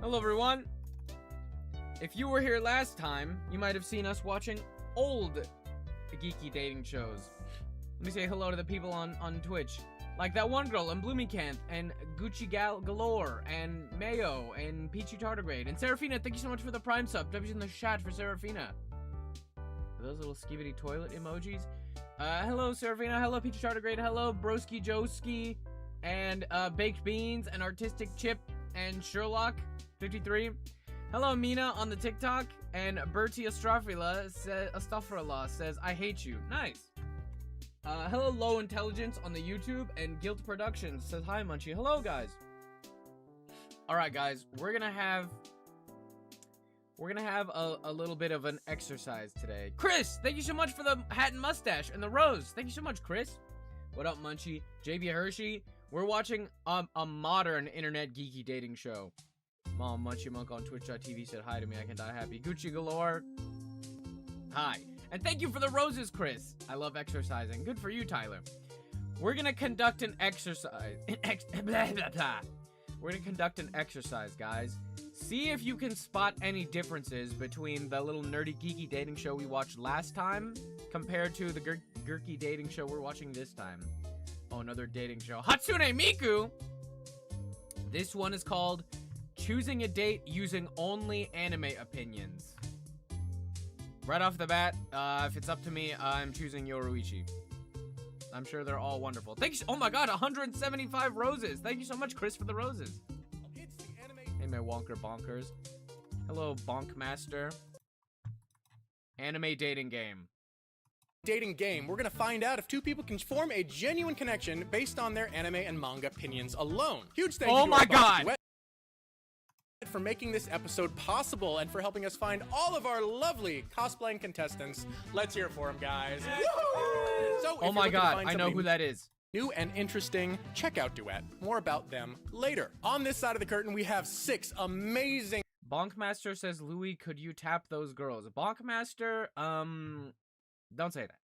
Hello everyone. If you were here last time, you might have seen us watching old geeky dating shows. Let me say hello to the people on Twitch. Like that one girl in Bloomingcamp, and Gucci Galore, and Mayo, and Peachy Tardigrade, and Serafina, thank you so much for the Prime sub. W's in the chat for Serafina. Are those little skibidi toilet emojis? Hello Serafina, hello Peachy Tardigrade, hello Broski Joski, and Baked Beans, and Artistic Chip, and Sherlock 53. Hello Mina on the TikTok, and Bertie Astaghfirullah says, I hate you. Nice. Hello Low Intelligence on the YouTube, and Guilt Productions says, hi Munchie. Hello guys. Alright guys, we're gonna have a little bit of an exercise today. Chris, thank you so much for the hat and mustache and the rose. Thank you so much, Chris. What up, Munchie? JB Hershey. We're watching a modern internet geeky dating show. Mom Munchie Monk on Twitch.tv said hi to me. I can die happy. Gucci Galore. Hi. And thank you for the roses, Chris. I love exercising. Good for you, Tyler. We're gonna conduct an exercise. We're gonna conduct an exercise, guys. See if you can spot any differences between the little nerdy geeky dating show we watched last time compared to the gurky dating show we're watching this time. Oh, another dating show. Hatsune Miku! This one is called Choosing a Date Using Only Anime Opinions. Right off the bat, if it's up to me, I'm choosing Yoruichi. I'm sure they're all wonderful. Thank you. Oh my god, 175 roses. Thank you so much, Chris, for the roses. Hey, my Wonker Bonkers. Hello, Bonk Master. Anime dating game. Dating game, we're gonna find out if two people can form a genuine connection based on their anime and manga opinions alone. Huge thank you to my our boss, god! Duet, for making this episode possible and for helping us find all of our lovely cosplaying contestants. Let's hear it for them, guys. So, Oh my god, I know who that is. New and interesting, check out Duet. More about them later. On this side of the curtain, we have 6 amazing. Bonkmaster says, Louis, could you tap those girls? Bonkmaster, don't say that.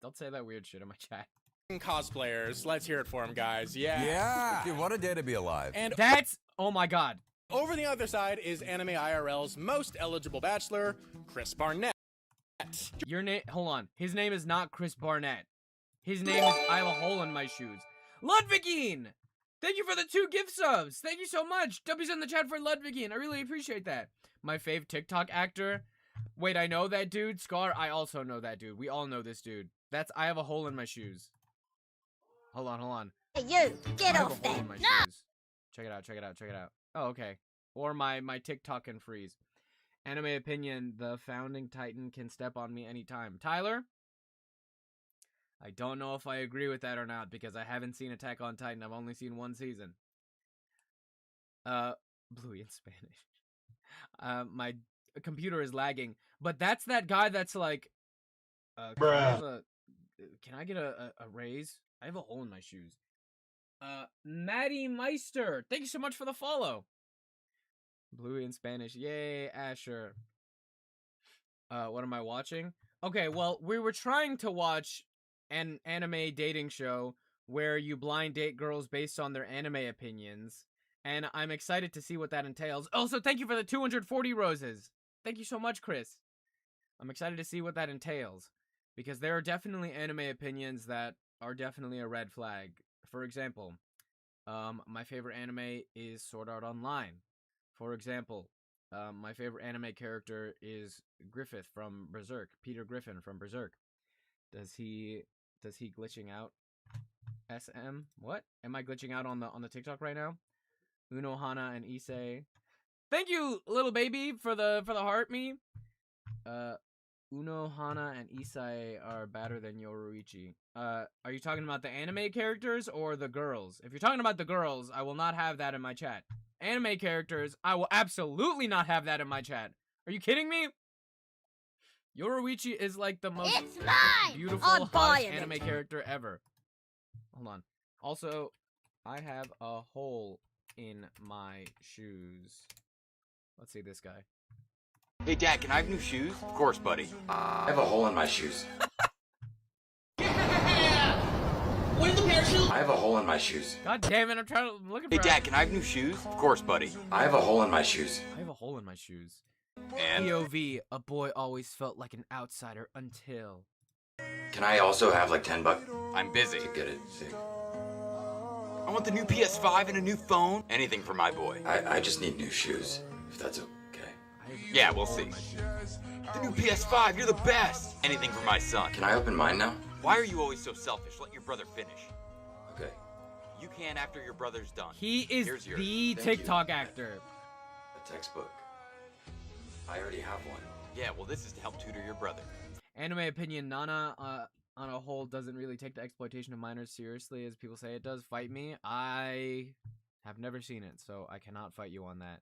don't say that weird shit in my chat. Cosplayers. Let's hear it for them, guys. Yeah. Yeah. Dude, what a day to be alive. And that's, oh my god. over the other side is Anime IRL's most eligible bachelor, Chris Barnett. Your name, hold on. His name is not Chris Barnett. His name is I have a hole in my shoes. Ludwigine! Thank you for the 2 gift subs. Thank you so much. W's in the chat for Ludwigine. I really appreciate that. My fave TikTok actor. Wait, I know that dude. Scar, I also know that dude. We all know this dude. That's I have a hole in my shoes. Hold on. Hey, you! Get off there! No! Check it out. Oh, okay. Or my TikTok can freeze. Anime opinion, the founding titan can step on me anytime. Tyler? I don't know if I agree with that or not, because I haven't seen Attack on Titan. I've only seen 1 season. Bluey in Spanish. My computer is lagging. But that's that guy that's like... Bruh. Can I get a raise? I have a hole in my shoes. Maddie Meister. Thank you so much for the follow. Bluey in Spanish. Yay, Asher. What am I watching? Okay, well, we were trying to watch an anime dating show where you blind date girls based on their anime opinions, and I'm excited to see what that entails. Also, thank you for the 240 roses. Thank you so much, Chris. I'm excited to see what that entails, because there are definitely anime opinions that are definitely a red flag. For example, my favorite anime is Sword Art Online. For example, my favorite anime character is Griffith from Berserk. Peter Griffin from Berserk. Does he glitching out? SM? What? Am I glitching out on the TikTok right now? Uno, Hana, and Issei. Thank you, little baby, for the heart me. Uno, Hana, and Issei are better than Yoruichi. Are you talking about the anime characters or the girls? If you're talking about the girls, I will not have that in my chat. Anime characters, I will absolutely not have that in my chat. Are you kidding me? Yoruichi is like the most beautiful, hottest anime character ever. Hold on. Also, I have a hole in my shoes. Let's see this guy. Hey, Dad, can I have new shoes? Of course, buddy. I have a hole in my shoes. Where's the pair of shoes? I have a hole in my shoes. God damn it, I'm looking for Hey, Dad, can I have new shoes? Of course, buddy. I have a hole in my shoes. I have a hole in my shoes. And POV, a boy always felt like an outsider until... can I also have like $10? I'm busy. To get it. See. I want the new PS5 and a new phone. Anything for my boy. I just need new shoes, if that's okay. Yeah, we'll see. The new PS5, you're the best. Anything for my son. Can I open mine now? Why are you always so selfish? Let your brother finish. Okay. You can after your brother's done. He is Here's yours. the Thank TikTok you. actor. A textbook. I already have one. Yeah, well, this is to help tutor your brother. Anime opinion, Nana on a whole doesn't really take the exploitation of minors seriously as people say it does. Fight me. I have never seen it, so I cannot fight you on that.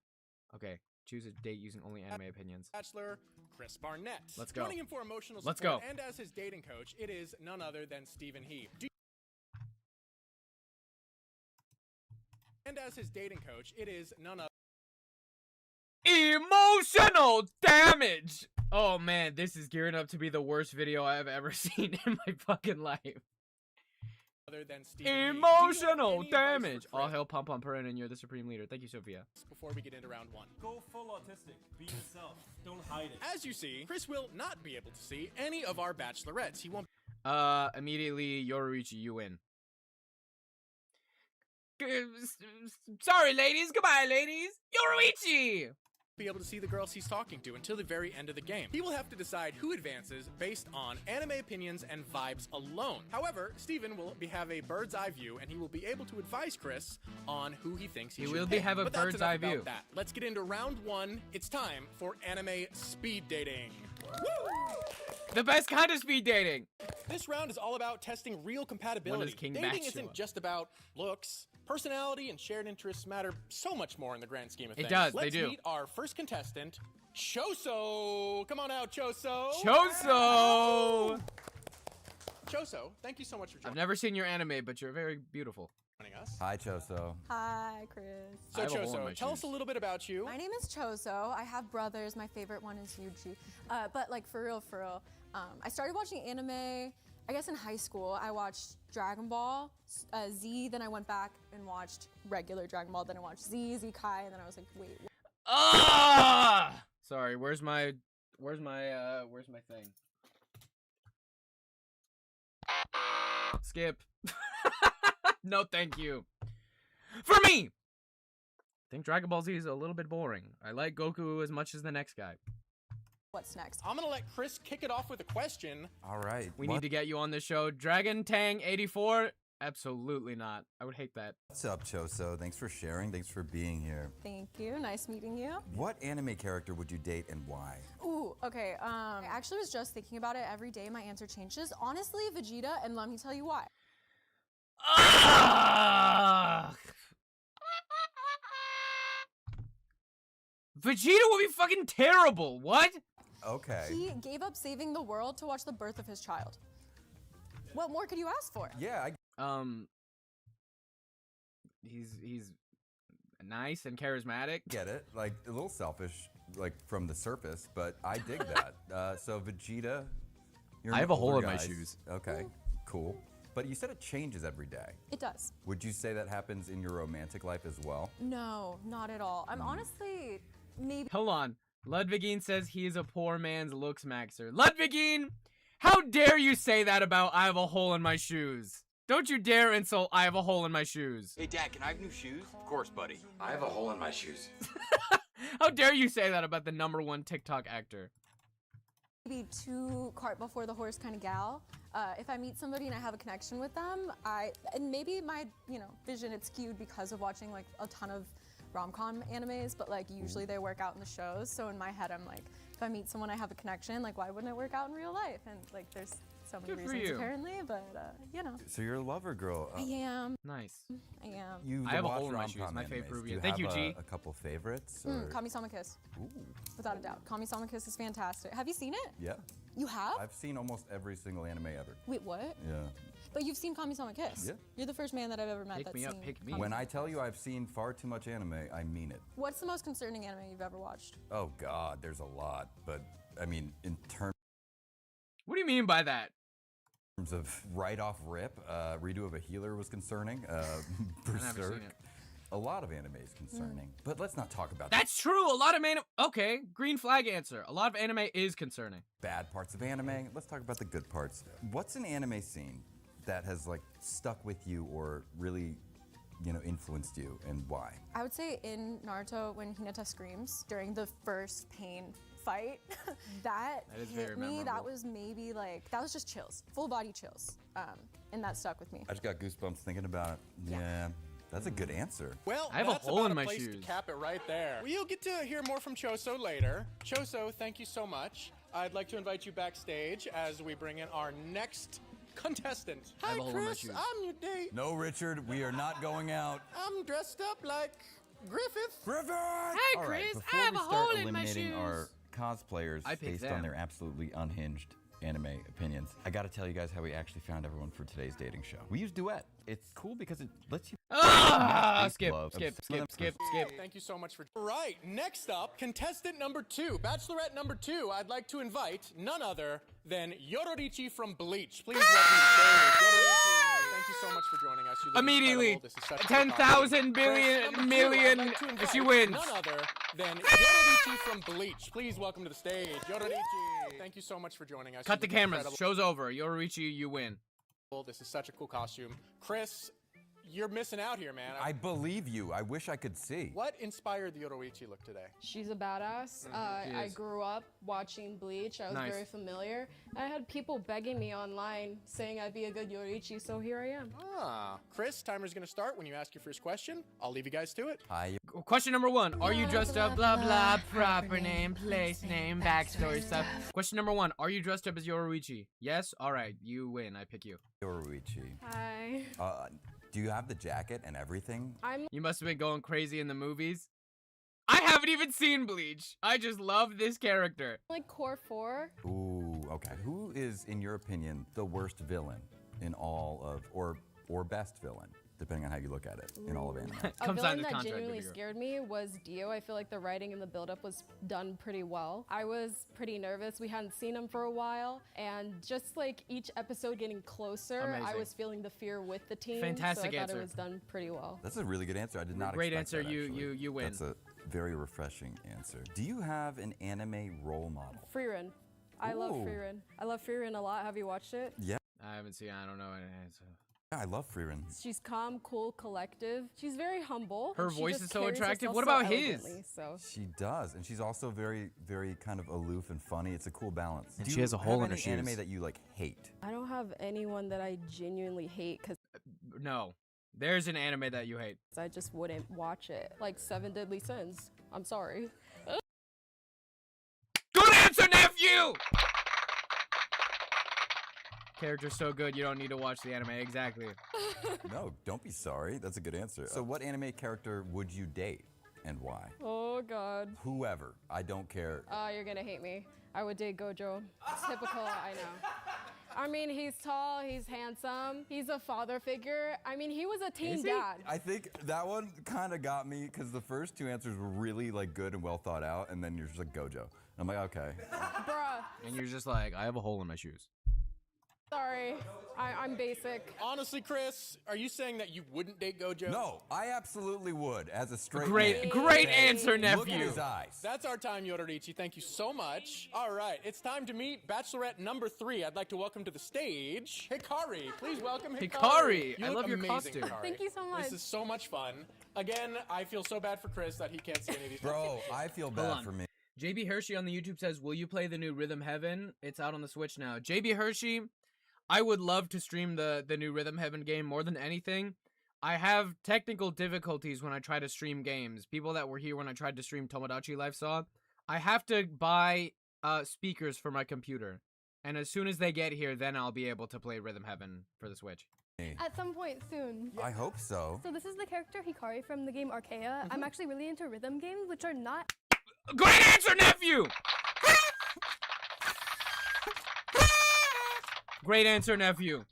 Okay, choose a date using only anime opinions. Bachelor Chris Barnett. Let's go. Joining him for emotional Let's support go. and as his dating coach, it is none other than Stephen He. And as his dating coach, it is none other. Emotional damage! Oh man, this is gearing up to be the worst video I've ever seen in my fucking life. Other than Stephen He. Emotional Do you have any advice damage! for All Chris hail Pom Pom Purin and you're the supreme leader. Thank you, Sophia. before we get into round one? Go full autistic. Be yourself. Don't hide it. As you see, Chris will not be able to see any of our bachelorettes. He won't Immediately, Yoruichi, you win. Sorry, ladies. Goodbye, ladies. Yoruichi! be able to see the girls he's talking to until the very end of the game. He will have to decide who advances based on anime opinions and vibes alone. However, Steven will have a bird's eye view, and he will be able to advise Chris on who he thinks he should pick. have a But that's bird's enough eye about view. that. Let's get into round one. It's time for anime speed dating. Woo! The best kind of speed dating. This round is all about testing real compatibility. King Dating Bachua. isn't just about looks. Personality and shared interests matter so much more in the grand scheme of things. It does, Let's they do. meet our first contestant, Choso. Come on out, Choso. Choso! Choso, thank you so much for I've joining never seen your anime, but you're very beautiful. us. Hi, Choso. Hi, Chris. So I have a hole in my Choso, tell us shoes. a little bit about you. My name is Choso. I have brothers. My favorite one is Yuji. But like for real, I started watching anime, I guess in high school. I watched Dragon Ball, Z, then I went back and watched regular Dragon Ball, then I watched Z, Z Kai, and then I was like, wait, what? Ah! Sorry, where's my thing? Skip. No, thank you. For me! I think Dragon Ball Z is a little bit boring. I like Goku as much as the next guy. What's next? I'm gonna let Chris kick it off with a question. All right. We need to get you on the show. Dragon Tang 84? Absolutely not. I would hate that. What's up, Choso? Thanks for sharing. Thanks for being here. Thank you. Nice meeting you. What anime character would you date and why? Ooh, okay. I actually was just thinking about it every day. My answer changes. Honestly, Vegeta, and let me tell you why. Ah! Vegeta would be fucking terrible. What? Okay. He gave up saving the world to watch the birth of his child. What more could you ask for? Yeah, He's nice and charismatic. get it. Like, a little selfish, like, from the surface, but I dig that. So, Vegeta, you're I have an a hole older in my guy. shoes. Okay, cool. But you said it changes every day. It does. Would you say that happens in your romantic life as well? No, not at all. I'm honestly maybe. Hold on. Ludwigine says he is a poor man's looks maxer. Ludwigine, how dare you say that about I have a hole in my shoes? Don't you dare insult I have a hole in my shoes. Hey, Dad, can I have new shoes? Of course, buddy. I have a hole in my shoes. How dare you say that about the #1 TikTok actor? Maybe too cart before the horse kind of gal. If I meet somebody and I have a connection with them, and maybe my vision it's skewed because of watching like a ton of rom-com animes, but like usually they work out in the shows. So in my head, I'm like, if I meet someone I have a connection, like why wouldn't it work out in real life? And like there's so many Good for reasons you. apparently, but So you're a lover girl. I am. Nice. I am. You I have a watch hole in my shoes, rom-com my favorite animes. Peruvian. Do you Thank you, have G. a couple favorites? Or... Kami-sama Kiss, Ooh, without a doubt. Kami-sama Kiss is fantastic. Have you seen it? yeah. You have? I've seen almost every single anime ever. Wait, what? Yeah. But you've seen Kami-sama Kiss. Yeah. You're the first man that I've ever met Pick that's me up, seen pick me. Kami-sama When I Kiss. tell you I've seen far too much anime, I mean it. What's the most concerning anime you've ever watched? Oh God, there's a lot. But I mean, in terms What do you mean by that? In terms of right off rip, redo of a healer was concerning. never seen Berserk. it. A lot of anime is concerning. But let's not talk about That's true. A lot of anime. Okay, green flag answer. A lot of anime is concerning. bad parts of anime. Let's talk about the good parts. What's an anime scene that has like stuck with you or really, influenced you, and why? I would say in Naruto when Hinata screams during the first pain fight, that is hit very me. That memorable. was maybe that was just chills, full body chills, and that stuck with me. I just got goosebumps thinking about it. Yeah, that's a good answer. Well, I have a that's hole about in my place shoes. to cap it right there. We'll get to hear more from Choso later. Choso, thank you so much. I'd like to invite you backstage as we bring in our next contestant. I have Hi, a hole in my Chris. shoes. I'm your date. No, Richard, we are not going out. I'm dressed up like Griffith. Griffin! Hey, All right, Chris, before I have we a start hole in my eliminating shoes. our cosplayers I picked based on them. their absolutely unhinged anime opinions, I gotta tell you guys how we actually found everyone for today's dating show. We use Duet. It's cool because it lets you Skip, love skip, of skip, skip, skip. Thank you so much for. Right, next up, contestant number 2, Bachelorette number 2. I'd like to invite none other than Yororichi from Bleach. Please welcome to the stage. Yororichi, thank you so much for joining us. You look Immediately, incredible. This is such a 10,000 Chris, billion number 2, million. I'd like to invite She wins. None other than Yororichi from Bleach. Please welcome to the stage. Yororichi, thank you so much for joining us. Cut You the look cameras. incredible. Show's over. Yororichi, you win. This is such a cool costume. Chris, you're missing out here, man. I believe you. I wish I could see. What inspired the Yororichi look today? She's a badass. She I is. grew up watching Bleach. I was Nice. very familiar. I had people begging me online saying I'd be a good Yorichi, so here I am. Ah, Chris, timer's gonna start when you ask your first question. I'll leave you guys to it. Hi. Question number 1. Are you dressed up? Blah, blah. Proper name, place name, backstory stuff. Question number 1. Are you dressed up as Yororichi? Yes? Alright, you win. I pick you. Yoruichi. Hi. Do you have the jacket and everything? I'm You must have been going crazy in the movies. I haven't even seen Bleach. I just love this character. like core 4. Ooh, okay. Who is, in your opinion, the worst villain in all of, or best villain, depending on how you look at it, in all of anime? A Comes villain down to that contract. genuinely baby girl. scared me was Dio. I feel like the writing and the build-up was done pretty well. I was pretty nervous. We hadn't seen him for a while, and just like each episode getting closer, I Amazing. was feeling the fear with the team. Fantastic so I thought answer. it was done pretty well. That's a really good answer. I did not Great expect answer. that, actually. You win. That's a very refreshing answer. Do you have an anime role model? Frieren. I love Ooh. Frieren. I love Frieren a lot. Have you watched it? Yeah, I haven't seen. I don't know. I love Frieren. She's calm, cool, collective. She's very humble. Her and she voice just is so carries attractive. herself What so about his? elegantly, So She does, and she's also very, very kind of aloof and funny. It's a cool balance. And Do she you has a hole have in her any anime shoes. that you like hate? I don't have anyone that I genuinely hate because No. There's an anime that you hate. I just wouldn't watch it. Like 7 Deadly Sins. I'm sorry. Good answer, nephew! Character's so good, you don't need to watch the anime. Exactly. No, don't be sorry. That's a good answer. So, what anime character would you date, and why? Oh God. Whoever. I don't care. You're gonna hate me. I would date Gojo. Typical, I know. I mean, he's tall, he's handsome, he's a father figure. I mean, he was a teen Is he? dad. I think that one kind of got me because the first two answers were really like good and well thought out, and then you're just like Gojo. And I'm like, okay. Bruh, And you're just like, I have a hole in my shoes. sorry. I'm basic. Honestly, Chris, are you saying that you wouldn't date Gojo? No, I absolutely would as a straight Great, man. great Hey. answer, Look at nephew. his eyes. That's our time, Yororichi. Thank you so much. All right, it's time to meet Bachelorette number 3. I'd like to welcome to the stage Hikari. Please welcome Hikari. Hikari, You I look love your amazing, costume. Hikari. Thank you so much. This is so much fun. Again, I feel so bad for Chris that he can't see any of these. Bro, I feel Hold bad on. for me. JB Hershey on the YouTube says, will you play the new Rhythm Heaven? It's out on the Switch now. JB Hershey, I would love to stream the new Rhythm Heaven game more than anything. I have technical difficulties when I try to stream games. People that were here when I tried to stream Tomodachi Life saw. I have to buy speakers for my computer. And as soon as they get here, then I'll be able to play Rhythm Heaven for the Switch. At some point soon. I hope so. So this is the character Hikari from the game Archaea. I'm actually really into rhythm games, which are not. Great answer, nephew! Great answer, nephew.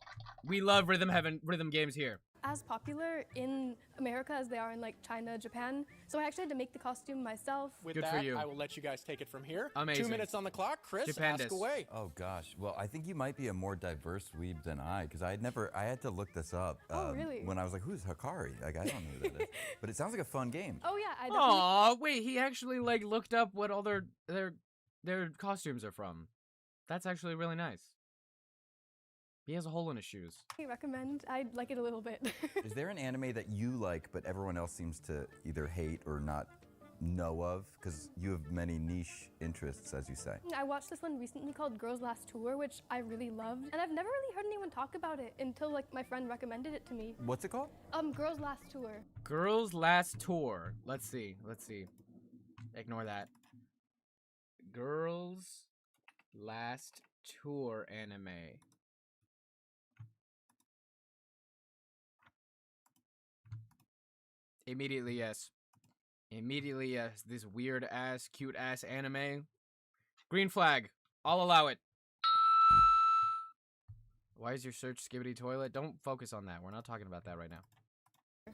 We love rhythm games here. as popular in America as they are in like China, Japan. So I actually had to make the costume myself. With Good that, for you. I will let you guys take it from here. Amazing. 2 minutes on the clock. Chris, Stupendous. ask away. Oh gosh. Well, I think you might be a more diverse weeb than I, because I had to look this up. Oh, really? When I was like, who's Hikari? Like, I don't know who that is. But it sounds like a fun game. Oh yeah, I definitely Aw, wait, he actually like looked up what all their costumes are from. That's actually really nice. He has a hole in his shoes. recommend. I like it a little bit. Is there an anime that you like, but everyone else seems to either hate or not know of? Because you have many niche interests, as you say. I watched this one recently called Girls Last Tour, which I really loved. And I've never really heard anyone talk about it until like my friend recommended it to me. What's it called? Girls Last Tour. Girls Last Tour. Let's see. Ignore that. Girls Last Tour anime. Immediately yes. Immediately yes. This weird ass, cute ass anime. Green flag. I'll allow it. Why is your search skibbity toilet? Don't focus on that. We're not talking about that right now.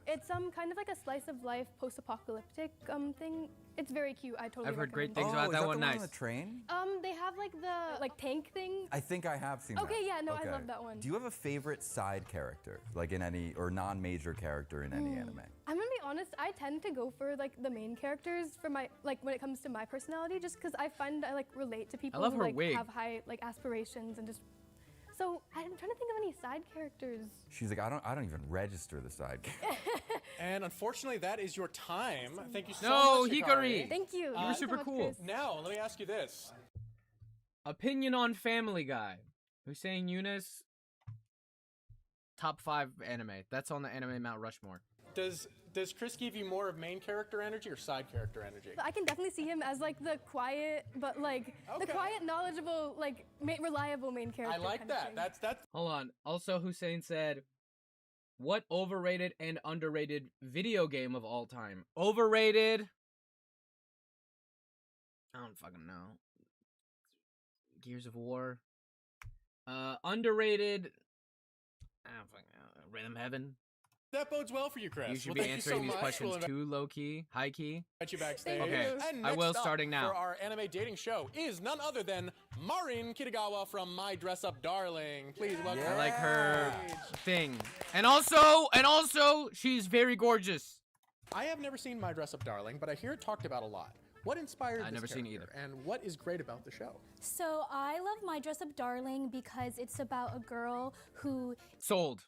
It's kind of like a slice of life post-apocalyptic thing. It's very cute. I totally I've heard great recommend things it. about that is one. the one Nice. on the train? They have like the tank thing. I think I have seen that. Okay, yeah, no, I love that one. Do you have a favorite side character, like in any, or non-major character in any anime? I'm gonna be honest, I tend to go for like the main characters for my when it comes to my personality, just because I find I like relate to people love who her like wig. have high like aspirations and just. So I'm trying to think of any side characters. She's like, I don't even register the side character. And unfortunately, that is your time. Thank you so No, much, Hikari. Thank you. You were Thank so super much, cool. Chris. Now, let me ask you this. Opinion on Family Guy. Hussein Yunus. Top 5 anime. That's on the anime Mount Rushmore. Does Chris give you more of main character energy or side character energy? I can definitely see him as like the quiet, but like the Okay. quiet, knowledgeable, like reliable main character. I like kind of that. thing. That's Hold on. Also, Hussein said, what overrated and underrated video game of all time? Overrated? I don't fucking know. Gears of War. Underrated? I don't fucking know. Rhythm Heaven. that bodes well for you, Chris. You should Well, be thank you so answering these much. questions We'll too low-key, high-key. invite you backstage. Okay, And I next will up starting now. For our anime dating show is none other than Marin Kitagawa from My Dress Up Darling. Please welcome. I like her thing. And also, she's very gorgeous. I have never seen My Dress Up Darling, but I hear it talked about a lot. What inspired I've this never seen it character, and what is great about the show? So I love My Dress Up Darling because it's about a girl who Sold.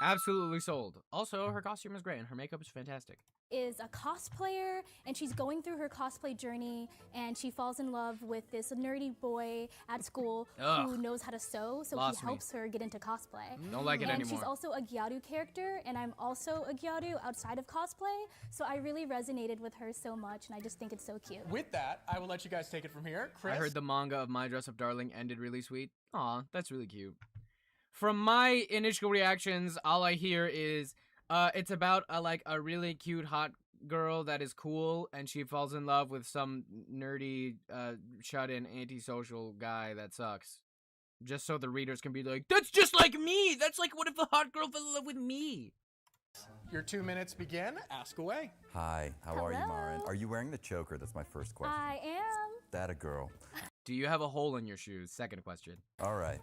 Absolutely sold. Also, her costume is great and her makeup is fantastic. is a cosplayer and she's going through her cosplay journey and she falls in love with this nerdy boy at school who Ugh. knows how to sew, so Lost he me. helps her get into cosplay. Don't like it And anymore. she's also a Gyaru character, and I'm also a Gyaru outside of cosplay, so I really resonated with her so much, and I just think it's so cute. With that, I will let you guys take it from here. Chris? I heard the manga of My Dress Up Darling ended really sweet. Aw, that's really cute. From my initial reactions, all I hear is it's about a really cute hot girl that is cool and she falls in love with some nerdy shut-in antisocial guy that sucks. Just so the readers can be like, that's just like me! That's like what if a hot girl fell in love with me? Your 2 minutes begin. Ask away. Hi, how are you, Hello. Marin? Are you wearing the choker? That's my first question. I am. That a girl. Do you have a hole in your shoes? Second question. All right.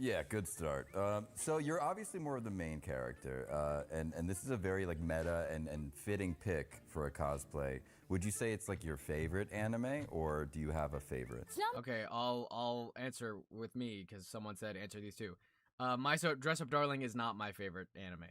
Yeah, good start. So you're obviously more of the main character, and this is a very like meta and fitting pick for a cosplay. Would you say it's like your favorite anime, or do you have a favorite? Okay, I'll answer with me because someone said answer these two. My Dress Up Darling is not my favorite anime.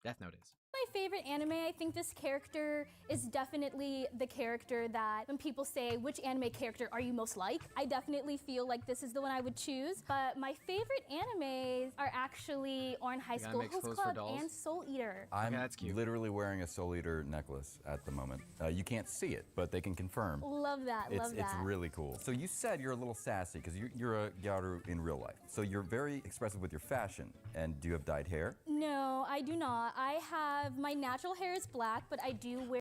Death Note is. My favorite anime, I think this character is definitely the character that when people say, which anime character are you most like? I definitely feel like this is the one I would choose. But my favorite animes are actually Ouran High guy School makes Host clothes for Club dolls? and Soul Eater. I'm that's cute. literally wearing a Soul Eater necklace at the moment. You can't see it, but they can confirm. Love that, love that. It's really cool. So you said you're a little sassy because you're a Gyaru in real life. So you're very expressive with your fashion. And do you have dyed hair? No, I do not. I have, my natural hair is black, but I do wear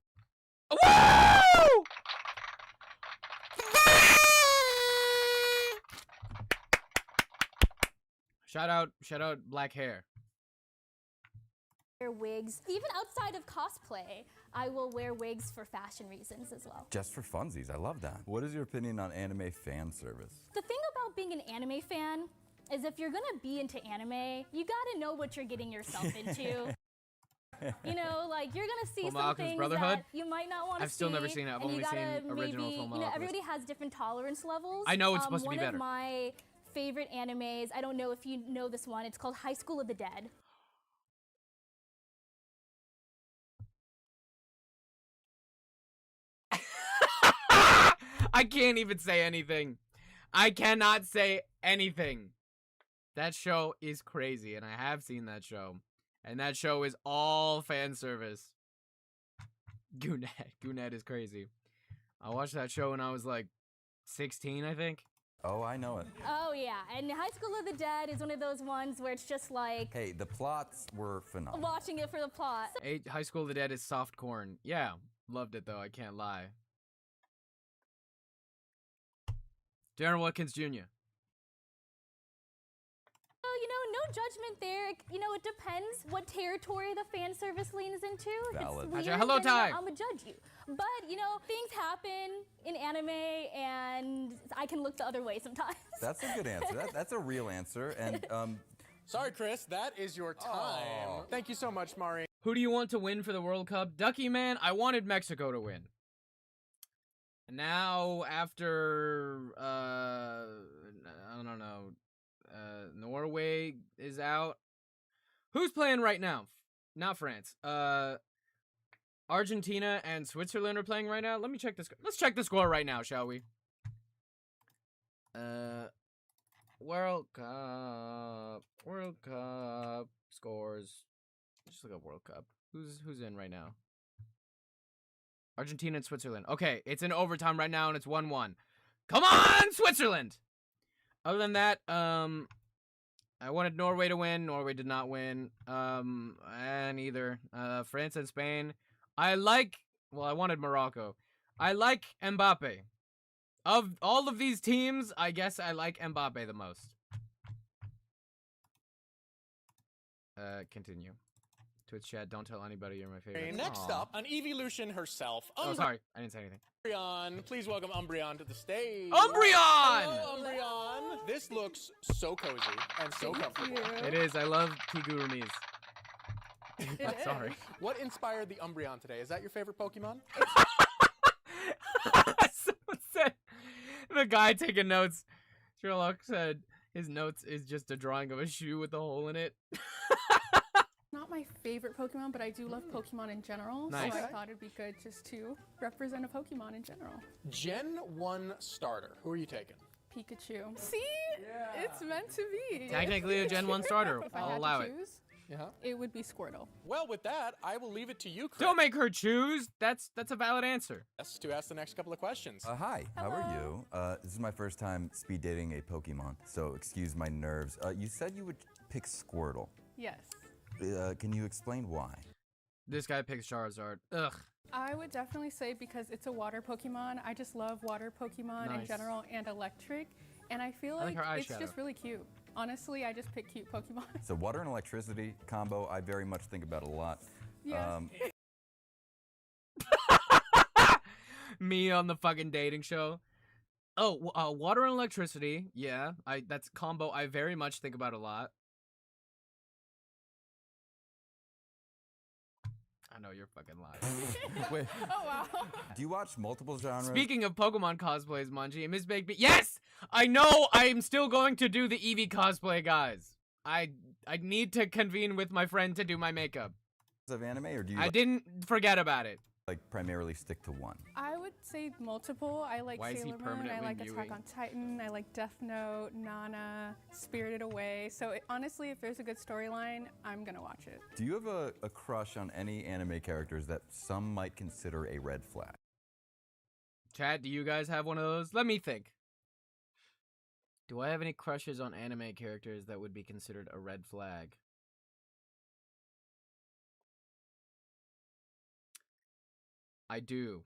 Woo! Shout out black hair. Wear wigs. Even outside of cosplay, I will wear wigs for fashion reasons as well. Just for funsies, I love that. What is your opinion on anime fan service? The thing about being an anime fan is if you're gonna be into anime, you gotta know what you're getting yourself into. You know, like you're gonna see some Fullmetal things Brotherhood? that you might not want to see. I've still never seen it. I've and only you gotta seen original maybe, Fullmetal You know, Alchemist. everybody has different tolerance levels. I know it's supposed to be better. One of my favorite animes, I don't know if you know this one, it's called High School of the Dead. I can't even say anything. I cannot say anything. That show is crazy, and I have seen that show. And that show is all fan service. Goonet is crazy. I watched that show when I was like 16, I think. Oh, I know it. Oh yeah, and High School of the Dead is one of those ones where it's just like Hey, the plots were phenomenal. watching it for the plot. High School of the Dead is soft corn. Yeah, loved it though, I can't lie. Darren Watkins Jr. Well, you know, no judgment there. You know, it depends what territory the fan service leans into. If Valid. it's weird, Gotcha. Hello, then, Ty. I'm gonna judge you. But you know, things happen in anime, and I can look the other way sometimes. That's a good answer. That's a real answer. And Sorry, Chris, that is your time. Aw. Thank you so much, Mari. Who do you want to win for the World Cup? Ducky Man, I wanted Mexico to win. Now, after, I don't know, Norway is out. Who's playing right now? Not France. Argentina and Switzerland are playing right now. Let me check this. Let's check the score right now, shall we? World Cup scores. Just look up World Cup. Who's in right now? Argentina and Switzerland. Okay, it's in overtime right now and it's 1-1. Come on, Switzerland! Other than that, I wanted Norway to win. Norway did not win. And either France and Spain. I wanted Morocco. I like Mbappe. Of all of these teams, I guess I like Mbappe the most. Continue. Twitch chat, don't tell anybody you're my favorite. Next Aw. up, an evolution herself. Oh, sorry. I didn't say anything. Umbreon. Please welcome Umbreon to the stage. Umbreon! Hello, Umbreon. This looks so cozy and so comfortable. It is. I love Kigurumis. Sorry. What inspired the Umbreon today? Is that your favorite Pokemon? Someone said, the guy taking notes, Sherlock said his notes is just a drawing of a shoe with a hole in it. Not my favorite Pokemon, but I do love Pokemon in general. Nice. So I thought it'd be good just to represent a Pokemon in general. Gen 1 starter. Who are you taking? Pikachu. See? It's meant to be. Technically a Gen 1 starter. If I I'll had allow to it. choose, Yeah. it would be Squirtle. Well, with that, I will leave it to you, Chris, Don't make her choose. That's a valid answer. to ask the next couple of questions. hi, how are you? This is my first time speed dating a Pokemon, so excuse my nerves. You said you would pick Squirtle. Yes. Can you explain why? This guy picks Charizard. Ugh. I would definitely say because it's a water Pokemon. I just love water Pokemon in Nice. general and electric. And I feel I like like her it's eyeshadow. just really cute. Honestly, I just pick cute Pokemon. So water and electricity combo, I very much think about a lot. Yeah. Me on the fucking dating show. Oh, water and electricity. Yeah, that's a combo I very much think about a lot. I know you're fucking lying. Wait, Oh, wow. do you watch multiple genres? Speaking of Pokemon cosplays, Munchie, and Miss Baked Bean. Yes! I know I am still going to do the Eevee cosplay, guys. I need to convene with my friend to do my makeup. of anime, or do you I didn't forget about it. like primarily stick to one? I would say multiple. I like Why is he Sailor Moon, I permanently like mewing? Attack on Titan, I like Death Note, Nana, Spirited Away. So honestly, if there's a good storyline, I'm gonna watch it. Do you have a crush on any anime characters that some might consider a red flag? Chat, do you guys have one of those? Let me think. Do I have any crushes on anime characters that would be considered a red flag? I do.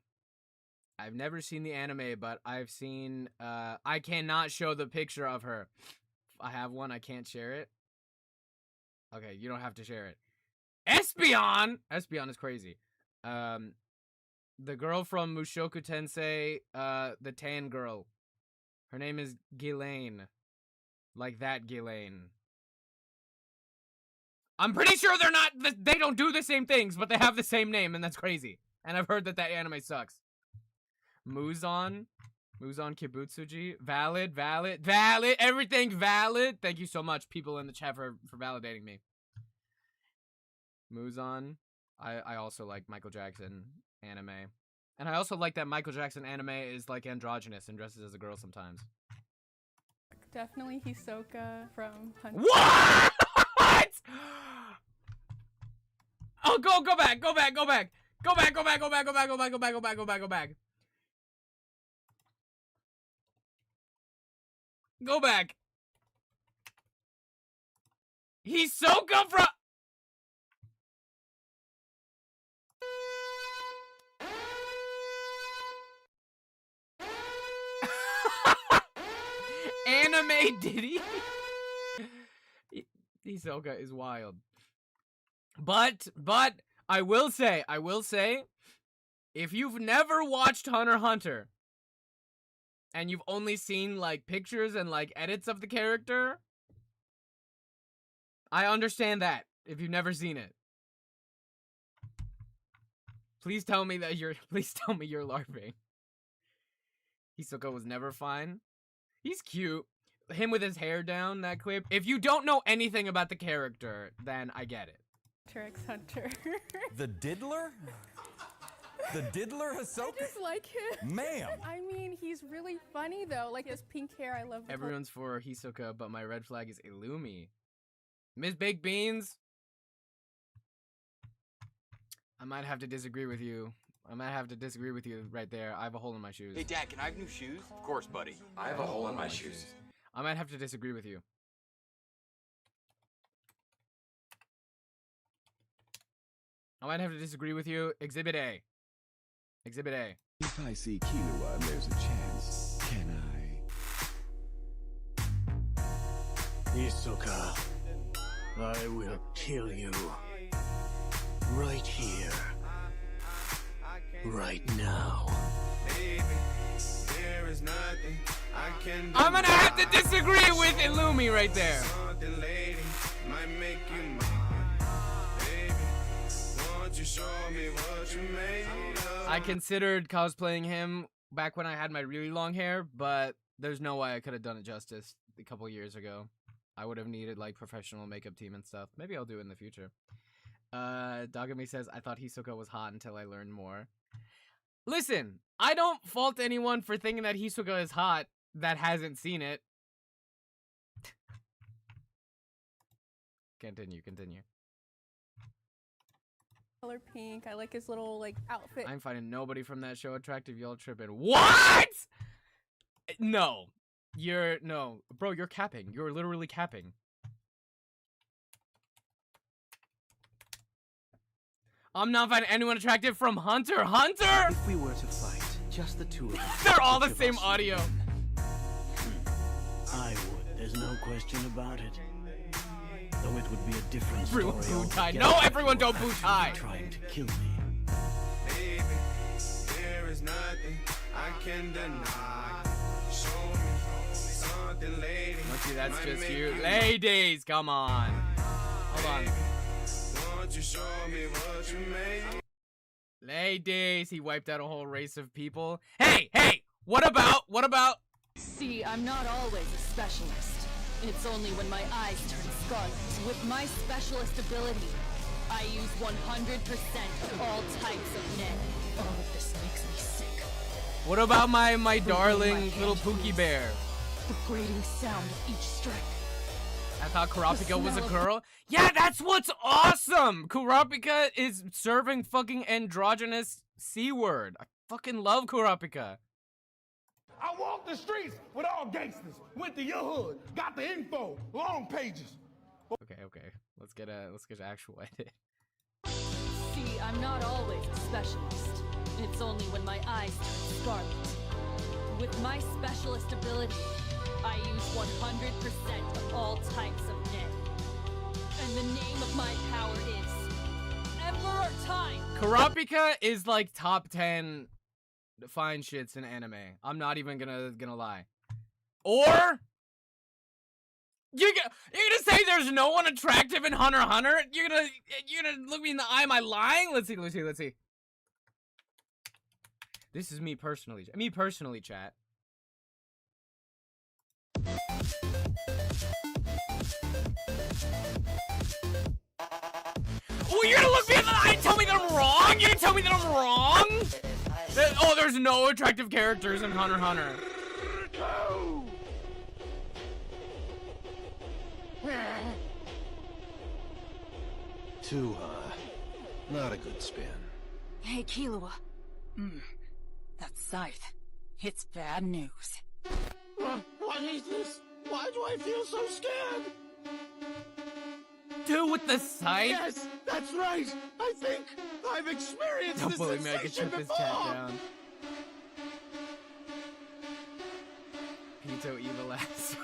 I've never seen the anime, but I've seen, I cannot show the picture of her. I have one, I can't share it. Okay, you don't have to share it. Espeon! Espeon is crazy. The girl from Mushoku Tensei, the tan girl. Her name is Ghislaine. Like that Ghislaine. I'm pretty sure they don't do the same things, but they have the same name, and that's crazy. And I've heard that anime sucks. Muzan Kibutsuji. Valid. Everything valid. Thank you so much, people in the chat, for validating me. Muzan. I also like Michael Jackson anime. And I also like that Michael Jackson anime is like androgynous and dresses as a girl sometimes. Definitely Hisoka from Hunter. What? Oh, go back. Go back. Hisoka from... Anime Diddy? Hisoka is wild. But I will say, if you've never watched Hunter x Hunter and you've only seen like pictures and like edits of the character, I understand that if you've never seen it. Please tell me you're LARPing. Hisoka was never fine. He's cute. Him with his hair down, that clip. If you don't know anything about the character, then I get it. Hunter x Hunter. The diddler? The diddler Hisoka? I just like him. Ma'am. I mean, he's really funny though. Like his pink hair, I love. Everyone's for Hisoka, but my red flag is Illumi. Miss Baked Beans? I might have to disagree with you. Right there. I have a hole in my shoes. Hey, Dad, can I have new shoes? Of course, buddy. I have a hole in my shoes. I might have to disagree with you. Exhibit A. If I see Killua, there's a chance. Can I? Hisoka, I will kill you. Right here. Right now. I'm gonna have to disagree with Illumi right there. I considered cosplaying him back when I had my really long hair, but there's no way I could have done it justice a couple years ago. I would have needed like professional makeup team and stuff. Maybe I'll do it in the future. Dogami says, I thought Hisoka was hot until I learned more. Listen, I don't fault anyone for thinking that Hisoka is hot that hasn't seen it. Continue. Color pink. I like his little like outfit. I'm finding nobody from that show attractive. Y'all tripping. What? No. Bro, you're capping. You're literally capping. I'm not finding anyone attractive from Hunter x Hunter? If we were to fight, just the two of us. They're all the same audio. I would. There's no question about it. Though it would be a different story. Bootai. No, everyone don't bootai. Trying to kill me. Baby, there is nothing I can deny. Show me something, lady. Lucky that's just you. Ladies, come on. Hold on. Won't you show me what you made? Ladies, he wiped out a whole race of people. Hey, what about? See, I'm not always a specialist. It's only when my eyes turn scarlet. With my specialist ability, I use 100% of all types of net. All of this makes me sick. What about my darling little Pookie Bear? The grating sound of each strike. I thought Kurapika was a girl. Yeah, that's what's awesome! Kurapika is serving fucking androgynous C-word. I fucking love Kurapika. I walked the streets with all gangsters. Went to your hood, got the info, long pages. Okay. Let's get an actual edit. See, I'm not always a specialist. It's only when my eyes turn scarlet. With my specialist ability, I use 100% of all types of net. And the name of my power is Emperor Time. Kurapika is like top 10 fine shits in anime. I'm not even gonna lie. Or you're gonna say there's no one attractive in Hunter x Hunter? You're gonna look me in the eye? Am I lying? Let's see. This is me personally. Me personally, chat. Oh, you're gonna look me in the eye and tell me that I'm wrong? You're gonna tell me that I'm wrong? Oh, there's no attractive characters in Hunter x Hunter. Not a good spin. Hey, Killua. That scythe. It's bad news. What is this? Why do I feel so scared? Dude with the scythe? Yes, that's right. I think I've experienced Don't this believe me, I can sensation shut this before. chat down. Pito evil ass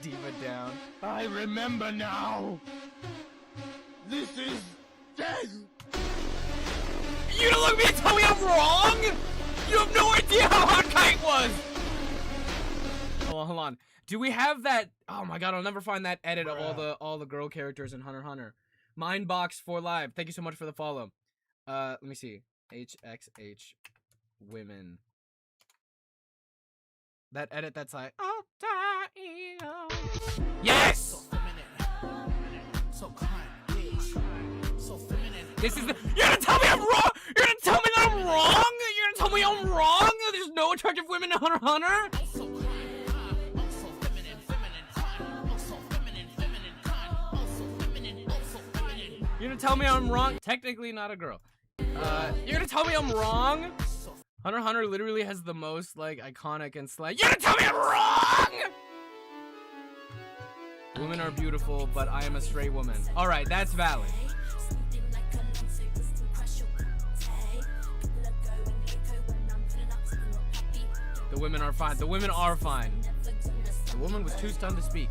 Diva down. I remember now. This is death. You don't look at me and tell me I'm wrong? You have no idea how hot Kite was! Hold on. Do we have that? Oh my god, I'll never find that edit of all the girl characters in Hunter x Hunter. Mindbox for live. Thank you so much for the follow. Let me see. HXH women. That edit that's like yes! This is the. You're gonna tell me I'm wrong! You're gonna tell me that I'm wrong! You're gonna tell me I'm wrong? There's no attractive women in Hunter x Hunter? You're gonna tell me I'm wrong? Technically not a girl. You're gonna tell me I'm wrong? Hunter x Hunter literally has the most, like, iconic and slang. You're gonna tell me I'm wrong! Women are beautiful, but I am a straight woman. Alright, that's valid. The women are fine. The women are fine. The woman was too stunned to speak.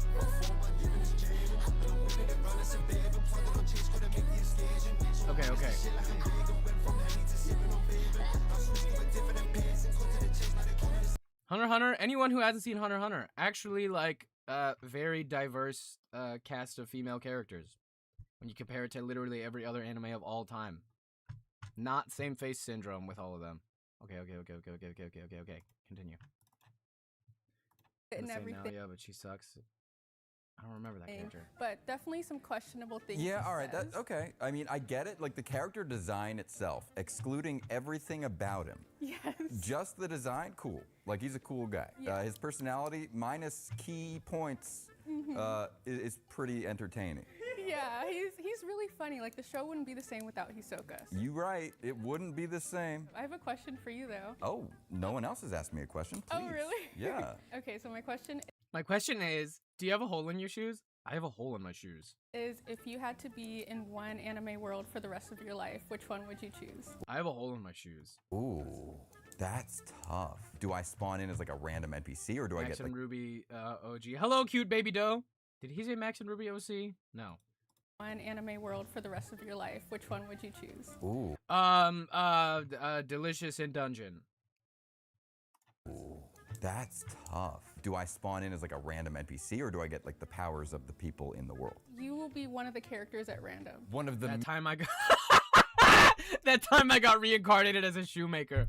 Okay. Hunter x Hunter, anyone who hasn't seen Hunter x Hunter, actually like very diverse cast of female characters. When you compare it to literally every other anime of all time. Not same face syndrome with all of them. Okay. Continue. And Say everything. Nalia, but she sucks. I don't remember that character. But definitely some questionable things. Yeah, he all right. says. Okay. I mean, I get it. Like the character design itself, excluding everything about him. Yes. Just the design, cool. Like he's a cool guy. Yeah. His personality, minus key points, is pretty entertaining. Yeah, he's really funny. Like the show wouldn't be the same without Hisoka. You right. It wouldn't be the same. I have a question for you though. Oh, no one else has asked me a question. Please. Oh really? Yeah. Okay, so my question is, do you have a hole in your shoes? I have a hole in my shoes. is, if you had to be in one anime world for the rest of your life, which one would you choose? I have a hole in my shoes. Ooh, that's tough. Do I spawn in as like a random NPC or do I Max get and like Ruby OG. Hello, cute baby doe. Did he say Max and Ruby OC? No. One anime world for the rest of your life, which one would you choose? Ooh. Delicious in Dungeon. Ooh, that's tough. Do I spawn in as like a random NPC or do I get like the powers of the people in the world? You will be one of the characters at random. One of the That time I got reincarnated as a shoemaker.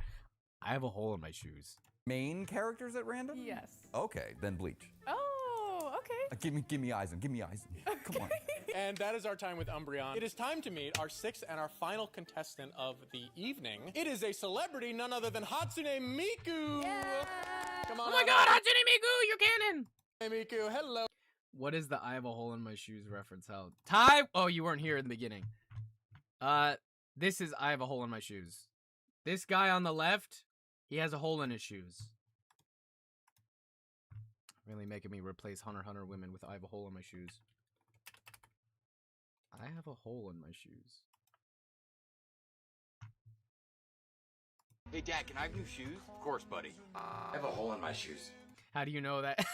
I have a hole in my shoes. main characters at random? Yes. Okay, then Bleach. Oh, okay. Give me Aizen. Give me Aizen. Come on. And that is our time with Umbreon. It is time to meet our sixth and our final contestant of the evening. It is a celebrity, none other than Hatsune Miku. Yeah. Come on. Oh my god, Hatsune Miku, you're canon! Hey Miku, hello. What is the I have a hole in my shoes reference held? Ty? Oh, you weren't here in the beginning. This is I have a hole in my shoes. This guy on the left, he has a hole in his shoes. Really making me replace Hunter x Hunter women with I have a hole in my shoes. I have a hole in my shoes. Hey, Dad, can I have new shoes? Of course, buddy. I have a hole in my shoes. How do you know that?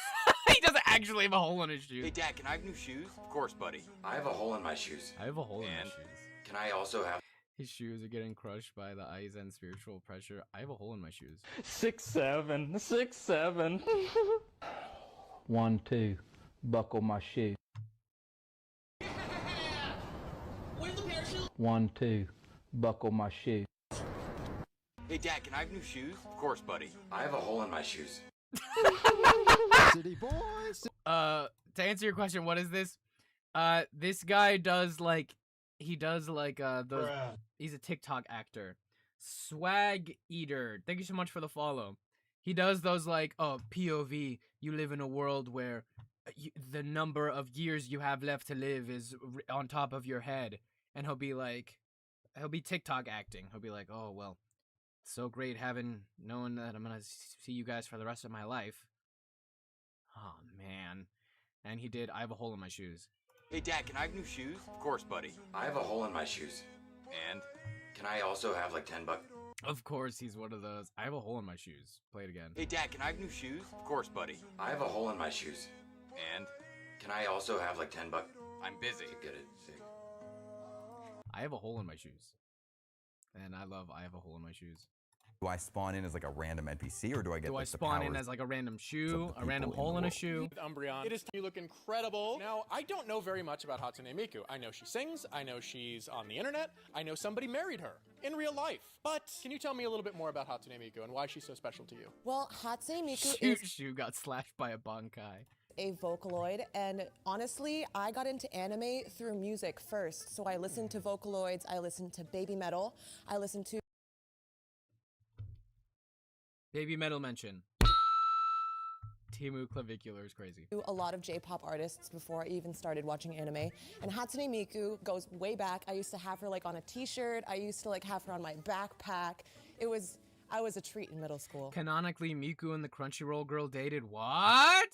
He doesn't actually have a hole in his shoes. Hey, Dad, can I have new shoes? Of course, buddy. I have a hole in my shoes. I have a hole in my And shoes. can I also have... His shoes are getting crushed by the ice and spiritual pressure. I have a hole in my shoes. 6'7", 6'7". 1, 2, buckle my shoe. 1, 2, buckle my shoe. Hey, Dad, can I have new shoes? Of course, buddy. I have a hole in my shoes. City boys. To answer your question, what is this? This guy does like, those, he's a TikTok actor. Swag Eater, thank you so much for the follow. He does those like, POV, you live in a world where the number of years you have left to live is on top of your head. And he'll be TikTok acting. He'll be like, oh, well, so great knowing that I'm gonna see you guys for the rest of my life. Oh, man. And he did, I have a hole in my shoes. Hey, Dad, can I have new shoes? Of course, buddy. I have a hole in my shoes. And can I also have like $10? Of course, he's one of those. I have a hole in my shoes. Play it again. Hey, Dad, can I have new shoes? Of course, buddy. I have a hole in my shoes. And can I also have like $10? I'm busy. Get it? I have a hole in my shoes. And I have a hole in my shoes. Do I spawn in as like a random NPC, or do I get Do I like, the spawn in powers as like a random shoe, of the a random people in hole the in a world? shoe? Umbreon, it is you look incredible. Now, I don't know very much about Hatsune Miku. I know she sings, I know she's on the internet, I know somebody married her in real life. But can you tell me a little bit more about Hatsune Miku and why she's so special to you? Well, Hatsune Miku Shoe got slashed by a bankai. a Vocaloid, and honestly, I got into anime through music first. So I listened to Vocaloids, I listened to Baby Metal, I listened to Baby Metal mention. Timu Clavicular is crazy. a lot of J-pop artists before I even started watching anime. And Hatsune Miku goes way back. I used to have her like on a t-shirt. I used to like have her on my backpack. I was a treat in middle school. Canonically, Miku and the Crunchyroll girl dated. What?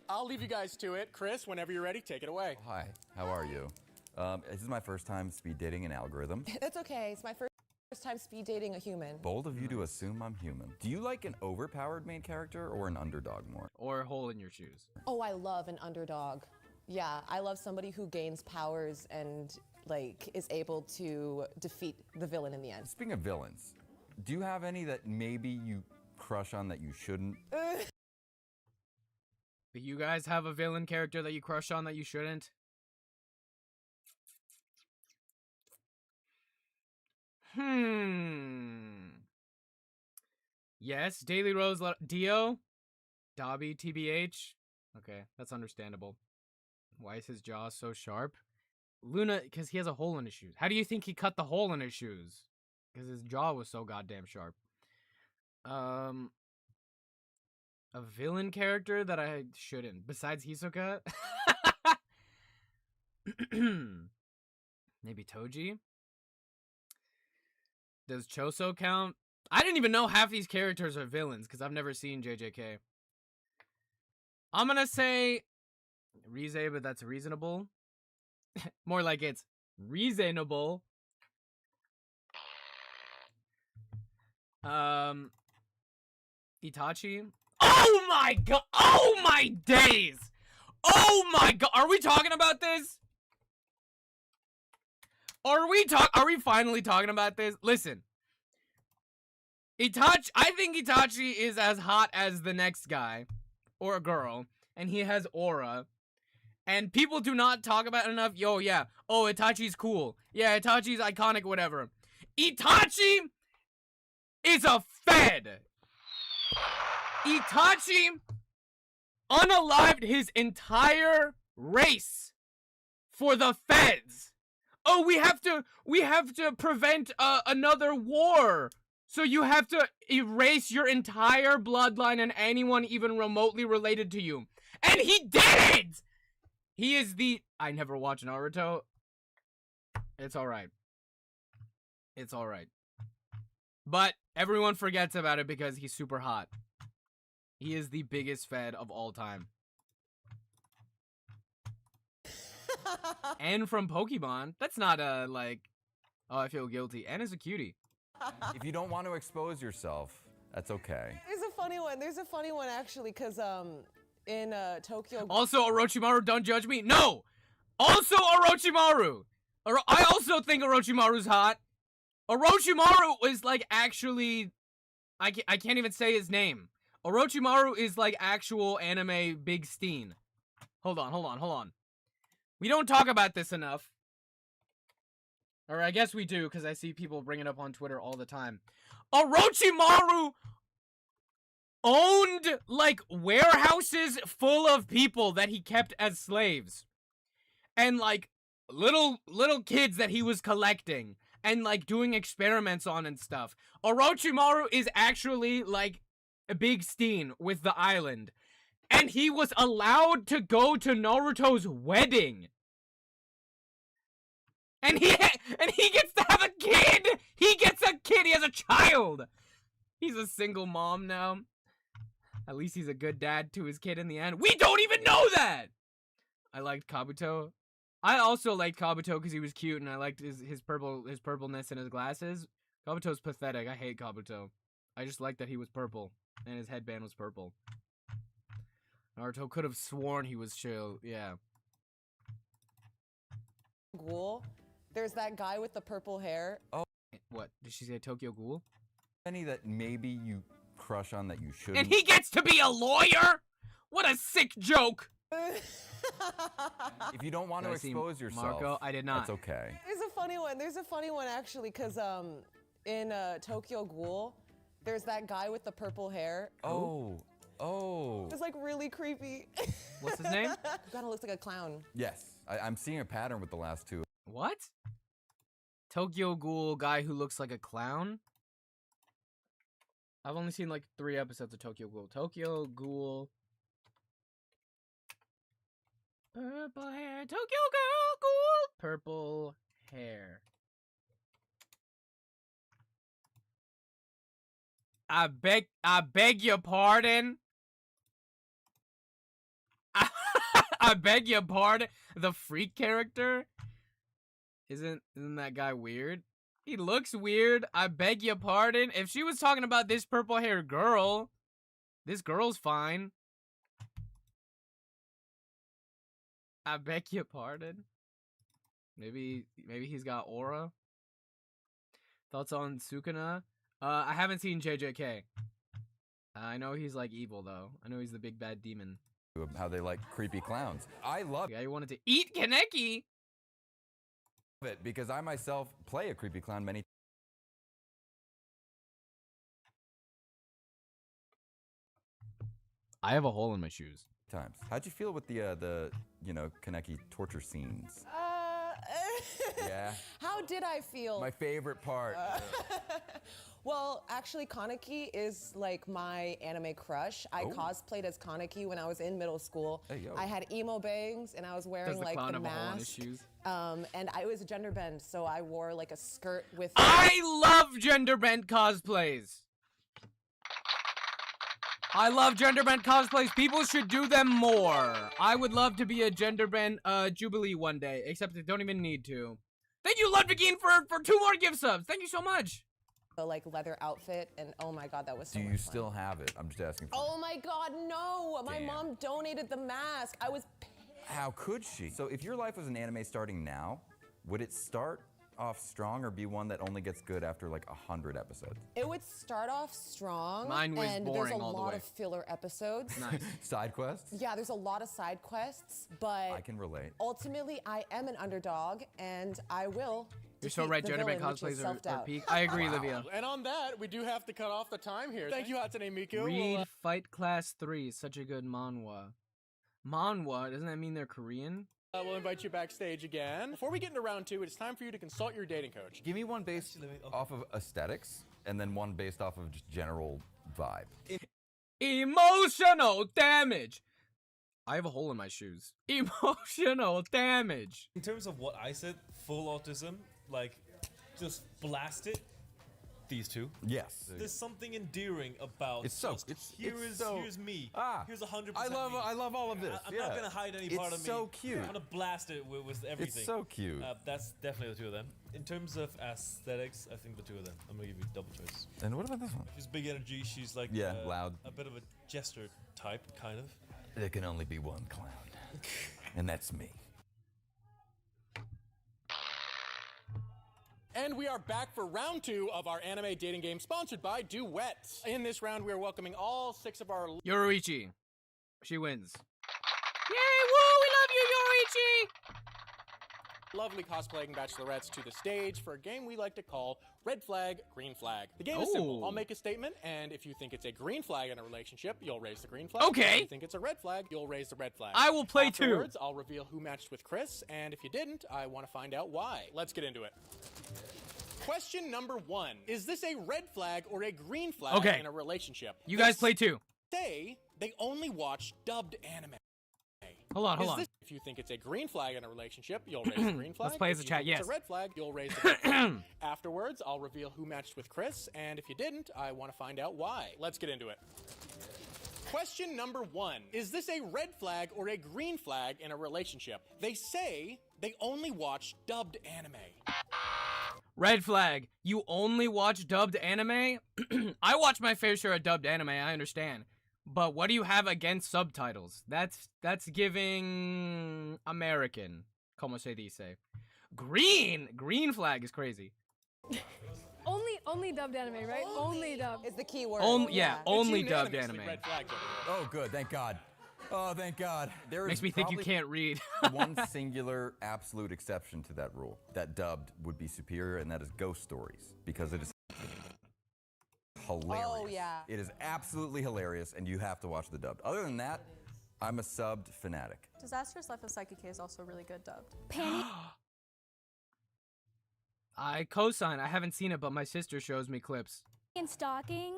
I'll leave you guys to it. Chris, whenever you're ready, take it away. Hi, how are you? This is my first time speed dating an algorithm. That's okay. It's my first time speed dating a human. Bold of you to assume I'm human. Do you like an overpowered main character or an underdog more? Or a hole in your shoes? Oh, I love an underdog. Yeah, I love somebody who gains powers and like is able to defeat the villain in the end. Speaking of villains, do you have any that maybe you crush on that you shouldn't? Do you guys have a villain character that you crush on that you shouldn't? Yes, Daily Rose, Dio? Dobby, TBH? Okay, that's understandable. Why is his jaw so sharp? Luna, because he has a hole in his shoes. How do you think he cut the hole in his shoes? Because his jaw was so goddamn sharp. A villain character that I shouldn't, besides Hisoka? Maybe Toji? Does Choso count? I didn't even know half these characters are villains because I've never seen JJK. I'm gonna say Rize, but that's reasonable. More like it's reasonable. Itachi. Oh my god! Oh my days! Oh my god! Are we talking about this? Are we finally talking about this? Listen. Itachi, I think Itachi is as hot as the next guy. Or a girl. And he has aura. And people do not talk about it enough. Yo, yeah. Oh, Itachi's cool. Yeah, Itachi's iconic, whatever. Itachi is a fed. Itachi unalived his entire race for the feds. Oh, we have to prevent another war. So you have to erase your entire bloodline and anyone even remotely related to you. And he did it! He is the... I never watched Naruto. It's alright. It's alright. But everyone forgets about it because he's super hot. He is the biggest fed of all time. And from Pokemon. That's not like... Oh, I feel guilty. And is a cutie. If you don't want to expose yourself, that's okay. There's a funny one actually, because in Tokyo. Also, Orochimaru, don't judge me. No! Also, Orochimaru! I also think Orochimaru's hot. Orochimaru is like actually... I can't even say his name. Orochimaru is like actual anime Big Steen. Hold on. We don't talk about this enough. Or I guess we do, because I see people bring it up on Twitter all the time. Orochimaru owned, like, warehouses full of people that he kept as slaves. And, like, little kids that he was collecting. And, like, doing experiments on and stuff. Orochimaru is actually, like, a Big Steen with the island. And he was allowed to go to Naruto's wedding. And he gets to have a kid! He gets a kid! He has a child! He's a single mom now. At least he's a good dad to his kid in the end. We don't even know that! I liked Kabuto. I also liked Kabuto because he was cute and I liked his purpleness and his glasses. Kabuto's pathetic. I hate Kabuto. I just like that he was purple. And his headband was purple. Naruto could have sworn he was chill. Yeah. Ghoul. There's that guy with the purple hair. Oh. What? Did she say Tokyo Ghoul? Any that maybe you crush on that you shouldn't. And he gets to be a lawyer? What a sick joke! If you don't want to expose yourself, Marco, I did not. That's okay. There's a funny one actually, because in Tokyo Ghoul, there's that guy with the purple hair. Oh. It's like really creepy. What's his name? He kind of looks like a clown. Yes, I'm seeing a pattern with the last two. What? Tokyo Ghoul guy who looks like a clown? I've only seen like 3 episodes of Tokyo Ghoul. Tokyo Ghoul. Purple hair. Tokyo Ghoul. Purple hair. I beg your pardon. I beg your pardon. The freak character? Isn't that guy weird? He looks weird. I beg your pardon. If she was talking about this purple haired girl, this girl's fine. I beg your pardon. Maybe he's got aura. Thoughts on Sukuna? I haven't seen JJK. I know he's like evil though. I know he's the big bad demon. How they like creepy clowns. I love Yeah, you wanted to eat Kaneki. it because I myself play a creepy clown many I have a hole in my shoes. times. How'd you feel with the Kaneki torture scenes? Yeah. How did I feel? My favorite part. Well, actually, Kaneki is like my anime crush. I cosplayed as Kaneki when I was in middle school. Hey, yo. I had emo bangs and I was wearing like the mask. And I was a gender bend, so I wore like a skirt with. I love gender bent cosplays. I love gender bent cosplays. People should do them more. I would love to be a gender bent Jubilee one day, except I don't even need to. Thank you, Ludwigine, for 2 more gift subs. Thank you so much. The like leather outfit, and oh my god, that was so Do you much fun. still have it? I'm just asking. Oh my god, no! My Damn. mom donated the mask. I was pissed. How could she? So if your life was an anime starting now, would it start off strong or be one that only gets good after like 100 episodes? It would start off strong, Mine was and boring there's a all the lot way. of filler episodes. Nice. Side quests? Yeah, there's a lot of side quests, but I can relate. ultimately, I am an underdog, and I will. You're so defeat right, the gender bent villain, which is cosplays are self-doubt. peak. I agree, Livia. And on that, we do have to cut off the time here. Thank you, Hatsune Miku. Read We'll, Fight Class 3, such a good manhwa. Manhwa, doesn't that mean they're Korean? we'll invite you backstage again. Before we get into round 2, it's time for you to consult your dating coach. Give me one based off of aesthetics and then one based off of just general vibe. Emotional damage. I have a hole in my shoes. Emotional damage. In terms of what I said, full autism, like, just blast it. These two. Yes. There's something endearing about. It's so. Here's me. Here's 100%. I love all of this. I'm not gonna hide any part of me. It's so cute. I'm gonna blast it with everything. It's so cute. That's definitely the 2 of them. In terms of aesthetics, I think the 2 of them. I'm gonna give you double choice. And what about this one? She's big energy. She's like loud. A bit of a jester type, kind of. There can only be one clown, and that's me. And we are back for round 2 of our anime dating game sponsored by Duets. In this round, we are welcoming all 6 of our... Yoruichi. She wins. Yay, woo, we love you, Yoruichi! lovely cosplaying bachelorettes to the stage for a game we like to call Red Flag, Green Flag. The game is simple. I'll make a statement, and if you think it's a green flag in a relationship, you'll raise the green flag. Okay. If you think it's a red flag, you'll raise the red flag. I will play Afterwards, too. I'll reveal who matched with Chris, and if you didn't, I want to find out why. Let's get into it. Question number 1. Is this a red flag or a green flag in a relationship? You guys play too. Say they only watch dubbed anime. Hold on. If you think it's a green flag in a relationship, you'll raise the green flag. Let's play as a If you chat, think yes. It's a red flag, you'll raise the red flag. Afterwards, I'll reveal who matched with Chris, and if you didn't, I want to find out why. Let's get into it. Question number 1. Is this a red flag or a green flag in a relationship? They say they only watch dubbed anime. Red flag. You only watch dubbed anime? I watch my fair share of dubbed anime, I understand. But what do you have against subtitles? That's giving American. Como se dice? Green flag is crazy. Only dubbed anime, right? Only dubbed. Is the key word. Only dubbed anime. Oh, good. Thank God. Oh, thank God. There Makes is me think you probably can't read. one singular absolute exception to that rule. That dubbed would be superior, and that is Ghost Stories, because it is hilarious. Oh, yeah. It is absolutely hilarious, and you have to watch the dubbed. Other than that, I'm a subbed fanatic. Disastrous Life of Psyche K is also really good dubbed. Penny. I co-sign. I haven't seen it, but my sister shows me clips. In Stalking,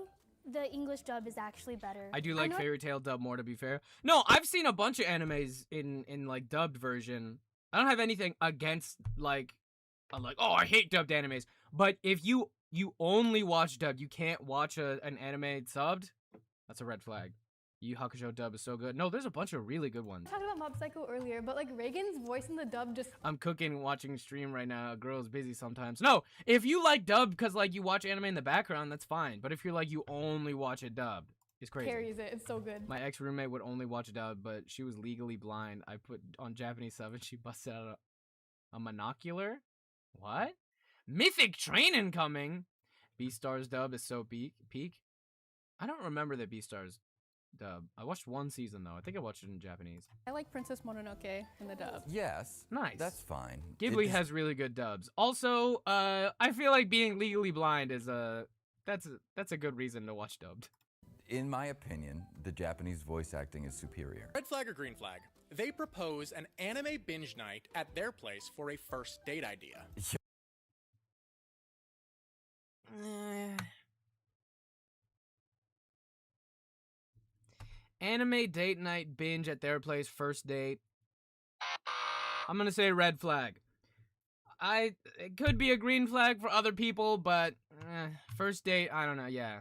the English dub is actually better. I do like Fairy Tail dub more, to be fair. No, I've seen a bunch of animes in like dubbed version. I don't have anything against like, I'm like, oh, I hate dubbed animes. But if you only watch dubbed, you can't watch an anime subbed, that's a red flag. Yu Hakusho dub is so good. No, there's a bunch of really good ones. I talked about Mob Psycho earlier, but like Reagan's voice in the dub just... I'm cooking, watching stream right now. A girl's busy sometimes. No, if you like dubbed because like you watch anime in the background, that's fine. But if you're like you only watch it dubbed, it's crazy. Carries it. It's so good. My ex-roommate would only watch dubbed, but she was legally blind. I put on Japanese sub and she busted out a monocular. What? Mythic Train incoming. Beastars dub is so peak. I don't remember the Beastars dub. I watched one season though. I think I watched it in Japanese. I like Princess Mononoke in the dub. Yes. Nice. That's fine. Ghibli has really good dubs. Also, I feel like being legally blind is that's a good reason to watch dubbed. In my opinion, the Japanese voice acting is superior. Red flag or green flag? They propose an anime binge night at their place for a first date idea. Anime date night binge at their place first date. I'm gonna say red flag. It could be a green flag for other people, but first date, I don't know. Yeah.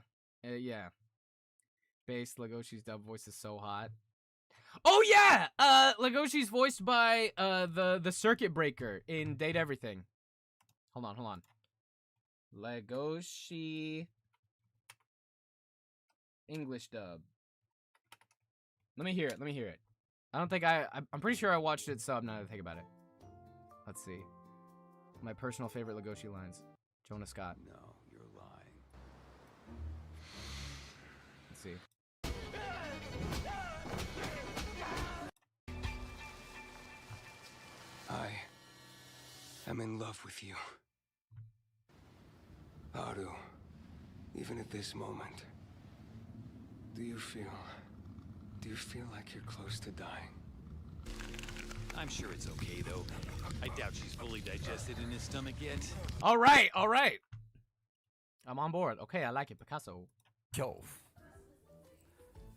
Base Legoshi's dub voice is so hot. Oh yeah! Legoshi's voiced by the circuit breaker in Date Everything. Hold on. Legoshi English dub. Let me hear it. I don't think I'm pretty sure I watched it sub now that I think about it. Let's see. My personal favorite Legoshi lines. Jonah Scott. No, you're lying. Let's see. I am in love with you. Haru, even at this moment, do you feel like you're close to dying? I'm sure it's okay, though. I doubt she's fully digested in his stomach yet. All right. I'm on board. Okay, I like it. Picasso. Yo.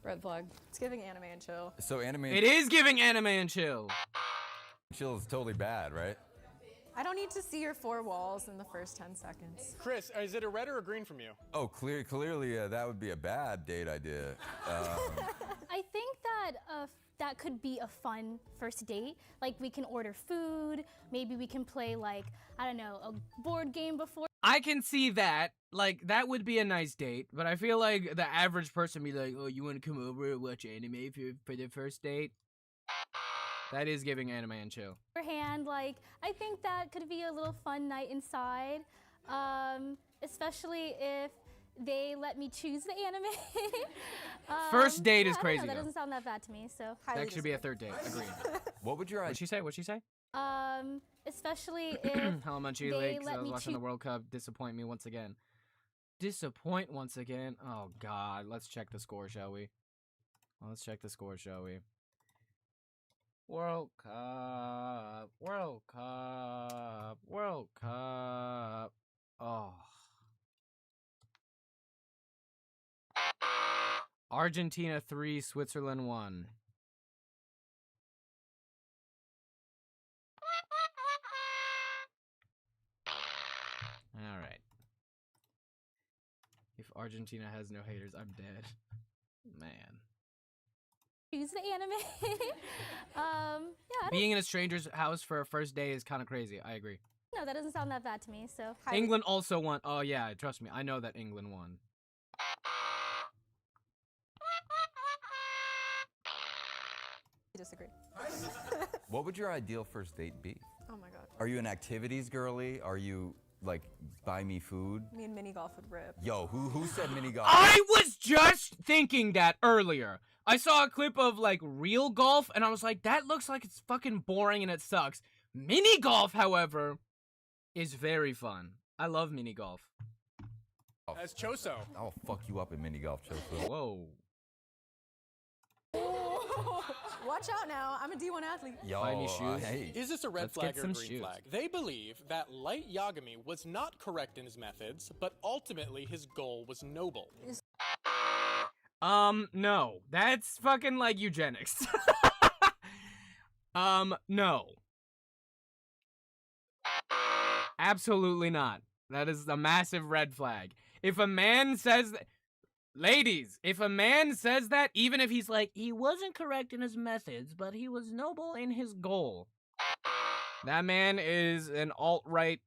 Red flag. It's giving anime and chill. So anime... It is giving anime and chill. Chill is totally bad, right? I don't need to see your 4 walls in the first 10 seconds. Chris, is it a red or a green from you? Oh, clearly that would be a bad date idea. I think that that could be a fun first date. Like we can order food, maybe we can play like, I don't know, a board game before. I can see that. Like, that would be a nice date, but I feel like the average person be like, oh, you want to come over and watch anime for the first date? That is giving anime and chill. other hand, like, I think that could be a little fun night inside, especially if they let me choose the anime. First date is I don't crazy, know, that though. doesn't sound that bad to me, so. That should be a third date. Agreed. What would your What'd she say? What'd she say? Especially if Hello, Munchie they Lake. I let was me watching the choose. World Cup. Disappoint me once again. Disappoint once again? Oh, God. Let's check the score, shall we? Let's check the score, shall we? World Cup. World Cup. World Cup. Oh. Argentina 3, Switzerland 1. All right. If Argentina has no haters, I'm dead. Man. Choose the anime. Yeah. Being in a stranger's house for a first day is kind of crazy. I agree. No, that doesn't sound that bad to me, so. England also won. Oh, yeah. Trust me. I know that England won. Disagree. What would your ideal first date be? Oh my god. Are you an activities girly? Are you like buy me food? Me and mini golf would rip. Yo, who said mini golf? I was just thinking that earlier. I saw a clip of like real golf and I was like, that looks like it's fucking boring and it sucks. Mini golf, however, is very fun. I love mini golf. As Choso. I'll fuck you up in mini golf, Choso. Whoa. Watch out now. I'm a D1 athlete. Yo, Buy me shoes. hey. Is this a red Let's flag get or some a green shoes. flag? They believe that Light Yagami was not correct in his methods, but ultimately his goal was noble. No. That's fucking like eugenics. No. Absolutely not. That is a massive red flag. If a man says that, ladies, if a man says that, even if he's like, he wasn't correct in his methods, but he was noble in his goal, that man is an alt-right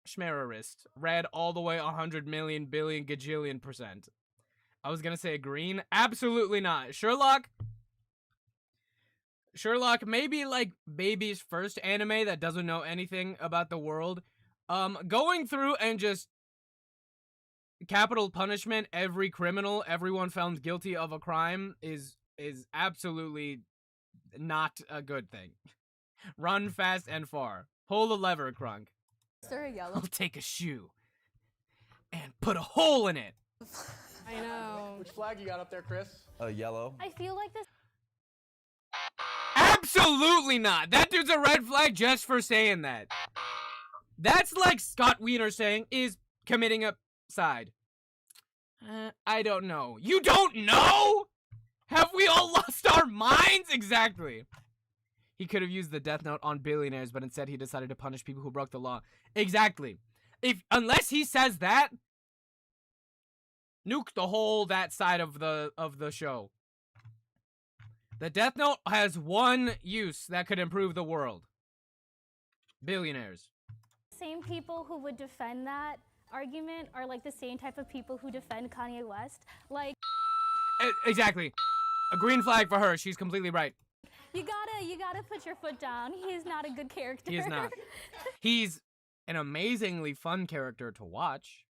schmererist. Red all the way 100 million billion gajillion %. I was gonna say green. Absolutely not. Sherlock, maybe like baby's first anime that doesn't know anything about the world. Going through and just capital punishment every criminal, everyone found guilty of a crime is absolutely not a good thing. Run fast and far. Pull the lever, Crunk. Is there a yellow? I'll take a shoe and put a hole in it. I know. Which flag you got up there, Chris? Yellow. I feel like this. Absolutely not. That dude's a red flag just for saying that. That's like Scott Wiener saying, is committing a side. I don't know. You don't know? Have we all lost our minds? Exactly. He could have used the death note on billionaires, but instead he decided to punish people who broke the law. Exactly. Unless he says that, nuke the whole that side of the show. The death note has one use that could improve the world. Billionaires. Same people who would defend that argument are like the same type of people who defend Kanye West. Like, Exactly. A green flag for her. She's completely right. you gotta put your foot down. He's not a good character. He is not. He's an amazingly fun character to watch.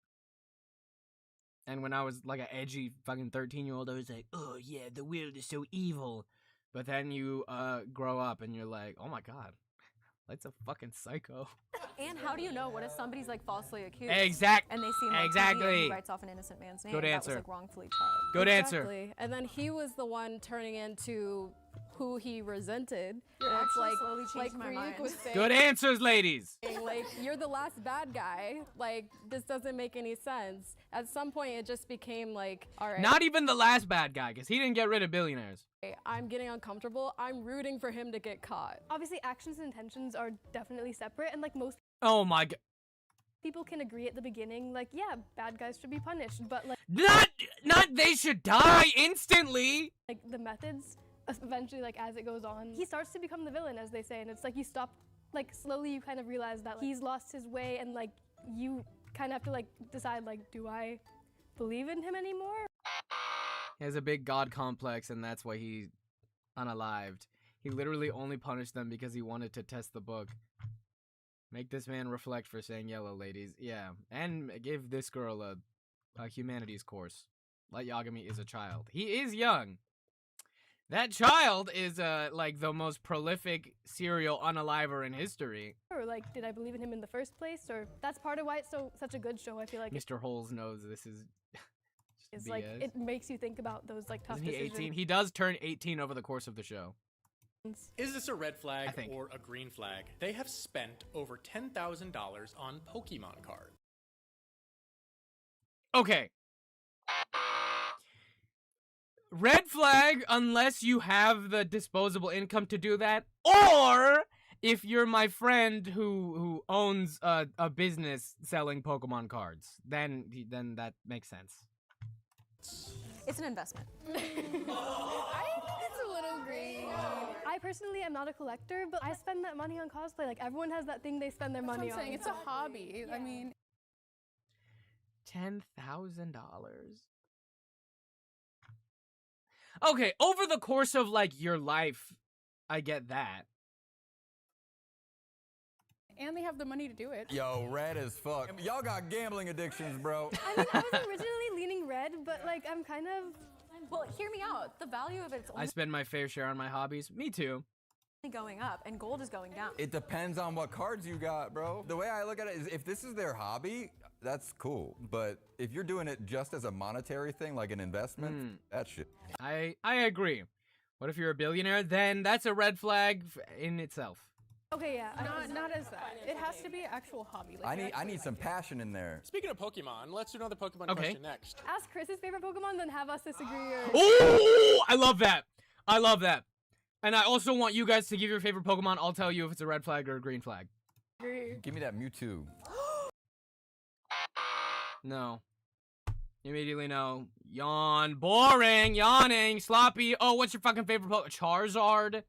And when I was like an edgy fucking 13-year-old, I was like, oh yeah, the world is so evil. But then you grow up and you're like, oh my god, that's a fucking psycho. And how do you know? What if somebody's like falsely accused? And they see him on TV and he writes off an innocent man's name Good answer. that was like wrongfully tried. Good answer. Exactly. And then he was the one turning into who he resented. You're And it's actually like, slowly like changing my Ryuk mind. was saying, Good answers, ladies. like, you're the last bad guy. Like, this doesn't make any sense. At some point, it just became like, all right. Not even the last bad guy, because he didn't get rid of billionaires. I'm getting uncomfortable. I'm rooting for him to get caught. Obviously, actions and intentions are definitely separate, and like most Oh my god. people can agree at the beginning, like, yeah, bad guys should be punished, but like Not they should die instantly. like the methods, eventually, like as it goes on, he starts to become the villain, as they say, and it's like you stop, like slowly you kind of realize that like, he's lost his way, and like you kind of have to like decide like, do I believe in him anymore? He has a big god complex, and that's why he unalived. He literally only punished them because he wanted to test the book. Make this man reflect for saying yellow, ladies. Yeah, and give this girl a humanities course. Light Yagami is a child. He is young. That child is like the most prolific serial unaliver in history. Or like, did I believe in him in the first place? Or that's part of why it's such a good show. I feel like Mr. Holes knows this is. it's BS. like it makes you think about those like tough Isn't he decisions. 18? He does turn 18 over the course of the show. Is this a red flag I think. or a green flag? They have spent over $10,000 on Pokemon cards. Okay. Red flag unless you have the disposable income to do that, or if you're my friend who owns a business selling Pokemon cards, then that makes sense. It's an investment. I think it's a little green. I personally am not a collector, but I spend that money on cosplay. Like everyone has that thing they spend their money on. It's a hobby. I mean, $10,000. Okay, over the course of like your life, I get that. and they have the money to do it. Yo, red as fuck. Y'all got gambling addictions, bro. I mean, I was originally leaning red, but like I'm kind of. Well, hear me out. The value of it's I spend my fair share on my hobbies. Me too. only going up, and gold is going down. It depends on what cards you got, bro. The way I look at it is if this is their hobby, that's cool. But if you're doing it just as a monetary thing, like an investment, that shit. I agree. What if you're a billionaire? Then that's a red flag in itself. Okay, yeah. Not as that. It has to be an actual hobby. Like I need some passion in there. Speaking of Pokemon, let's do another Pokemon Okay. question next. Ask Chris's favorite Pokemon, then have us disagree. Or... Oh, I love that. I love that. And I also want you guys to give your favorite Pokemon. I'll tell you if it's a red flag or a green flag. Give me that Mewtwo. No. Immediately no. Yawn. Boring. Yawning. Sloppy. Oh, what's your fucking favorite Pokemon? Charizard.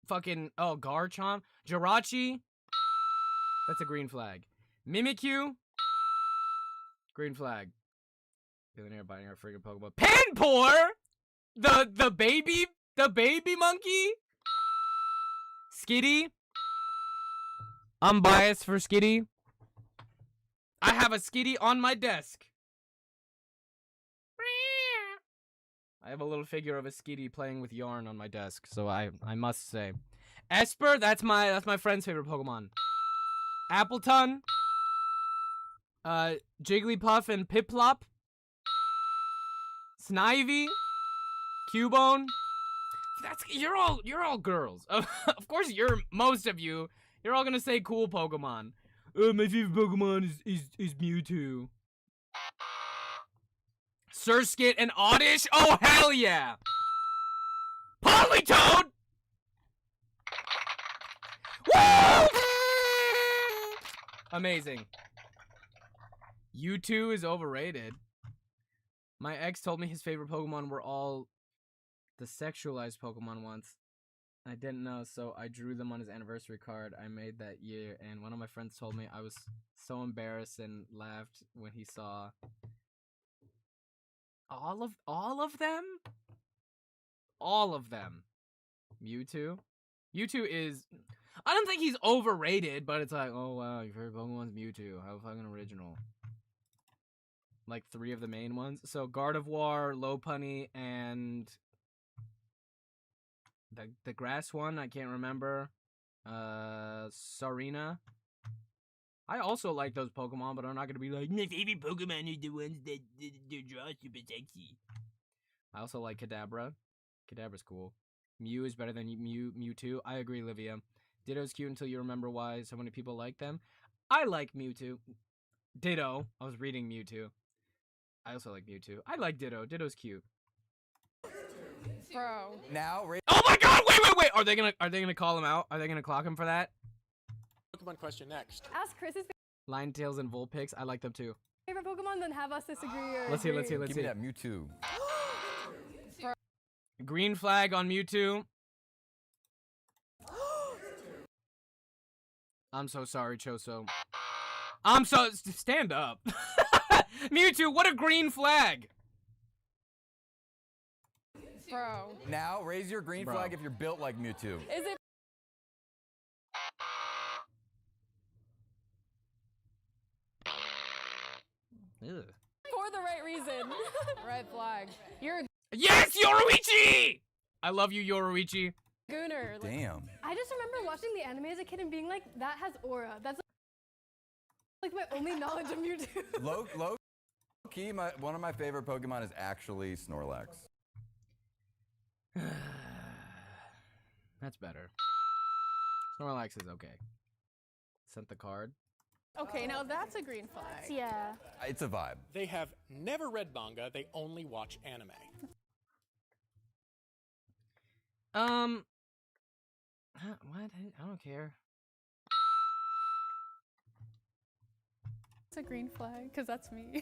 Fucking, oh, Garchomp. Jirachi. That's a green flag. Mimikyu. Green flag. Billionaire biting our freaking Pokemon. Panpour! The baby monkey? Skitty? I'm biased for Skitty. I have a Skitty on my desk. I have a little figure of a Skitty playing with yarn on my desk, so I must say. Esper, that's my friend's favorite Pokemon. Appleton. Jigglypuff and Piplup. Snivy. Cubone. You're all girls. Of course most of you. You're all gonna say cool Pokemon. My favorite Pokemon is Mewtwo. Surskit and Oddish? Oh, hell yeah! Politoed! Woo! Amazing. U2 is overrated. My ex told me his favorite Pokemon were all the sexualized Pokemon once. I didn't know, so I drew them on his anniversary card I made that year, and one of my friends told me I was so embarrassed and laughed when he saw all of them? All of them. Mewtwo? Mewtwo is... I don't think he's overrated, but it's like, oh wow, your favorite Pokemon's Mewtwo. How fucking original. Like 3 of the main ones. So Gardevoir, Lopunny, and... The grass one, I can't remember. Sarina. I also like those Pokemon, but I'm not gonna be like, my favorite Pokemon are the ones that draw super sexy. I also like Kadabra. Kadabra's cool. Mew is better than Mewtwo. I agree, Livia. Ditto's cute until you remember why so many people like them. I like Mewtwo. Ditto. I was reading Mewtwo. I also like Mewtwo. I like Ditto. Ditto's cute. Bro. Now, oh my god, wait! Are they gonna call him out? Are they gonna clock him for that? Pokemon question next. Ask Chris's Linetails and Vulpix, I like them too. favorite Pokemon, then have us disagree. Or Let's see. Give me that Mewtwo. Green flag on Mewtwo. I'm so sorry, Choso. So stand up. Mewtwo, what a green flag. Bro. Now, raise your green Bro. flag if you're built like Mewtwo. Is it? Ugh. For the right reason. Red flag. You're a Yes, Yoruichi! I love you, Yoruichi. gooner. Like, Damn. I just remember watching the anime as a kid and being like, that has aura. That's like my only knowledge of Mewtwo. Low key, one of my favorite Pokemon is actually Snorlax. That's better. Snorlax is okay. Sent the card. Okay, now that's a green flag. Yeah. It's a vibe. They have never read manga, they only watch anime. What? I don't care. It's a green flag, because that's me.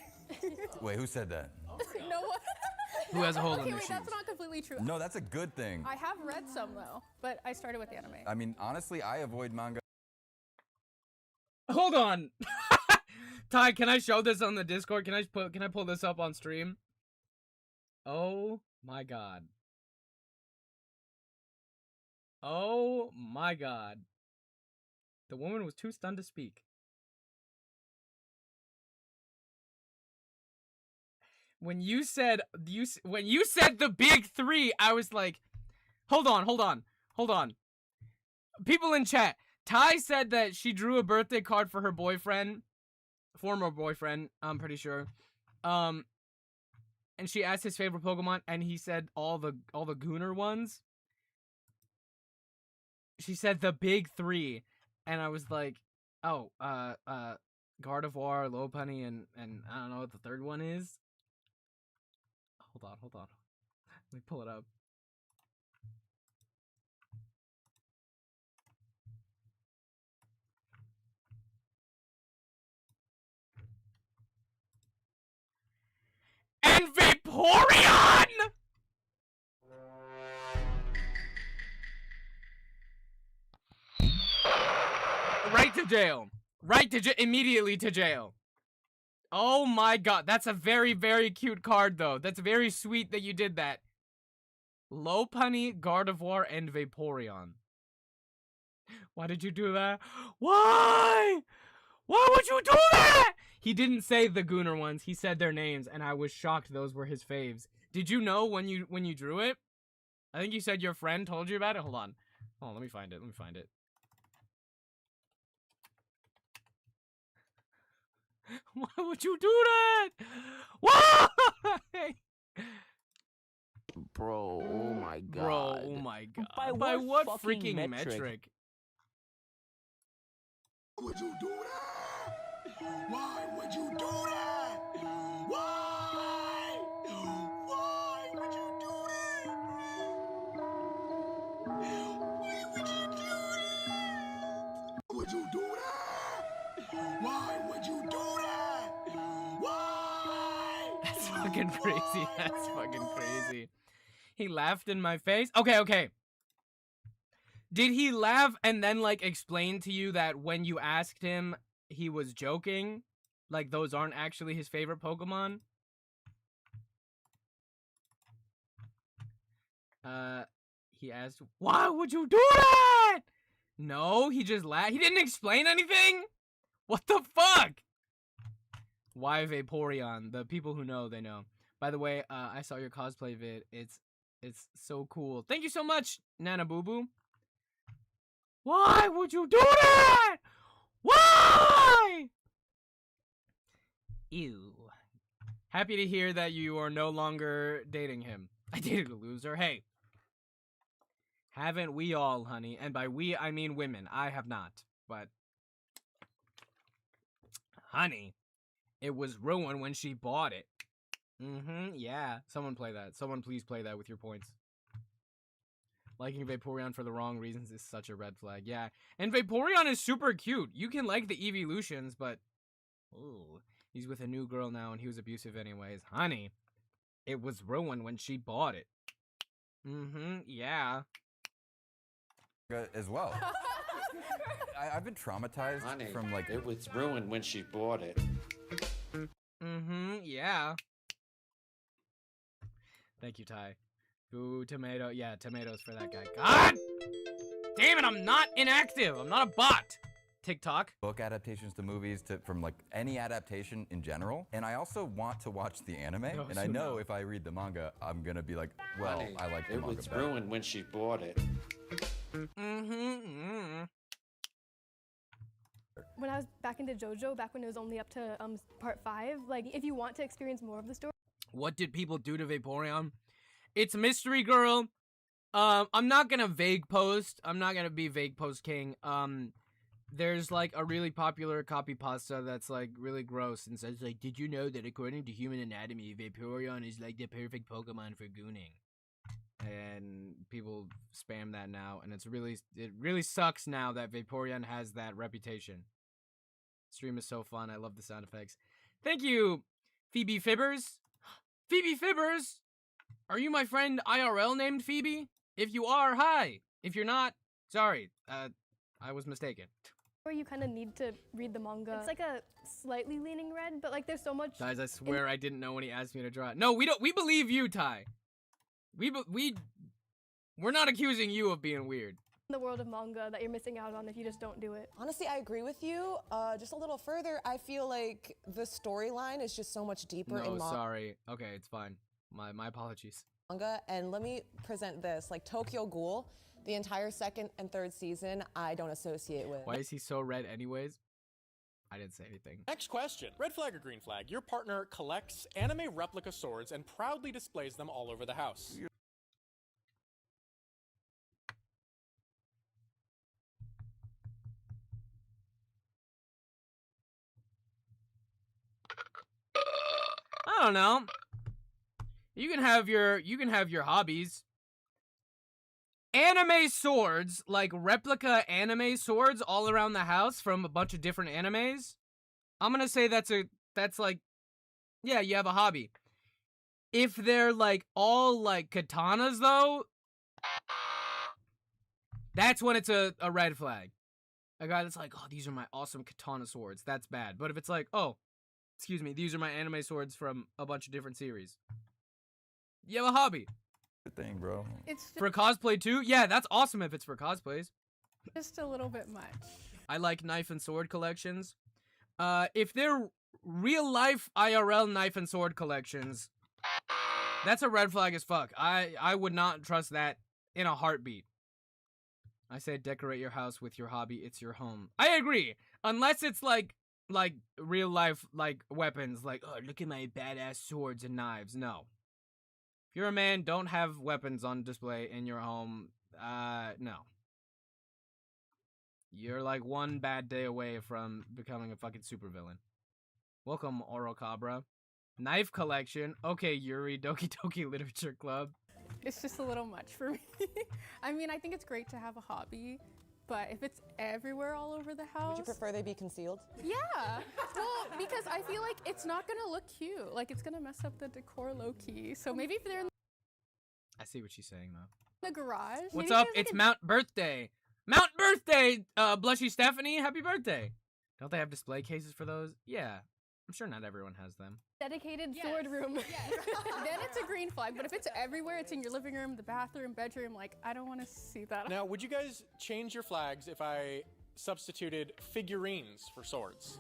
Wait, who said that? No one. Who has a hole in Okay, their wait, shoes? that's not completely true. No, that's a good thing. I have read some though, but I started with the anime. I mean, honestly, I avoid manga. Hold on. Ty, can I show this on the Discord? Can I pull this up on stream? Oh my god. Oh my god. The woman was too stunned to speak. When you said the big three, I was like, hold on. People in chat, Ty said that she drew a birthday card for her boyfriend, former boyfriend, I'm pretty sure. And she asked his favorite Pokemon, and he said all the Gooner ones. She said the big three, and I was like, oh, Gardevoir, Lopunny, and I don't know what the third one is. Hold on. Let me pull it up. And Vaporeon! Right to jail. Immediately to jail. Oh my god, that's a very, very cute card, though. That's very sweet that you did that. Lopunny, Gardevoir, and Vaporeon. Why did you do that? Why? Why would you do that? He didn't say the Gooner ones. He said their names, and I was shocked those were his faves. Did you know when you drew it? I think you said your friend told you about it. Hold on. Oh, let me find it. Why would you do that? Why? Bro, oh my god. Bro, oh my god. By what freaking fucking metric? Would you do that? Why would you do that? Why? Why would you do that? Why would you do that? Would you do that? Why would you do that? Why? That's fucking crazy. That's fucking crazy. He laughed in my face? Okay. Did he laugh and then, like, explain to you that when you asked him, he was joking? Like, those aren't actually his favorite Pokemon? He asked, why would you do that? No, he just laughed. He didn't explain anything? What the fuck? Why Vaporeon? The people who know, they know. By the way, I saw your cosplay vid. It's so cool. Thank you so much, Nana Boo Boo. Why would you do that? Why? Ew. Happy to hear that you are no longer dating him. I dated a loser. Hey. Haven't we all, honey? And by we, I mean women. I have not. But, honey, it was ruined when she bought it. Yeah. Someone play that. Someone please play that with your points. Liking Vaporeon for the wrong reasons is such a red flag. Yeah. And Vaporeon is super cute. You can like the evolutions, but... Ooh. He's with a new girl now, and he was abusive anyways. Honey, it was ruined when she bought it. Yeah. As well. I've been traumatized Honey, from like it was ruined when she bought it. Yeah. Thank you, Ty. Ooh, tomato. Yeah, tomatoes for that guy. God damn it, I'm not inactive. I'm not a bot. TikTok. book adaptations to movies from like any adaptation in general. And I also want to watch the anime. And I know if I read the manga, I'm gonna be like, well, Honey, I like the manga It was better. ruined when she bought it. When I was back into JoJo, back when it was only up to part 5, like if you want to experience more of the story. What did people do to Vaporeon? It's Mystery Girl. I'm not gonna vague post. I'm not gonna be vague post king. There's like a really popular copy pasta that's like really gross and says like, did you know that according to human anatomy, Vaporeon is like the perfect Pokemon for gooning? And people spam that now, and it really sucks now that Vaporeon has that reputation. Stream is so fun. I love the sound effects. Thank you, Phoebe Fibbers. Phoebe Fibbers, are you my friend IRL named Phoebe? If you are, hi. If you're not, sorry. I was mistaken. Where you kind of need to read the manga. It's like a slightly leaning red, but like there's so much. Guys, I swear I didn't know when he asked me to draw it. No, we don't. We believe you, Ty. We're not accusing you of being weird. The world of manga that you're missing out on if you just don't do it. Honestly, I agree with you. Just a little further, I feel like the storyline is just so much deeper in No, manga. sorry. Okay, it's fine. My apologies. And let me present this, like Tokyo Ghoul, the entire second and third season, I don't associate with. Why is he so red anyways? I didn't say anything. Next question. Red flag or green flag? Your partner collects anime replica swords and proudly displays them all over the house. I don't know. You can have your hobbies. Anime swords, like replica anime swords all around the house from a bunch of different animes. I'm gonna say that's like, yeah, you have a hobby. If they're like all like katanas though, that's when it's a red flag. A guy that's like, oh, these are my awesome katana swords. That's bad. But if it's like, oh, excuse me, these are my anime swords from a bunch of different series. You have a hobby. Good thing, bro. It's For cosplay too? Yeah, that's awesome if it's for cosplays. just a little bit much. I like knife and sword collections. If they're real life IRL knife and sword collections, that's a red flag as fuck. I would not trust that in a heartbeat. I say decorate your house with your hobby, it's your home. I agree. Unless it's like real life like weapons, like, oh, look at my badass swords and knives. No. If you're a man, don't have weapons on display in your home. No. You're like one bad day away from becoming a fucking supervillain. Welcome, Orocabra. Knife collection. Okay, Yuri, Doki Doki Literature Club. It's just a little much for me. I mean, I think it's great to have a hobby, but if it's everywhere all over the house... Would you prefer they be concealed? Yeah. Well, because I feel like it's not going to look cute. Like, it's going to mess up the decor low-key. So maybe if they're in I see what she's saying, though. the garage... What's maybe up? there's, It's like, Mount Birthday. Mount Birthday, Blushy Stephanie. Happy birthday. Don't they have display cases for those? Yeah. I'm sure not everyone has them. Dedicated sword room. Then it's a green flag, but if it's everywhere, it's in your living room, the bathroom, bedroom, like, I don't want to see that. Now, would you guys change your flags if I substituted figurines for swords?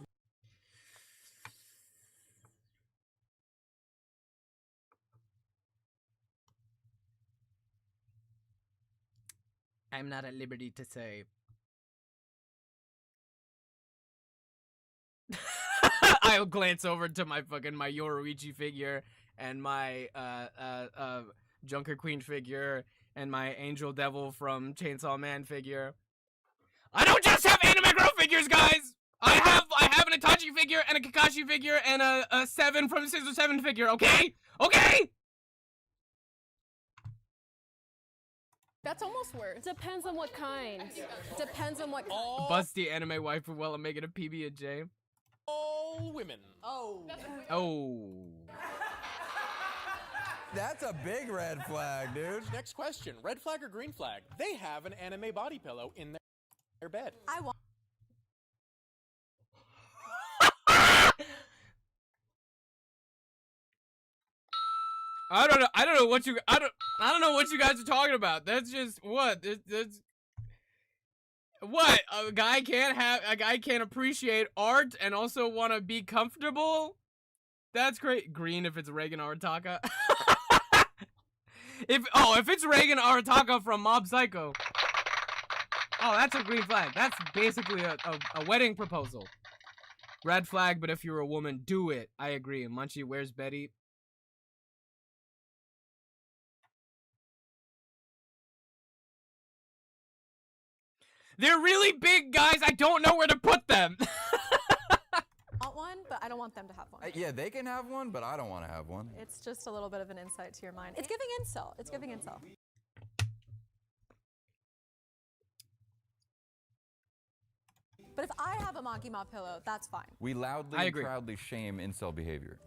I'm not at liberty to say. I'll glance over to my Yoruichi figure and my Junker Queen figure and my Angel Devil from Chainsaw Man figure. I don't just have Anime Girl figures, guys! I have an Itachi figure and a Kakashi figure and a 7 from Scissor 7 figure, okay? Okay? That's almost worse. Depends on what kind. Depends on what kind. Busty anime waifu while I'm making a PB&J. All women. Oh. Oh. That's a big red flag, dude. Next question. Red flag or green flag? They have an anime body pillow in their bed. I want. I don't know what you I don't know what you guys are talking about. That's just what that's what a guy can't appreciate art and also want to be comfortable. That's great. Green if it's Reagan Arataka. if it's Reagan Arataka from Mob Psycho. Oh, that's a green flag. That's basically a wedding proposal. Red flag, but if you're a woman, do it. I agree. Munchie, where's Betty? They're really big, guys. I don't know where to put them. Want one, but I don't want them to have one. Yeah, they can have one, but I don't want to have one. It's just a little bit of an insight to your mind. It's giving incel. It's giving incel. But if I have a Monkey Mob pillow, that's fine. We loudly and proudly shame incel behavior.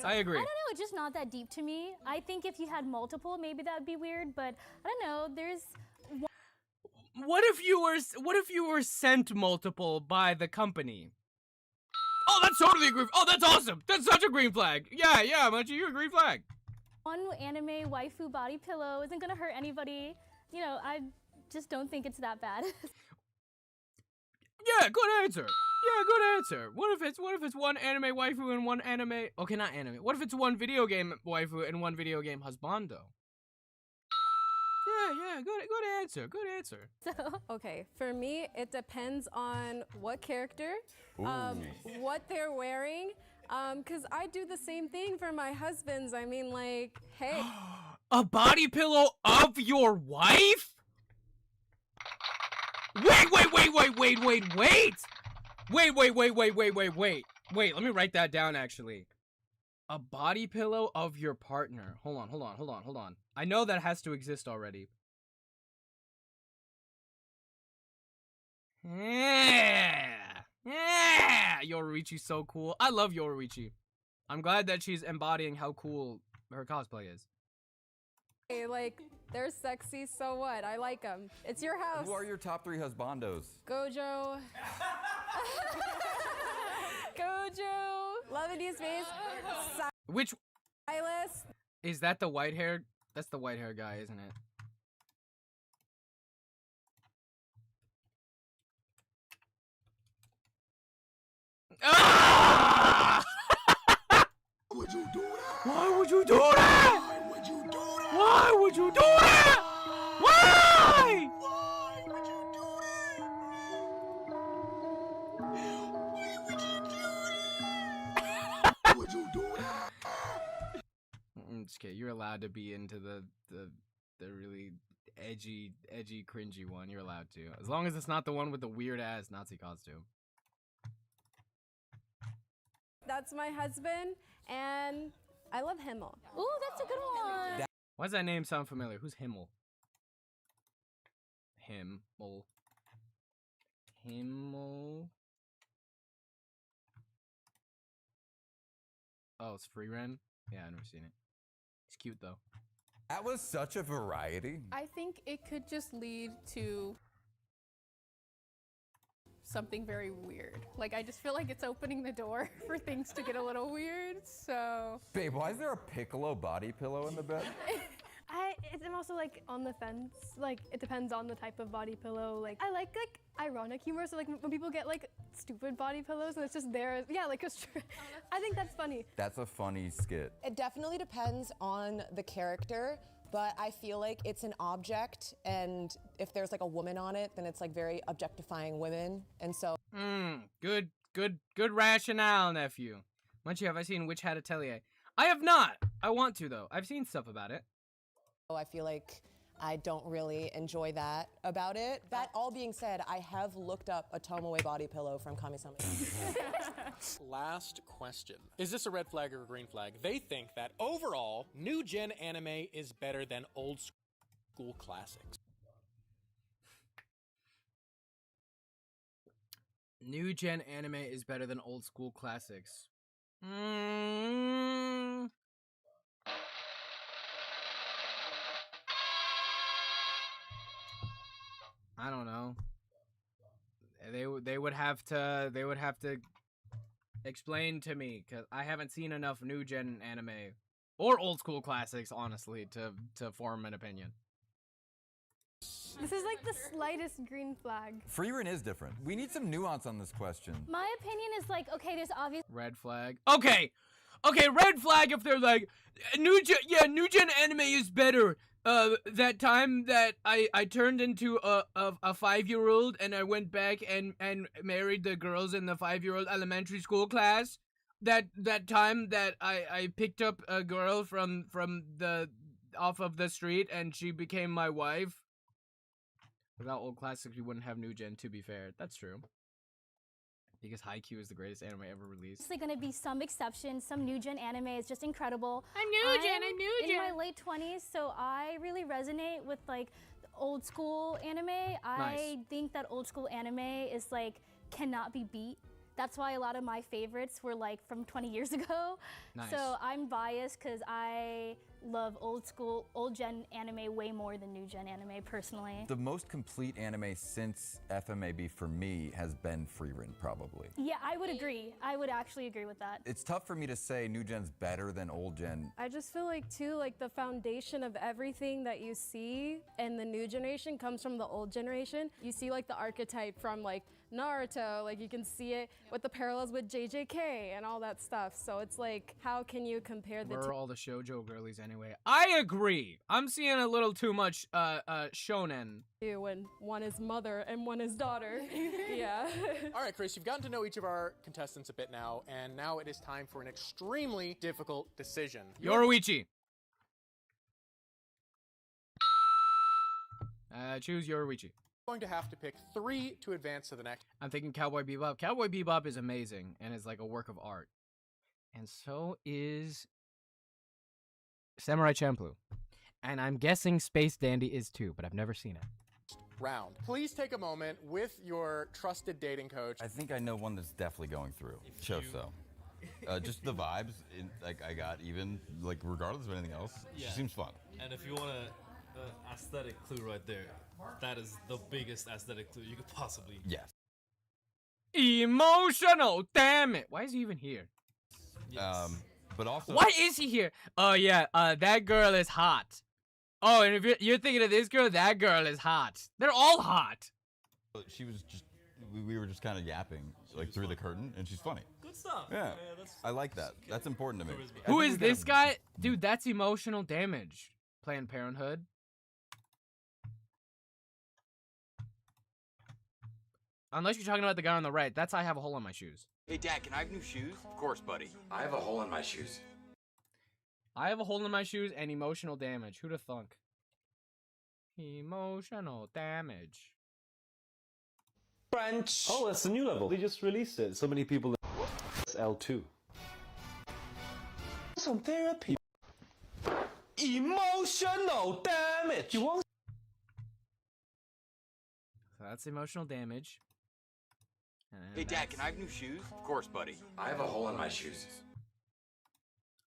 I agree. I don't know, it's just not that deep to me. I think if you had multiple, maybe that would be weird, but I don't know, there's... What if you were sent multiple by the company? Oh, that's totally a green. Oh, that's awesome. That's such a green flag. Yeah, Munchie, you're a green flag. One anime waifu body pillow isn't gonna hurt anybody. You know, I just don't think it's that bad. Yeah, good answer. Yeah, good answer. What if it's one anime waifu and one anime? Okay, not anime. What if it's one video game waifu and one video game husbando? Yeah, good answer. Good answer. Okay, for me, it depends on what character, Ooh. what they're wearing, because I do the same thing for my husbands. I mean, like, hey. A body pillow of your wife? Wait. Wait, let me write that down, actually. A body pillow of your partner. Hold on. I know that has to exist already. Yeah. Yoruichi's so cool. I love Yoruichi. I'm glad that she's embodying how cool her cosplay is. Hey, like, they're sexy, so what? I like them. It's your house. Who are your top 3 husbandos? Gojo. Love and Use Face. Which Silas. is that? The white hair? That's the white hair guy, isn't it? Ah! Would you do that? Why would you do that? Why would you do that? Why would you do that? Why? Why would you do that? Why would you do that? Would you do that? Just kidding. You're allowed to be into the really edgy, cringy one. You're allowed to, as long as it's not the one with the weird ass Nazi costume. That's my husband, and I love Himmel. Ooh, that's a good one. Why does that name sound familiar? Who's Himmel? Himmel. Oh, it's Free Ren? Yeah, I've never seen it. It's cute, though. That was such a variety. I think it could just lead to something very weird. Like, I just feel like it's opening the door for things to get a little weird, so... Babe, why is there a piccolo body pillow in the bed? I'm also like on the fence. Like it depends on the type of body pillow. Like I like ironic humor. So like when people get like stupid body pillows and it's just there. Yeah, like I think that's funny. That's a funny skit. It definitely depends on the character, but I feel like it's an object, and if there's like a woman on it, then it's like very objectifying women, and so. Good rationale, nephew. Munchie, have I seen Witch Hat Atelier? I have not. I want to though. I've seen stuff about it. I feel like I don't really enjoy that about it. That all being said, I have looked up a Tomoe body pillow from Kami-sama. Last question. Is this a red flag or a green flag? They think that overall, new gen anime is better than old school classics. New gen anime is better than old school classics. I don't know. They would have to explain to me, because I haven't seen enough new gen anime or old school classics, honestly, to form an opinion. This is like the slightest green flag. Frieren is different. We need some nuance on this question. My opinion is like, okay, there's obvious. Red flag. Okay, red flag if they're like, new gen anime is better. That time that I turned into a 5-year-old and I went back and married the girls in the 5-year-old elementary school class. That time that I picked up a girl from the off of the street and she became my wife. Without old classics, we wouldn't have new gen, to be fair. That's true. Because Haikyuu is the greatest anime ever released. Obviously gonna be some exceptions. Some new gen anime is just incredible. I'm new gen. In my late 20s, so I really resonate with like the old school anime. I think that old school anime is like cannot be beat. That's why a lot of my favorites were like from 20 years ago. Nice. So I'm biased because I love old gen anime way more than new gen anime personally. The most complete anime since FMAB for me has been Frieren, probably. Yeah, I would agree. I would actually agree with that. It's tough for me to say new gen's better than old gen. I just feel like too, like the foundation of everything that you see in the new generation comes from the old generation. You see like the archetype from like Naruto, like you can see it with the parallels with JJK and all that stuff. So it's like, how can you compare the Where two? are all the shoujo girlies anyway? I agree. I'm seeing a little too much shonen. When one is mother and one is daughter. Yeah. All right, Chris, you've gotten to know each of our contestants a bit now, and now it is time for an extremely difficult decision. Yoruichi. Choose Yoruichi. Going to have to pick 3 to advance to the next. I'm thinking Cowboy Bebop. Cowboy Bebop is amazing and is like a work of art. And so is Samurai Champloo. And I'm guessing Space Dandy is too, but I've never seen it. Round. Please take a moment with your trusted dating coach. I think I know one that's definitely going through. Choso. Just the vibes, like I got even, like regardless of anything else, she seems fun. And if you want an aesthetic clue right there, that is the biggest aesthetic clue you could possibly. Yes. Emotional, damn it. Why is he even here? Yes. But also. Why is he here? Oh yeah, that girl is hot. Oh, and if you're thinking of this girl, that girl is hot. They're all hot. She was just, we were just kind of yapping like through the curtain, and she's funny. Good stuff. Yeah, that's I like that. That's important to me. Who is this guy? Dude, that's Emotional Damage. Planned Parenthood. Unless you're talking about the guy on the right. That's I Have a Hole in My Shoes. Hey, Dad, can I have new shoes? Of course, buddy. I have a hole in my shoes. I Have a Hole in My Shoes and Emotional Damage. Who'da thunk? Emotional Damage. Branch. Oh, that's the new level. They just released it. So many people. It's L2. Some therapy. Emotional damage. You want? So that's Emotional Damage. Hey, Dad, can I have new shoes? Of course, buddy. I have a hole in my shoes.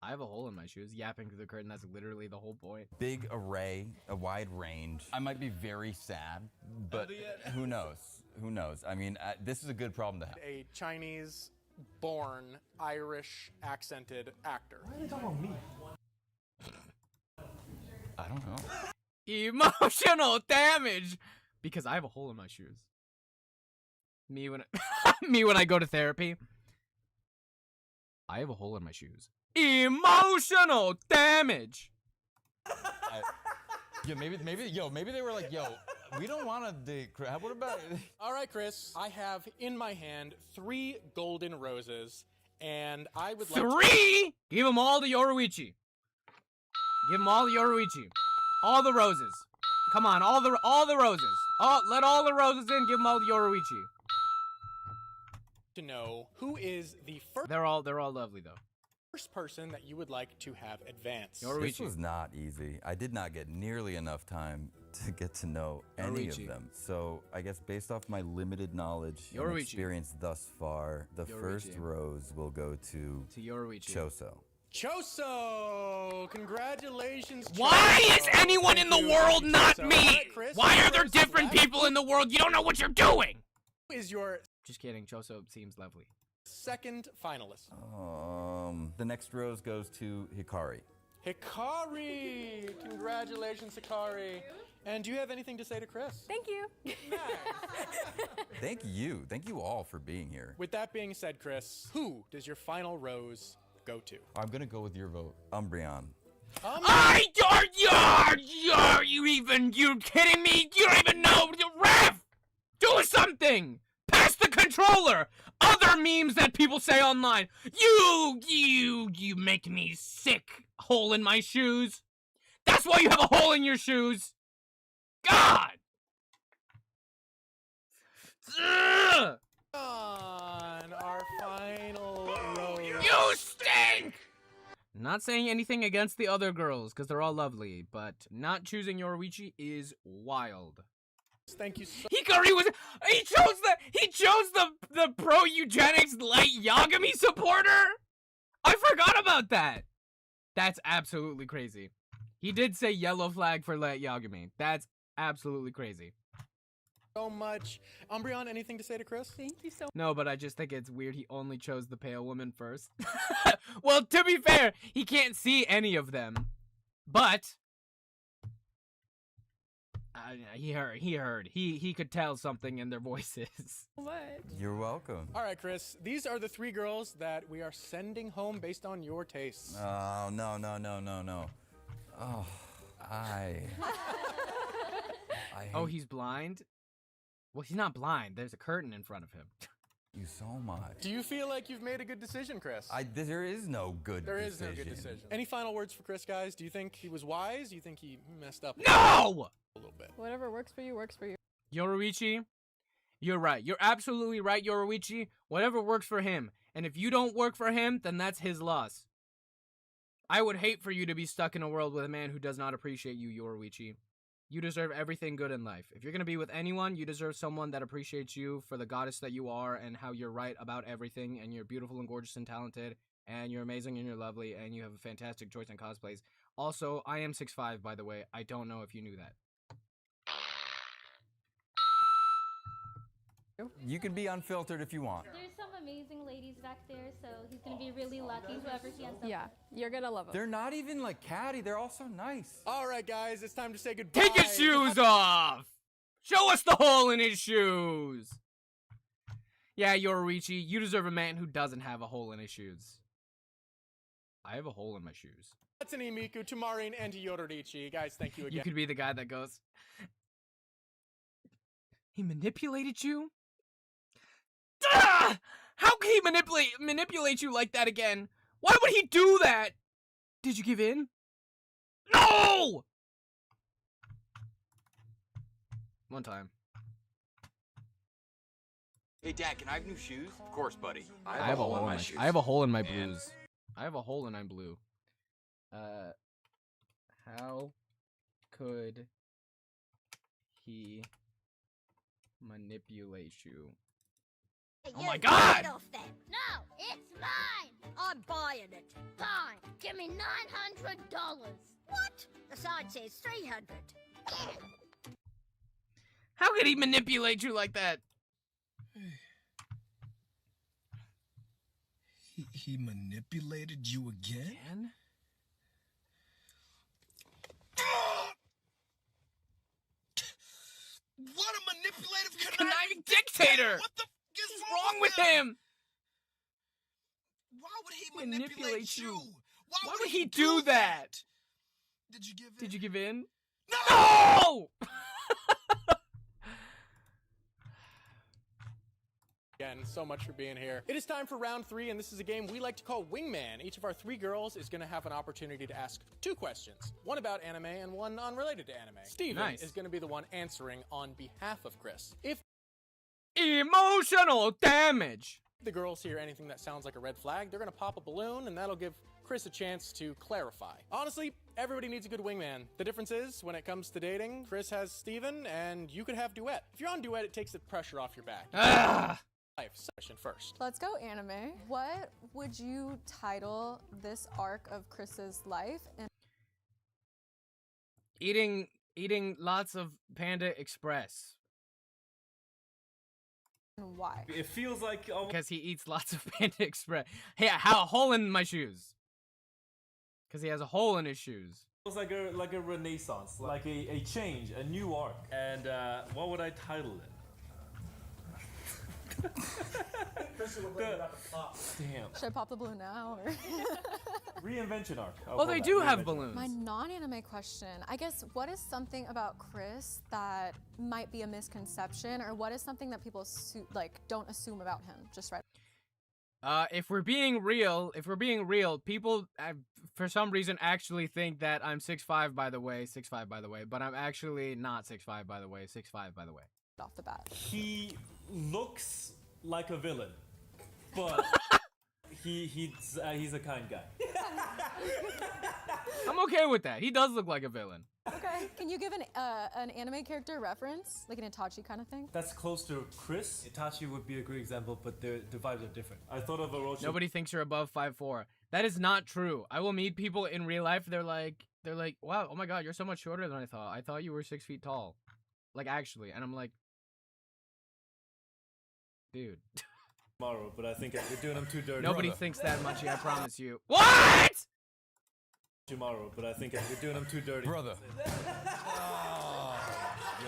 I have a hole in my shoes. Yapping through the curtain, that's literally the whole point. Big array, a wide range. I might be very sad, but who knows? Who knows? I mean, this is a good problem to have. A Chinese-born, Irish accented actor. Why are they talking about me? I don't know. Emotional Damage! Because I have a hole in my shoes. Me when I go to therapy. I have a hole in my shoes. Emotional Damage! Maybe they were like, we don't want to date. What about? All right, Chris. I have in my hand 3 golden roses, and I would like 3? Give them all to Yoruichi. Give them all to Yoruichi. All the roses. Come on, all the roses. Let all the roses in. Give them all to Yoruichi. to know who is the first. They're all lovely though. First person that you would like to have advance. This was not easy. I did not get nearly enough time to get to know any of them. So I guess based off my limited knowledge and experience thus far, the first rose will go to Choso. Choso! Congratulations, Choso. Why is anyone in the world not me? Right, Chris, Why are there different people in the world? You don't know what you're doing! Who is your... Just kidding, Choso seems lovely. Second finalist. The next rose goes to Hikari. Hikari! Congratulations, Hikari. And do you have anything to say to Chris? Thank you. Thank you. Thank you all for being here. With that being said, Chris, who does your final rose go to? I'm gonna go with your vote. Umbreon. You kidding me? You don't even know. Ref! Do something! Pass the controller! Other memes that people say online. You make me sick. Hole in my shoes. That's why you have a hole in your shoes. God! Ugh! On our final rose. You stink! Not saying anything against the other girls, because they're all lovely, but not choosing Yoruichi is wild. Thank you so Hikari was he chose the pro eugenics light Yagami supporter? I forgot about that. That's absolutely crazy. He did say yellow flag for light Yagami. That's absolutely crazy. much. Umbreon, anything to say to Chris? Thank you so much. No, but I just think it's weird he only chose the pale woman first. Well, to be fair, he can't see any of them. But he heard. He could tell something in their voices. What? You're welcome. All right, Chris. These are the 3 girls that we are sending home based on your tastes. Oh, no. Oh, Oh, he's blind? Well, he's not blind. There's a curtain in front of him. You so much. Do you feel like you've made a good decision, Chris? There is no good There decision. is no good decision. Any final words for Chris, guys? Do you think he was wise? Do you think he messed up? No! A little bit. Whatever works for you, works for you. Yoruichi, you're right. You're absolutely right, Yoruichi. Whatever works for him. And if you don't work for him, then that's his loss. I would hate for you to be stuck in a world with a man who does not appreciate you, Yoruichi. You deserve everything good in life. If you're going to be with anyone, you deserve someone that appreciates you for the goddess that you are and how you're right about everything, and you're beautiful and gorgeous and talented, and you're amazing and you're lovely, and you have a fantastic choice in cosplays. Also, I am 6'5", by the way. I don't know if you knew that. You can be unfiltered if you want. There's some amazing ladies back there, so he's gonna be really lucky whoever he ends up Yeah, you're gonna love them. They're not even like catty. They're all so nice. All right, guys. It's time to say goodbye. Take his shoes off! Show us the hole in his shoes! Yeah, Yoruichi, you deserve a man who doesn't have a hole in his shoes. I have a hole in my shoes. That's an Miku, to Marin, and to Yoruichi. Guys, thank you again. You could be the guy that goes, he manipulated you? Ah! How can he manipulate you like that again? Why would he do that? Did you give in? No! One time. Hey, Dad, can I have new shoes? Of course, buddy. I have a hole in my shoes. I have a hole in my blues. I have a hole and I'm blue. How could he manipulate you? Oh my God! No, it's mine. I'm buying it. Fine. Give me $900. What? The sign says 300. How could he manipulate you like that? He manipulated you again? What a manipulative, conniving dictator! What the f is wrong with him? Why would he manipulate you? Why would he do that? Did you give in? Did you give in? No! Again, so much for being here. It is time for round 3, and this is a game we like to call Wingman. Each of our 3 girls is going to have an opportunity to ask 2 questions. One about anime and one unrelated to anime. Steven is going to be the one answering on behalf of Chris. If emotional damage! The girls hear anything that sounds like a red flag, they're going to pop a balloon, and that'll give Chris a chance to clarify. Honestly, everybody needs a good wingman. The difference is, when it comes to dating, Chris has Steven, and you could have Duet. If you're on Duet, it takes the pressure off your back. Life session first. Let's go anime. What would you title this arc of Chris's life? And Eating lots of Panda Express. Why? It feels like because he eats lots of Panda Express. Hey, how a hole in my shoes. Because he has a hole in his shoes. It was like a renaissance, like a change, a new arc. And what would I title it? Damn. Should I pop the balloon now? Or? Reinvention arc. Oh, they do have balloons. My non-anime question, I guess, what is something about Chris that might be a misconception, or what is something that people don't assume about him just right? If we're being real, people for some reason actually think that I'm 6'5", by the way, but I'm actually not 6'5", by the way, 6'5", by the way. Off the bat. He looks like a villain, but he's a kind guy. I'm okay with that. He does look like a villain. Okay, can you give an anime character reference, like an Itachi kind of thing? That's close to Chris. Itachi would be a great example, but the vibes are different. I thought of Orochi. Nobody thinks you're above 5'4". That is not true. I will meet people in real life. They're like, wow, oh my god, you're so much shorter than I thought. I thought you were 6 feet tall, like actually. And I'm like, dude. Tomorrow, but I think you're doing him too dirty. Nobody thinks that much. I promise you. What? Tomorrow, but I think you're doing him too dirty. Brother.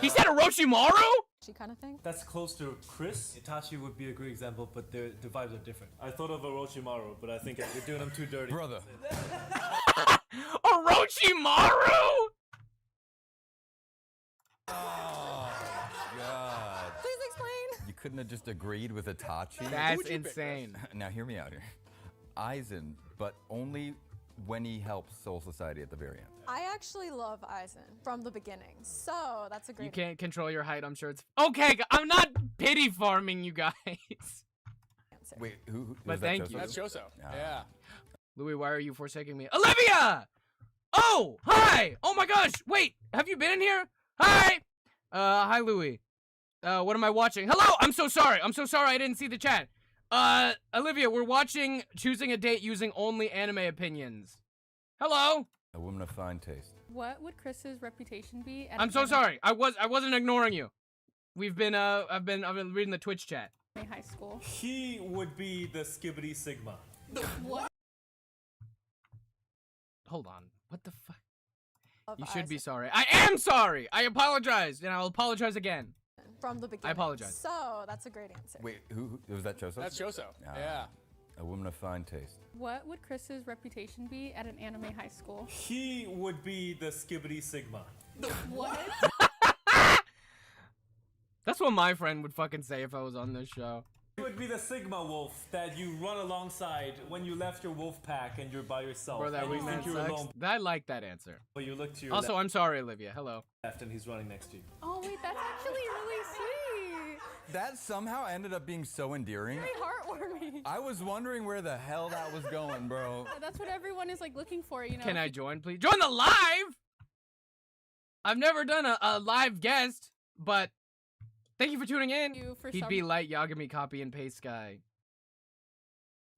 He said Orochimaru? Kind of thing. That's close to Chris. Itachi would be a great example, but the vibes are different. I thought of Orochimaru, but I think you're doing him too dirty. Brother. Orochimaru? Oh, God. Please explain. You couldn't have just agreed with Itachi? That's insane. Now, hear me out here. Aizen, but only when he helps Soul Society at the very end. I actually love Aizen from the beginning, so that's a great. You can't control your height. I'm sure it's okay. I'm not pity farming you guys. answer. Wait, who but thank you. That's Choso. Yeah. Louis, why are you forsaking me? Olivia! Oh, hi! Oh my gosh! Wait, have you been in here? Hi! Hi, Louis. What am I watching? Hello! I'm so sorry. I'm so sorry I didn't see the chat. Olivia, we're watching Choosing a Date Using Only Anime Opinions. Hello! A woman of fine taste. What would Chris's reputation be? I'm so sorry. I wasn't ignoring you. We've been I've been reading the Twitch chat. High school. He would be the Skibbity Sigma. What? Hold on. What the fuck? Love You should Aizen be sorry. I am sorry! I apologize, and I'll apologize again. from the beginning. I apologize. So that's a great answer. Wait, who was that Choso? That's Choso. Ah, Yeah. A woman of fine taste. What would Chris's reputation be at an anime high school? He would be the Skibbity Sigma. What? That's what my friend would fucking say if I was on this show. He would be the Sigma wolf that you run alongside when you left your wolf pack and you're by yourself. Bro, that and you wingman think you're sucks. alone, I like that answer. but you look to your Also, I'm sorry, Olivia. Hello. left and he's running next to you. Oh wait, that's actually really sweet. That somehow ended up being so endearing. Very heartwarming. I was wondering where the hell that was going, bro. That's what everyone is like looking for, you know. Can I join, please? Join the live! I've never done a live guest, but thank you for tuning in. He'd be light Yagami copy and paste guy.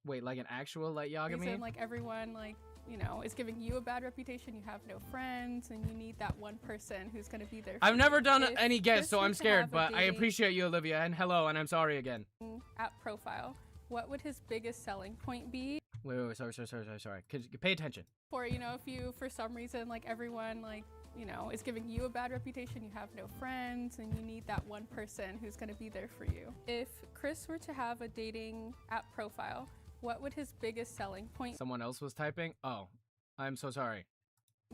Wait, like an actual light Yagami? Reason, like everyone, like, you know, is giving you a bad reputation. You have no friends, and you need that one person who's gonna be there. I've never you. done If any guests, Chris so were I'm to scared, have a but I dating appreciate you, Olivia, and hello, and I'm sorry again. app profile, what would his biggest selling point be? Wait, sorry. Pay attention. For, you know, if you, for some reason, like everyone, like, you know, is giving you a bad reputation, you have no friends, and you need that one person who's gonna be there for you. If Chris were to have a dating app profile, what would his biggest selling point Someone else was typing? Oh, I'm so sorry.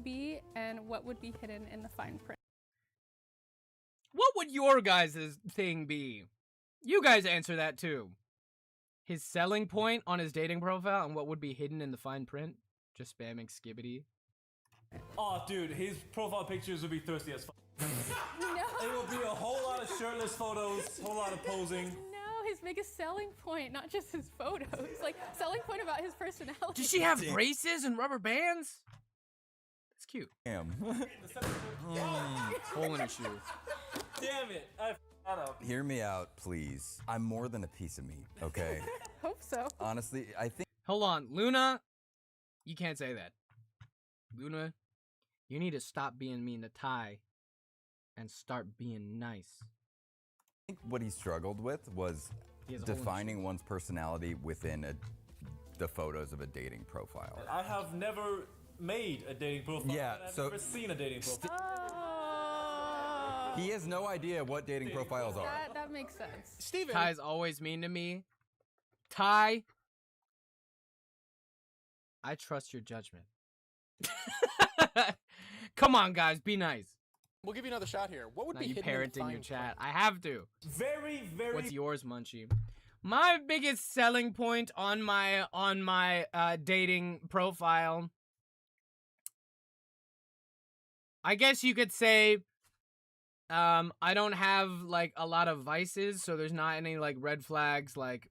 be, and what would be hidden in the fine print? What would your guys' thing be? You guys answer that too. His selling point on his dating profile and what would be hidden in the fine print? Just spamming Skibbity. Oh, dude, his profile pictures would be thirsty as fuck. It would be a whole lot of shirtless photos, whole lot of posing. No, his biggest selling point, not just his photos. Like, selling point about his personality. Does she have braces and rubber bands? That's cute. Damn. Hole in her shoe. Damn it, I f***ed up. Hear me out, please. I'm more than a piece of meat, okay? Hope so. Honestly, I think... Hold on, Luna. You can't say that. Luna, you need to stop being mean to Ty and start being nice. I think what he struggled with was He has a hole in his defining one's personality within the photos of a dating profile. I have never made a dating profile. Yeah, I've so- never seen a dating profile. He has no idea what dating profiles are. That makes sense. Steven. Ty's always mean to me. Ty, I trust your judgment. Come on, guys, be nice. We'll give you another shot here. What would Now be you hidden in parrot in your fine chat. print? I have to. Very, very. What's yours, Munchie? My biggest selling point on my dating profile, I guess you could say, I don't have like a lot of vices, so there's not any like red flags, like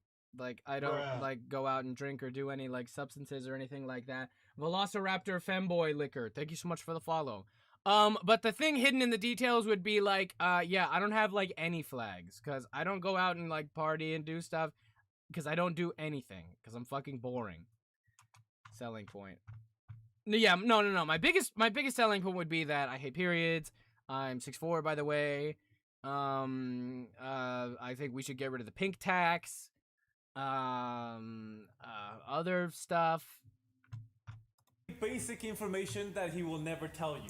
I don't Bruh. like go out and drink or do any like substances or anything like that. Velociraptor femboy liquor. Thank you so much for the follow. But the thing hidden in the details would be like, yeah, I don't have like any flags, cause I don't go out and like party and do stuff, cause I don't do anything, cause I'm fucking boring. Selling point. Yeah, no. My biggest selling point would be that I hate periods. I'm 6'4", by the way. I think we should get rid of the pink tax. Other stuff. Basic information that he will never tell you.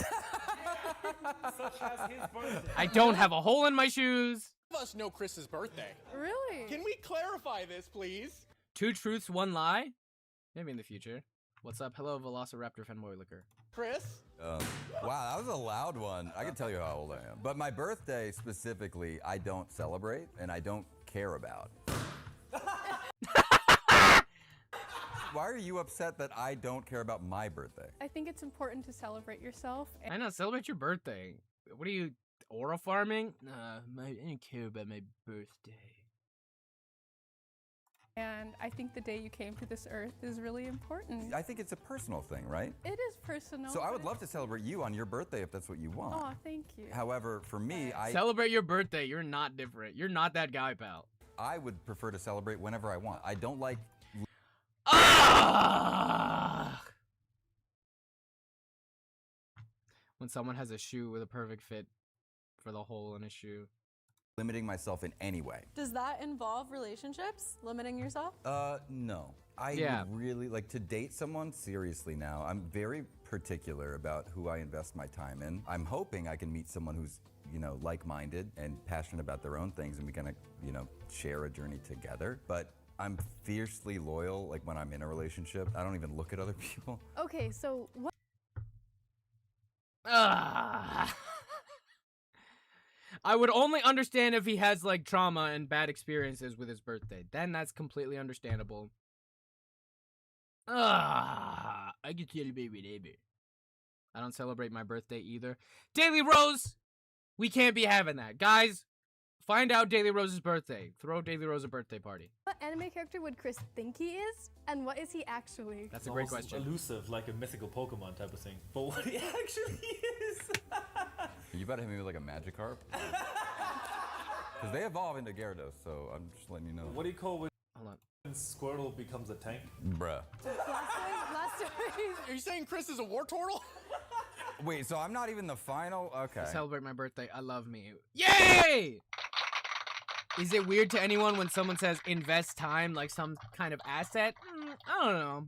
Such as his birthday. I don't have a hole in my shoes. None of us know Chris's birthday. Really? Can we clarify this, please? 2 truths, 1 lie? Maybe in the future. What's up? Hello, Velociraptor Femboy Liquor. Chris? Wow, that was a loud one. I can tell you how old I am. But my birthday specifically, I don't celebrate and I don't care about. Why are you upset that I don't care about my birthday? I think it's important to celebrate yourself. I know, celebrate your birthday. What are you, aura farming? I don't care about my birthday. And I think the day you came to this earth is really important. I think it's a personal thing, right? It is personal. So I would love to celebrate you on your birthday if that's what you want. Oh, thank you. However, for me, Celebrate your birthday. You're not different. You're not that guy, pal. I would prefer to celebrate whenever I want. I don't like... When someone has a shoe with a perfect fit for the hole in a shoe. limiting myself in any way. Does that involve relationships? Limiting yourself? No. I would really like to date someone seriously now. I'm very particular about who I invest my time in. I'm hoping I can meet someone who's, you know, like-minded and passionate about their own things, and we can, you know, share a journey together. But I'm fiercely loyal, like when I'm in a relationship. I don't even look at other people. Okay, so what? I would only understand if he has like trauma and bad experiences with his birthday. Then that's completely understandable. I can celebrate whatever. I don't celebrate my birthday either. Daily Rose! We can't be having that. Guys, find out Daily Rose's birthday. Throw Daily Rose a birthday party. What anime character would Chris think he is? And what is he actually? That's a great question. Elusive, like a mythical Pokemon type of thing. But what he actually is. You about to hit me with like a Magikarp? Because they evolve into Gyarados, so I'm just letting you know. What do you call when Hold on. Squirtle becomes a tank? Bruh. Are you saying Chris is a Wartortle? Wait, so I'm not even the final? Okay. Celebrate my birthday. I love me. Yay! Is it weird to anyone when someone says invest time like some kind of asset? I don't know.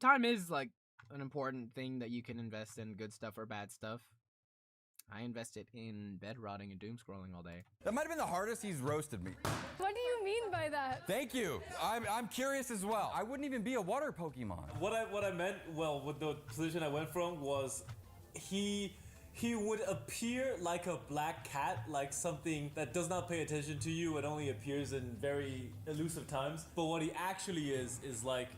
Time is like an important thing that you can invest in, good stuff or bad stuff. I invested in bed rotting and doom scrolling all day. That might have been the hardest he's roasted me. What do you mean by that? Thank you. I'm curious as well. I wouldn't even be a water Pokemon. What I meant, well, with the position I went from was he would appear like a black cat, like something that does not pay attention to you and only appears in very elusive times. But what he actually is like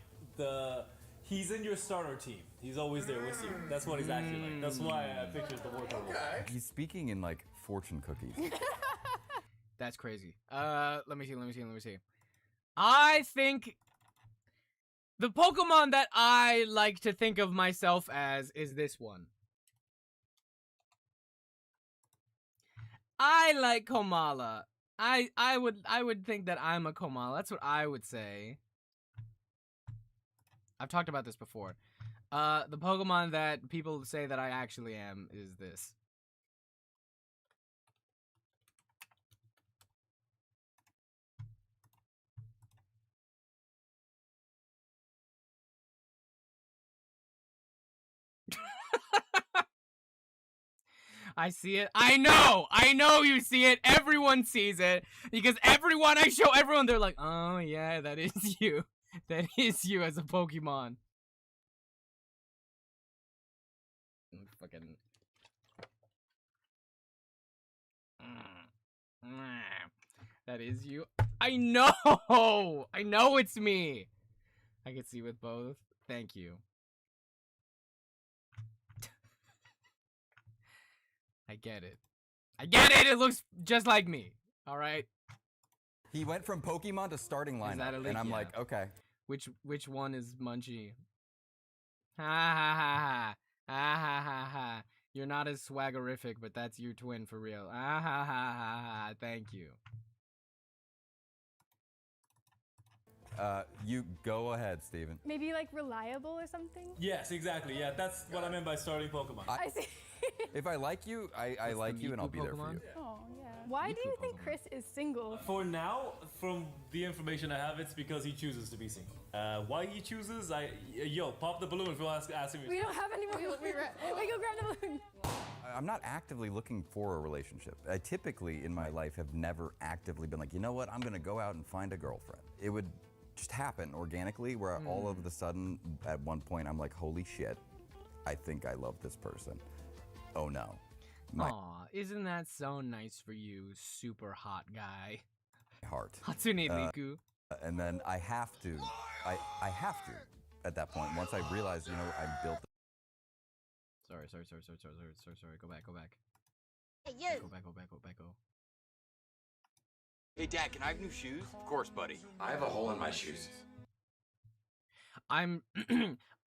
he's in your starter team. He's always there with you. That's what he's actually like. That's why I pictured the Wartortle. Okay. He's speaking in like fortune cookies. That's crazy. Let me see. I think the Pokemon that I like to think of myself as is this one. I like Komala. I would think that I'm a Komala. That's what I would say. I've talked about this before. The Pokemon that people say that I actually am is this. I see it. I know you see it. Everyone sees it. Because everyone, I show everyone, they're like, oh yeah, that is you. That is you as a Pokemon. Fucking... That is you. I know! I know it's me! I can see with both. Thank you. I get it. I get it! It looks just like me. Alright? He went from Pokemon to starting lineup, and I'm like, okay. Which one is Munchie? Ha ha ha ha. Ha ha ha ha. You're not as swaggerific, but that's your twin for real. Ah ha ha ha ha. Thank you. You go ahead, Steven. Maybe like reliable or something? Yes, exactly. Yeah, that's what I meant by starting Pokemon. I see. If I like you, I like you, and I'll be there for you. Oh, yeah. Why do you think Chris is single? For now, from the information I have, it's because he chooses to be single. Why he chooses, yo, pop the balloon if you're asking me. We don't have any more. We go grab the balloon. I'm not actively looking for a relationship. I typically, in my life, have never actively been like, you know what, I'm gonna go out and find a girlfriend. It would just happen organically, where all of a sudden, at one point, I'm like, holy shit, I think I love this person. Oh no. Aw, isn't that so nice for you, super hot guy? Heart. Hatsune Miku. And then I have to, I have to, at that point, once I realize, you know, I built. Sorry. Go back. Hey, you. Go back. Hey, Dad, can I have new shoes? Of course, buddy. I have a hole in my shoes. I'm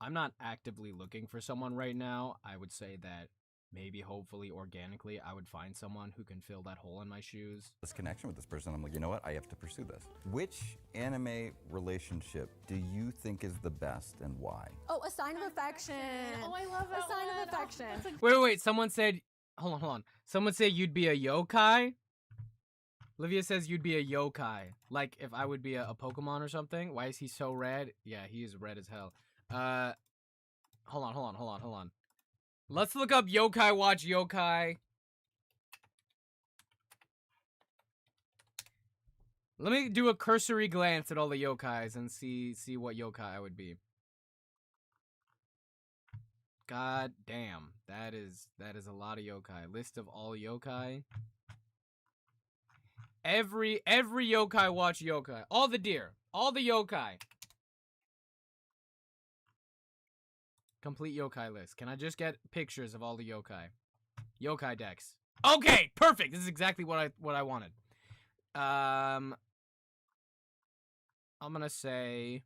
not actively looking for someone right now. I would say that maybe, hopefully, organically, I would find someone who can fill that hole in my shoes. This connection with this person, I'm like, you know what? I have to pursue this. Which anime relationship do you think is the best and why? Oh, a sign of affection. Oh, I love that A sign one. of affection. Wait. Someone said... Hold on. Someone said you'd be a yokai? Olivia says you'd be a yokai. Like, if I would be a Pokemon or something. Why is he so red? Yeah, he is red as hell. Hold on. Let's look up yokai watch yokai. Let me do a cursory glance at all the yokais and see what yokai I would be. God damn, that is a lot of yokai. List of all yokai. Every yokai watch yokai. All the deer. All the yokai. Complete yokai list. Can I just get pictures of all the yokai? Yokai decks. Okay, perfect. This is exactly what I wanted. I'm gonna say,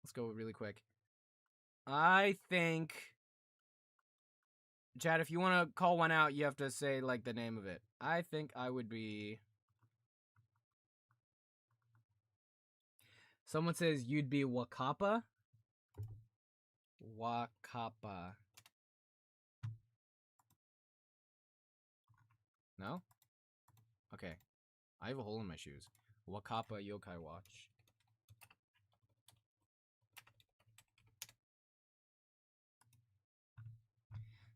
let's go really quick. I think, Chad, if you want to call one out, you have to say like the name of it. I think I would be. Someone says you'd be Wakapa. Wakapa. No? Okay. I have a hole in my shoes. Wakapa yokai watch.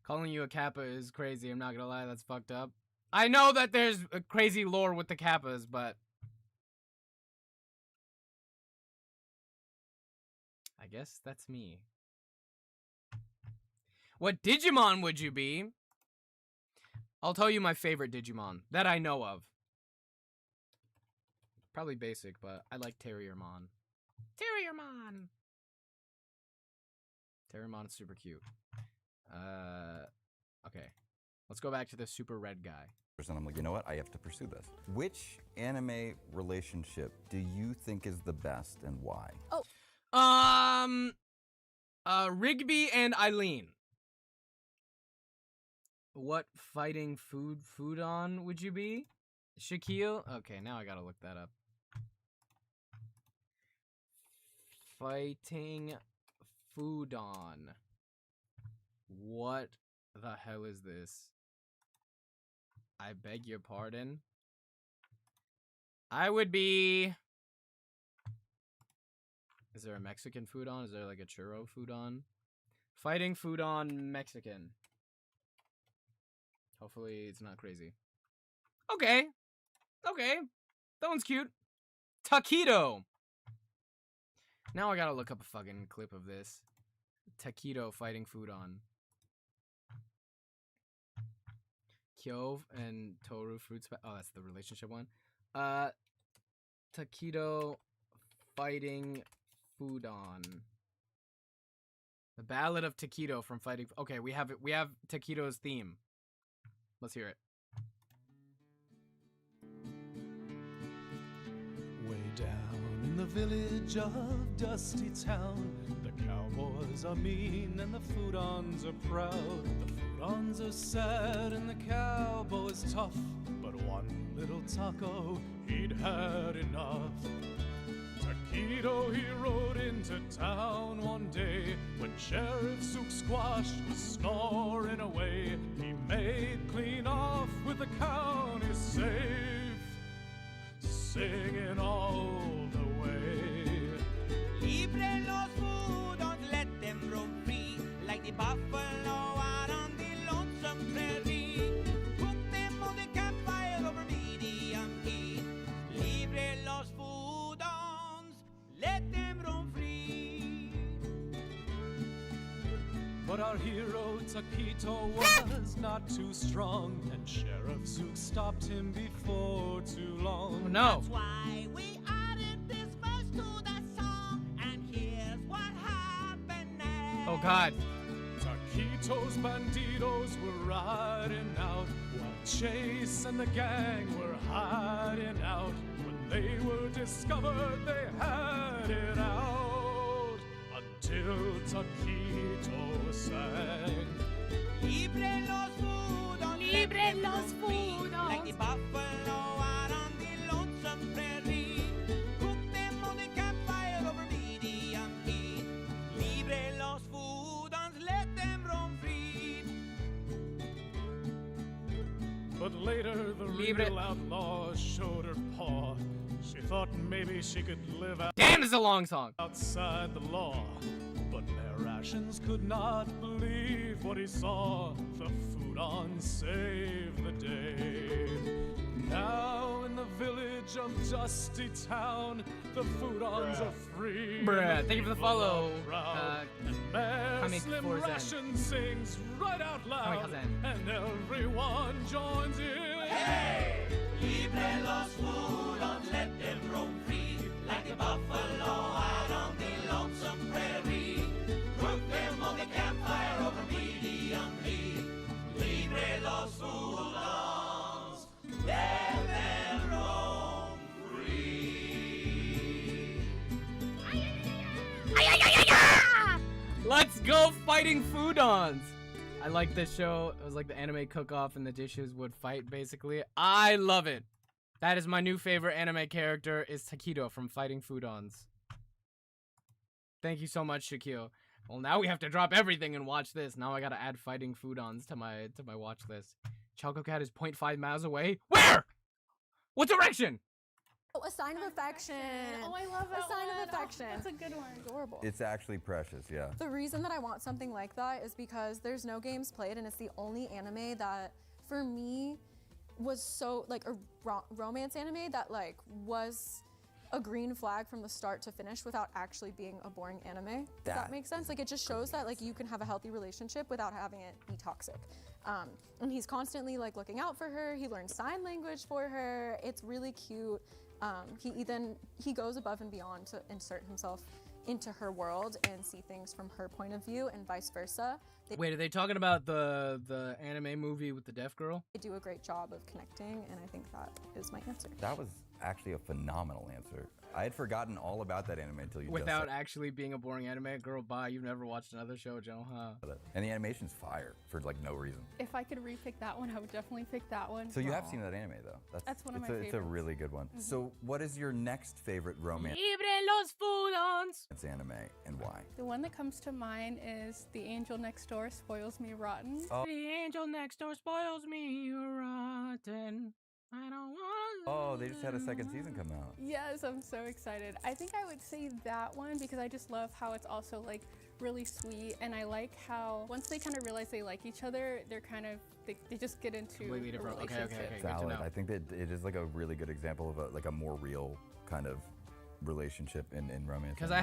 Calling you a Kappa is crazy, I'm not gonna lie, that's fucked up. I know that there's a crazy lore with the Kappas, but... I guess that's me. What Digimon would you be? I'll tell you my favorite Digimon that I know of. Probably basic, but I like Terriermon. Terriermon! Terriermon's super cute. Okay. Let's go back to the super red guy. And I'm like, you know what? I have to pursue this. Which anime relationship do you think is the best and why? Rigby and Eileen. What fighting food on would you be? Shaquille? Okay, now I gotta look that up. Fighting food on. What the hell is this? I beg your pardon. I would be... Is there a Mexican food on? Is there like a churro food on? Fighting food on Mexican. Hopefully it's not crazy. Okay. Okay. That one's cute. Taquito. Now I gotta look up a fucking clip of this. Taquito fighting Foodon. Kyo and Toru fruits. Oh, that's the relationship one. Taquito fighting Foodon. The Ballad of Taquito from Fighting. Okay, we have it. We have Taquito's theme. Let's hear it. Way down in the village of Dusty Town, the cowboys are mean and the Foodons are proud. The Foodons are sad and the cowboys tough, but one little taco, he'd had enough. Taquito, he rode into town one day when Sheriff Zook Squash was snoring away. He made clean off with the county safe, singing all the way. Libre los Foodons, let them roam free, like the buffalo out on the lonesome prairie. Put them on the campfire over medium heat. Libre los Foodons, let them roam free. But our hero Taquito was not too strong, and Sheriff Zook stopped him before too long. Oh, no. That's why we added this verse to the song, and here's what happened next. Oh God. Taquito's banditos were riding out, while Chase and the gang were hiding out. When they were discovered, they had it out, until Taquito sang. Libre los Foodons, Libre los Foodons. like the buffalo out on the lonesome prairie. Cook them on the campfire over medium heat. Libre los Foodons, let them roam free. But later the real outlaw showed her paw. She thought maybe she could live out. Damn, it's a long song. Outside the law. But Mayor Rations could not believe what he saw. The Foodons saved the day. Now in the village of Dusty Town, the Foodons are free. Bruh, thank you for the follow. And Mayor Comic Slim for Zen. Ration sings right out loud, Comic Zen. and everyone joins in. Hey! Libre los Foodons, let them roam free, like the buffalo out on the lonesome prairie. Cook them on the campfire over medium heat. Libre los Foodons, let them roam free. Let's go fighting Foodons. I like this show. It was like the anime cook-off and the dishes would fight, basically. I love it. That is my new favorite anime character, is Taquito from Fighting Foodons. Thank you so much, Shaquille. Well, now we have to drop everything and watch this. Now I gotta add Fighting Foodons to my watch list. Choco Cat is 0.5 miles away. Where? What direction? Oh, A Sign of Affection. Oh, I love that A Sign one. of Affection. That's a good one. Adorable. It's actually precious, yeah. The reason that I want something like that is because there's no games played, and it's the only anime that, for me, was so, like, a romance anime that, like, was a green flag from the start to finish without actually being a boring anime. Does that make sense? Like, it just shows that, like, you can have a healthy relationship without having it be toxic. And he's constantly, like, looking out for her. He learns sign language for her. It's really cute. He goes above and beyond to insert himself into her world and see things from her point of view and vice versa. Wait, are they talking about the anime movie with the deaf girl? They do a great job of connecting, and I think that is my answer. That was actually a phenomenal answer. I had forgotten all about that anime until you Without just actually being a boring anime? Girl, bye. You've never watched another show, Joe, huh? said it. And the animation's fire for like no reason. If I could repick that one, I would definitely pick that one. So you have seen that anime though. That's one of my It's a favorites. really good one. Mhm. So what is your next favorite romance Libre los Foodons. anime and why? The one that comes to mind is The Angel Next Door Spoils Me Rotten. Oh. The angel next door spoils me rotten. I don't want. Oh, they just had a second season come out. Yes, I'm so excited. I think I would say that one because I just love how it's also like really sweet, and I like how once they kind of realize they like each other, they're kind of they just get into Completely a different. Okay, relationship. good to Valid. know. I think that it is like a really good example of a more real kind of relationship in romance. Because I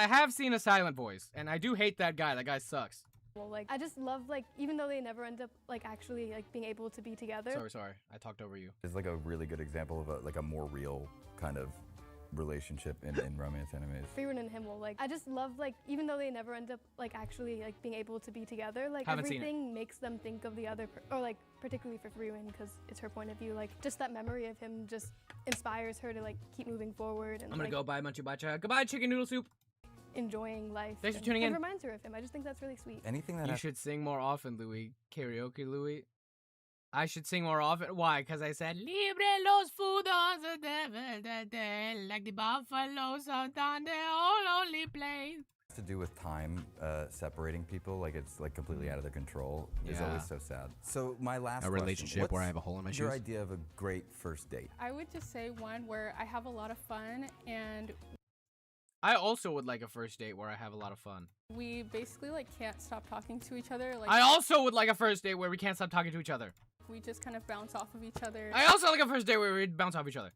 have seen a silent voice, and I do hate that guy. That guy sucks. Well, like I just love like even though they never end up like actually like being able to be together. Sorry, I talked over you. It's like a really good example of a more real kind of relationship in romance animes. Frieren and him will like I just love like even though they never end up like actually like being able to be together, like Haven't seen it. everything makes them think of the other or like particularly for Frieren because it's her point of view, like just that memory of him just inspires her to like keep moving forward and I'm gonna like, go buy Munchie Bacha. Goodbye, chicken noodle soup. enjoying life. Thanks for and tuning in. It reminds her of him. I just think that's really sweet. Anything that You should sing more often, Louis. Karaoke, Louis. I should sing more often. Why? Because I said Libre los fudons like the buffaloes on their all only place. to do with time separating people, like it's like completely out of their control, is Yeah. always so sad. So my last A question, relationship where I have a hole in my what's your shoes? idea of a great first date? I would just say one where I have a lot of fun and I also would like a first date where I have a lot of fun. we basically like can't stop talking to each other. Like I also would like a first date where we can't stop talking to each other. we just kind of bounce off of each other. I also like a first date where we bounce off each other.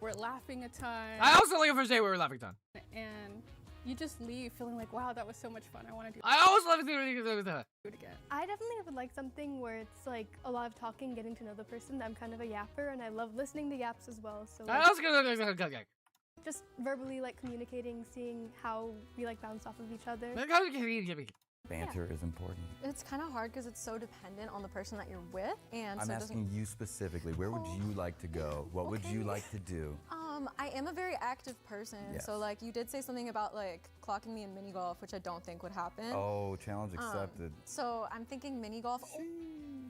We're laughing a ton. I also like a first date where we're laughing a ton. And you just leave feeling like, wow, that was so much fun. I want to do I always love it. it again. I definitely would like something where it's like a lot of talking, getting to know the person. I'm kind of a yapper and I love listening to yaps as well. So I like, also just verbally like communicating, seeing how we like bounce off of each other. Banter is important. It's kind of hard because it's so dependent on the person that you're with, and I'm so it asking doesn't. you specifically, where would you like to go? What would you like to do? I am a very active person, Yes. so like you did say something about like clocking me in mini golf, which I don't think would happen. Oh, challenge accepted. So I'm thinking mini golf,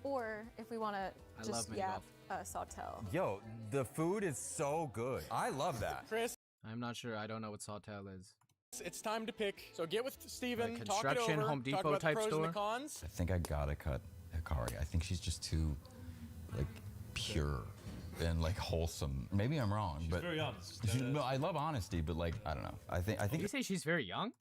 or if we want I to love just mini golf. Sawtell. Yo, the food is so good. I love that. Chris, I'm not sure. I don't know what Sawtell is. it's time to pick. So get with Steven, Like talk it construction, over, Home talk Depot about type the pros store? and the cons. I think I gotta cut Hikari. I think she's just too, like, pure and like wholesome. Maybe I'm wrong, but very honest. No, I love honesty, but like I don't know. I think Did you say she's very young?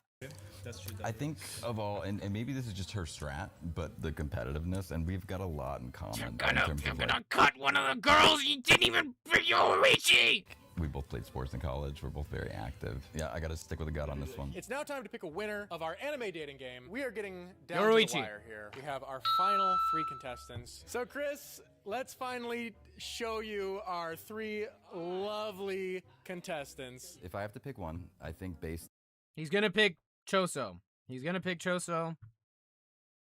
That's true. I think of all, and maybe this is just her strat, but the competitiveness, and we've got a lot in common. You're in terms gonna of, like, cut one of the girls. You didn't even bring Yoichi. we both played sports in college. We're both very active. Yeah, I gotta stick with the gut on this one. It's now time to pick a winner of our anime dating game. We are getting down to Yoruichi. the wire here. We have our final 3 contestants. So Chris, let's finally show you our 3 lovely contestants. If I have to pick one, I think based. He's gonna pick Choso. He's gonna pick Choso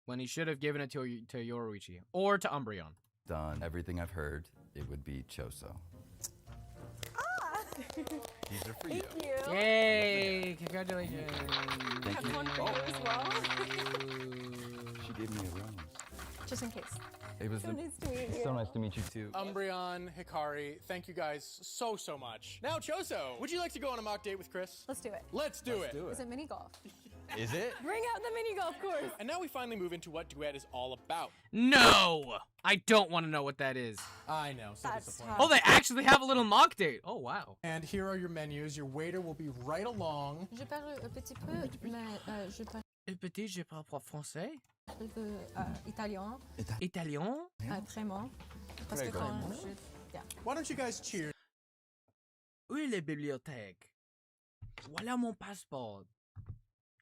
when he should have given it to Yoruichi or to Umbreon. Done everything I've heard, it would be Choso. These are for you. Thank you. Yay! Congratulations. Thank you. One for you as well. She gave me a rose. Just in case. It was So nice to meet you. so nice to meet you too. Umbreon, Hikari, thank you guys so much. Now Choso, would you like to go on a mock date with Chris? Let's do it. Let's do it. Is it mini golf? Is it? Bring out the mini golf course. And now we finally move into what Duet is all about. No! I don't want to know what that is. I know, so That's disappointing. Oh, they actually have a little mock date. Oh, wow. And here are your menus. Your waiter will be right along. Je parle un petit peu, mais je parle Petit, je parle pas français. italien, Italien? vraiment. Parce que Prego. quand je... Yeah. Why don't you guys cheer? Où est la bibliothèque? Voilà mon passeport.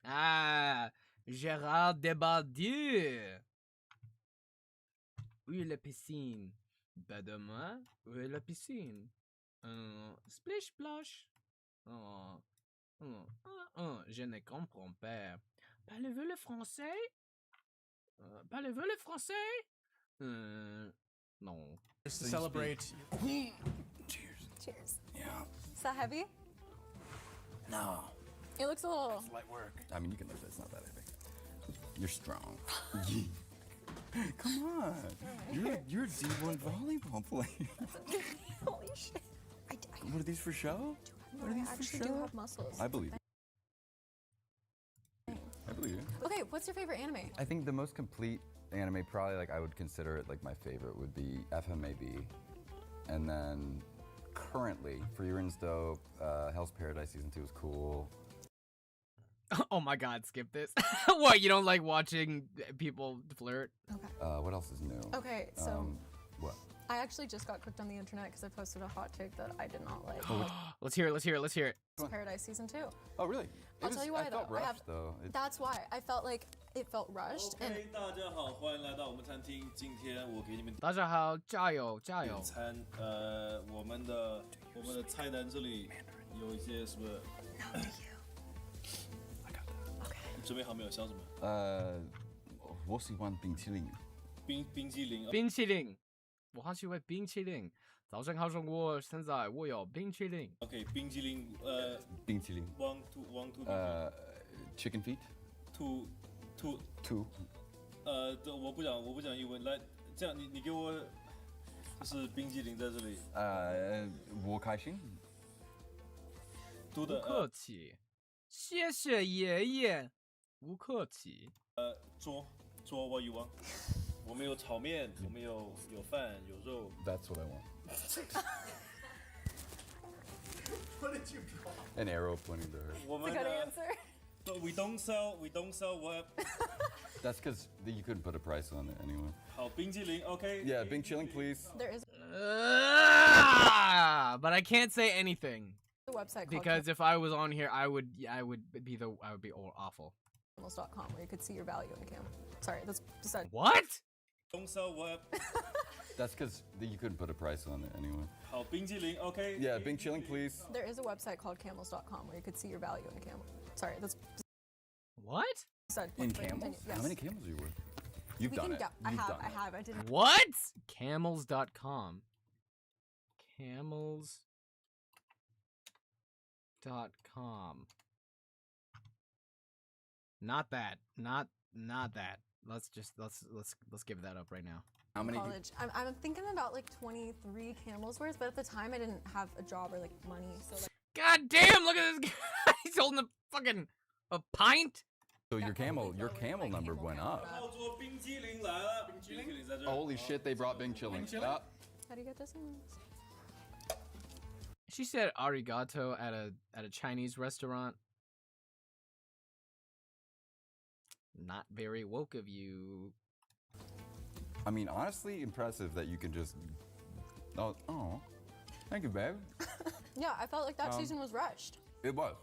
Ah, Gérard Depardieu. Où est la piscine? Pas de moi. Où est la piscine? Splish splash. Je ne comprends pas. Parlez-vous le français? Parlez-vous le français? Non. Just to celebrate. Cheers. Yeah. Is that heavy? No. It looks a little... Light work. I mean, you can lift it. It's not that heavy. You're strong. Come on. You're a D1 volleyball player. Holy shit. What are these for show? What are I these for actually show? do have muscles. I believe you. I believe you. Okay, what's your favorite anime? I think the most complete anime, probably like I would consider it like my favorite, would be FMAB. And then currently, for your dope, Hell's Paradise Season 2 is cool. Oh my god, skip this. What, you don't like watching people flirt? Okay. What else is new? Okay, so what? I actually just got cooked on the internet because I posted a hot take that I did not like. Let's hear it, let's hear it, let's hear it. It's Paradise Season 2. Oh, really? I'll tell you why I felt though. rushed, though. That's why. I felt like it felt rushed and 大家好，欢迎来到我们餐厅。今天我给你们大家好，加油加油点！餐。我们的菜单这里有一些什么？准备好没有？想什么？我喜欢冰淇淋。冰淇淋。冰淇淋，我好喜欢冰淇淋。早上好，中国，现在我有冰淇淋。OK， 冰淇淋。冰淇淋。One two。Chicken feet。Two。我不讲英文，来，这样你给我，就是冰淇淋在这里。我开心。不客气，谢谢爷爷。不客气。桌 what you want？ 我们有炒面，我们有饭，有肉。That's what I want. What did you draw? An arrow pointing to her. That's a good answer. But we don't sell what? That's because you couldn't put a price on it anyway. 好，冰淇淋 ，OK? Yeah, Bing Chilling, please. There is But I can't say anything. a website called Because if I was on here, I would be awful. camels.com where you could see your value in a camel. Sorry, that's decided. What? Don't sell what? That's because you couldn't put a price on it anyway. 好，冰淇淋 ，OK? Yeah, Bing Chilling, please. There is a website called camels.com where you could see your value in a camel. Sorry, that's What? decided. In Continue. camels? Yes. How many camels are you worth? You've We done can it. go- I You've have. done I it. have. I didn't. What? Camels.com. Camels.com. Not that. Not that. Let's give that up right now. How many? College. I'm thinking about like 23 camels worth, but at the time I didn't have a job or like money, so like. God damn! Look at this guy. He's holding a pint. So your camel number went up. 要做冰淇淋来了，冰淇淋在这儿。 Holy shit! They brought Bing Chilling. How do you get this in? She said arigato at a Chinese restaurant. Not very woke of you. I mean, honestly, impressive that you can just. Oh, thank you, babe. Yeah, I felt like that season was rushed, It was.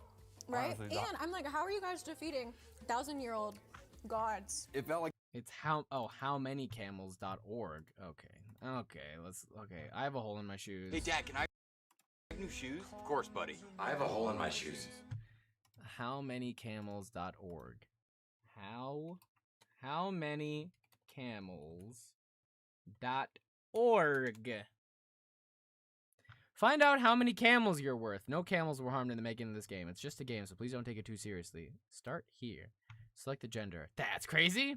right? Honestly, And I'm like, how are you guys defeating 1,000-year-old gods? it felt like. It's howmanycamels.org. Okay. I have a hole in my shoes. Hey, Dad, can I new shoes? Of course, buddy. I have a hole in my shoes. Howmanycamels.org. How many camels.org. Find out how many camels you're worth. No camels were harmed in the making of this game. It's just a game, so please don't take it too seriously. Start here. Select the gender. That's crazy.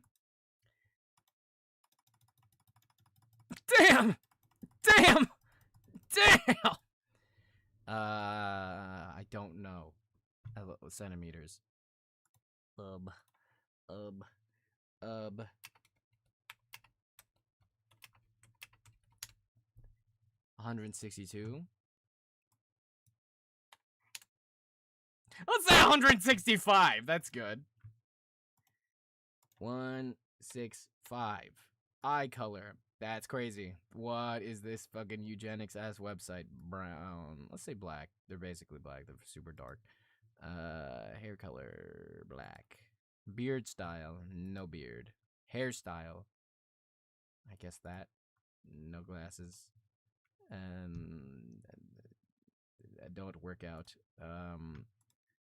Damn! I don't know. Centimeters. 162. Let's say 165. That's good. 165. Eye color. That's crazy. What is this fucking eugenics ass website? Brown. Let's say black. They're basically black. They're super dark. Hair color. Black. Beard style. No beard. Hairstyle. I guess that. No glasses. Don't work out.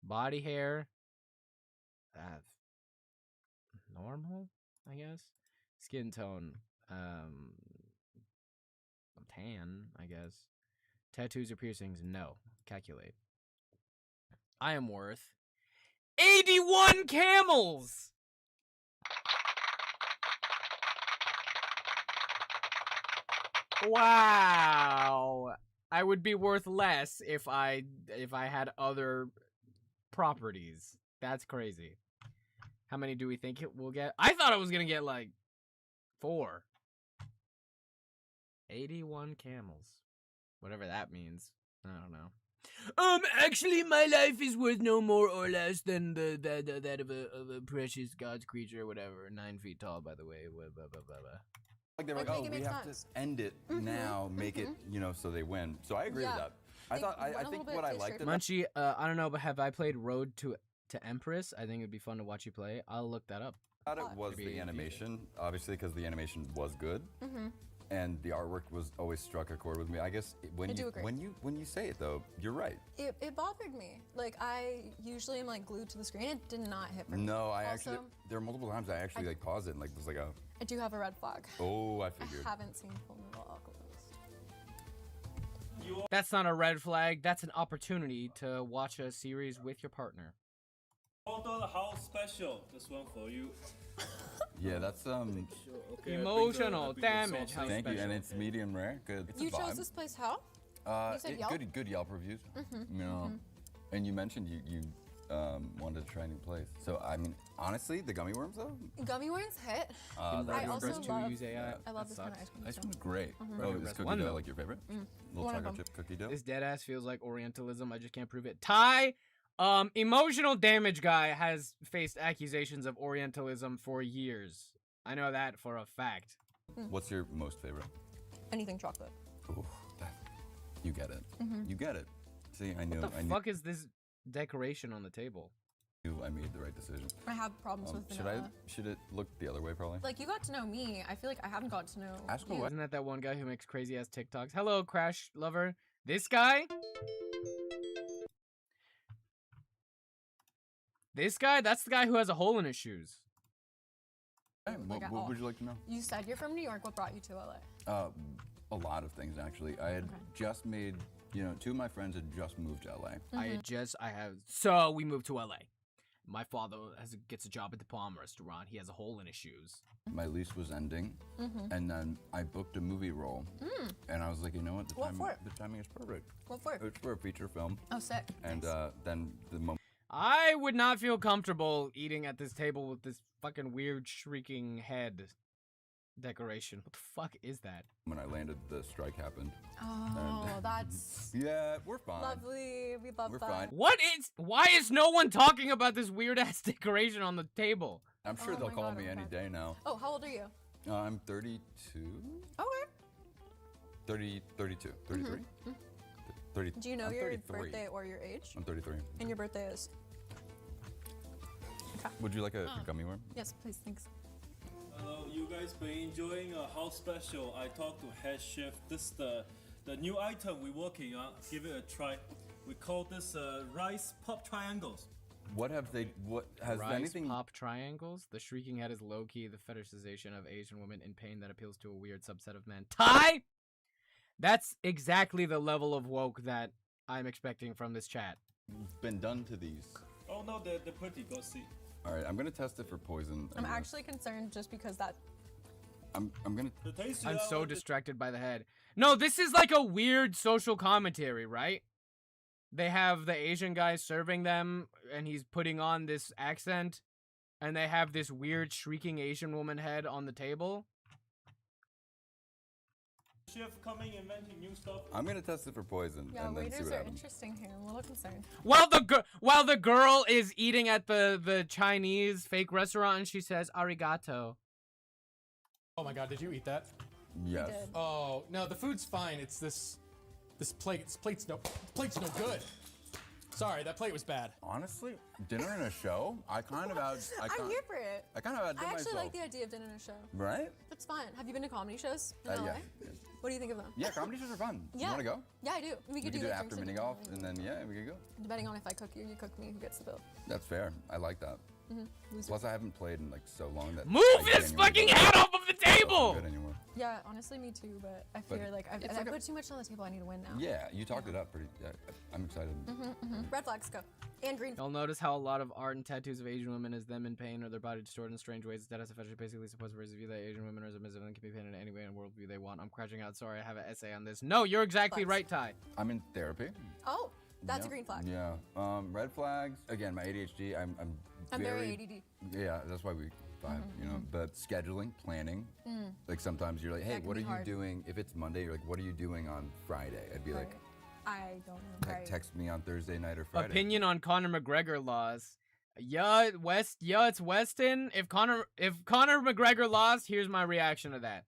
Body hair. Normal, I guess. Skin tone. Tan, I guess. Tattoos or piercings? No. Calculate. I am worth 81 camels! Wow. I would be worth less if I had other properties. That's crazy. How many do we think it will get? I thought it was gonna get like 4. 81 camels. Whatever that means. I don't know. Actually, my life is worth no more or less than that of a precious God's creature, or whatever. 9 feet tall, by the way. Blah, blah, blah, blah, blah. Like they were like, oh, we have to end it now, make it, you know, so they win. So I agree with that. I think what I liked about Munchie, I don't know, but have I played Road to Empress? I think it'd be fun to watch you play. I'll look that up. it was the animation, obviously, because the animation was good. And the artwork was always struck a chord with me. I guess when you say it though, you're right. It bothered me. Like I usually am like glued to the screen. It did not hit for me. No, I Also, actually there are multiple times I actually like paused it and like was like, oh. I do have a red flag. Oh, I figured. I haven't seen Full Metal Alchemist. That's not a red flag. That's an opportunity to watch a series with your partner. Hold on, house special. This one for you. Yeah, that's Okay, emotional damage. Thank you, and it's medium rare. Good. It's You a vibe. chose this place how? You said Yelp? Good Yelp reviews. You know, and you mentioned you wanted to try a new place. So I mean, honestly, the gummy worms though. Gummy worms hit. I also love. use AI. I love this kind of ice cream. Ice cream is great. Mhm. Oh, is cookie dough like your favorite? Little One of chocolate them. chip cookie dough. This deadass feels like Orientalism. I just can't prove it. Ty, emotional damage guy has faced accusations of Orientalism for years. I know that for a fact. What's your most favorite? Anything chocolate. Ooh, you get it. You get it. See, I knew. What the fuck is this decoration on the table? I made the right decision. I have problems with vanilla. Should it look the other way probably? Like you got to know me. I feel like I haven't got to know you. Isn't that one guy who makes crazy ass TikToks? Hello, Crash Lover. This guy? This guy? That's the guy who has a hole in his shoes. Hey, what would you like to know? You said you're from New York. What brought you to LA? A lot of things actually. I had just made, you know, 2 of my friends had just moved to LA. So we moved to LA. My father gets a job at the Palm restaurant. He has a hole in his shoes. My lease was ending, and then I booked a movie role, and I was like, you know what? The timing is perfect. What for? It's for a feature film. Oh, sick. And then the moment. I would not feel comfortable eating at this table with this fucking weird shrieking head decoration. What the fuck is that? When I landed, the strike happened. Oh, And- that's Yeah, we're fine. lovely. We love We're that. fine. Why is no one talking about this weird ass decoration on the table? I'm sure they'll call me any day now. Oh, how old are you? I'm 32. Okay. 32. 33? 30. Do you know I'm your 33. birthday or your age? I'm 33. And your birthday is? Would you like a gummy worm? Yes, please. Thanks. Hello, you guys been enjoying a house special? I talked to head chef. This is the new item we're working on. Give it a try. We call this rice pop triangles. What has Rice anything? pop triangles? The shrieking head is low-key the fetishization of Asian women in pain that appeals to a weird subset of men. Ty! That's exactly the level of woke that I'm expecting from this chat. Been done to these. Oh no, they're pretty. Go see. All right, I'm gonna test it for poison. I'm actually concerned just because that. I'm gonna. I'm so distracted by the head. No, this is like a weird social commentary, right? They have the Asian guy serving them, and he's putting on this accent, and they have this weird shrieking Asian woman head on the table. Chef coming inventing new stuff. I'm gonna test it for poison Yeah, and then see waiters what are happens. interesting here. I'm a little concerned. While the girl is eating at the Chinese fake restaurant, and she says arigato. Oh my god, did you eat that? Yes. did. Oh no, the food's fine. It's this plate. This plate's no good. Sorry, that plate was bad. Honestly, dinner and a show. I'm here for it. I kind of outdid I actually myself. like the idea of dinner and a show. Right? That's fun. Have you been to comedy shows in LA? Yeah. What do you think of them? Yeah, comedy shows are fun. Yeah. You want to go? Yeah, I do. We could do do it like after drinks mini golf, and then yeah, we could go. depending on if I cook you, you cook me, who gets the bill. That's fair. I like that. Plus, I haven't played in like so long that. Move this fucking head off of the table! Good anymore. Yeah, honestly, me too. But I But fear like I it's like put too much on the table. I need to win now. Yeah, you talked it up pretty. Yeah, I'm excited. Red flags go. And green. You'll notice how a lot of art and tattoos of Asian women is them in pain or their body distorted in strange ways. That has a fetish basically supposed to raise the view that Asian women are submissive and can be painted in any way in a worldview they want. I'm crashing out. Sorry, I have an essay on this. No, you're exactly right, Ty. I'm in therapy. Oh, that's Yeah. a green flag. Yeah. Red flags. Again, my ADHD. I'm very ADD. Yeah, that's why we 5, you know. But scheduling, planning, like sometimes you're like, hey, That can what are be you hard. doing? If it's Monday, you're like, what are you doing on Friday? I'd be like, I don't know. Right. text me on Thursday night or Friday. Opinion on Conor McGregor laws. Yeah, it's Weston. If Conor McGregor lost, here's my reaction to that.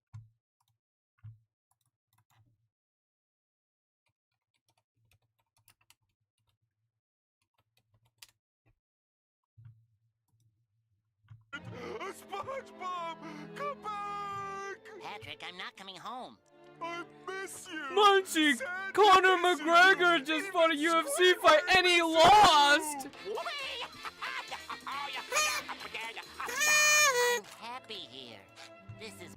SpongeBob, come back! Patrick, I'm not coming home. I miss you! Munchie, Conor McGregor just fought a UFC fight and he lost! I'm happy here. This is...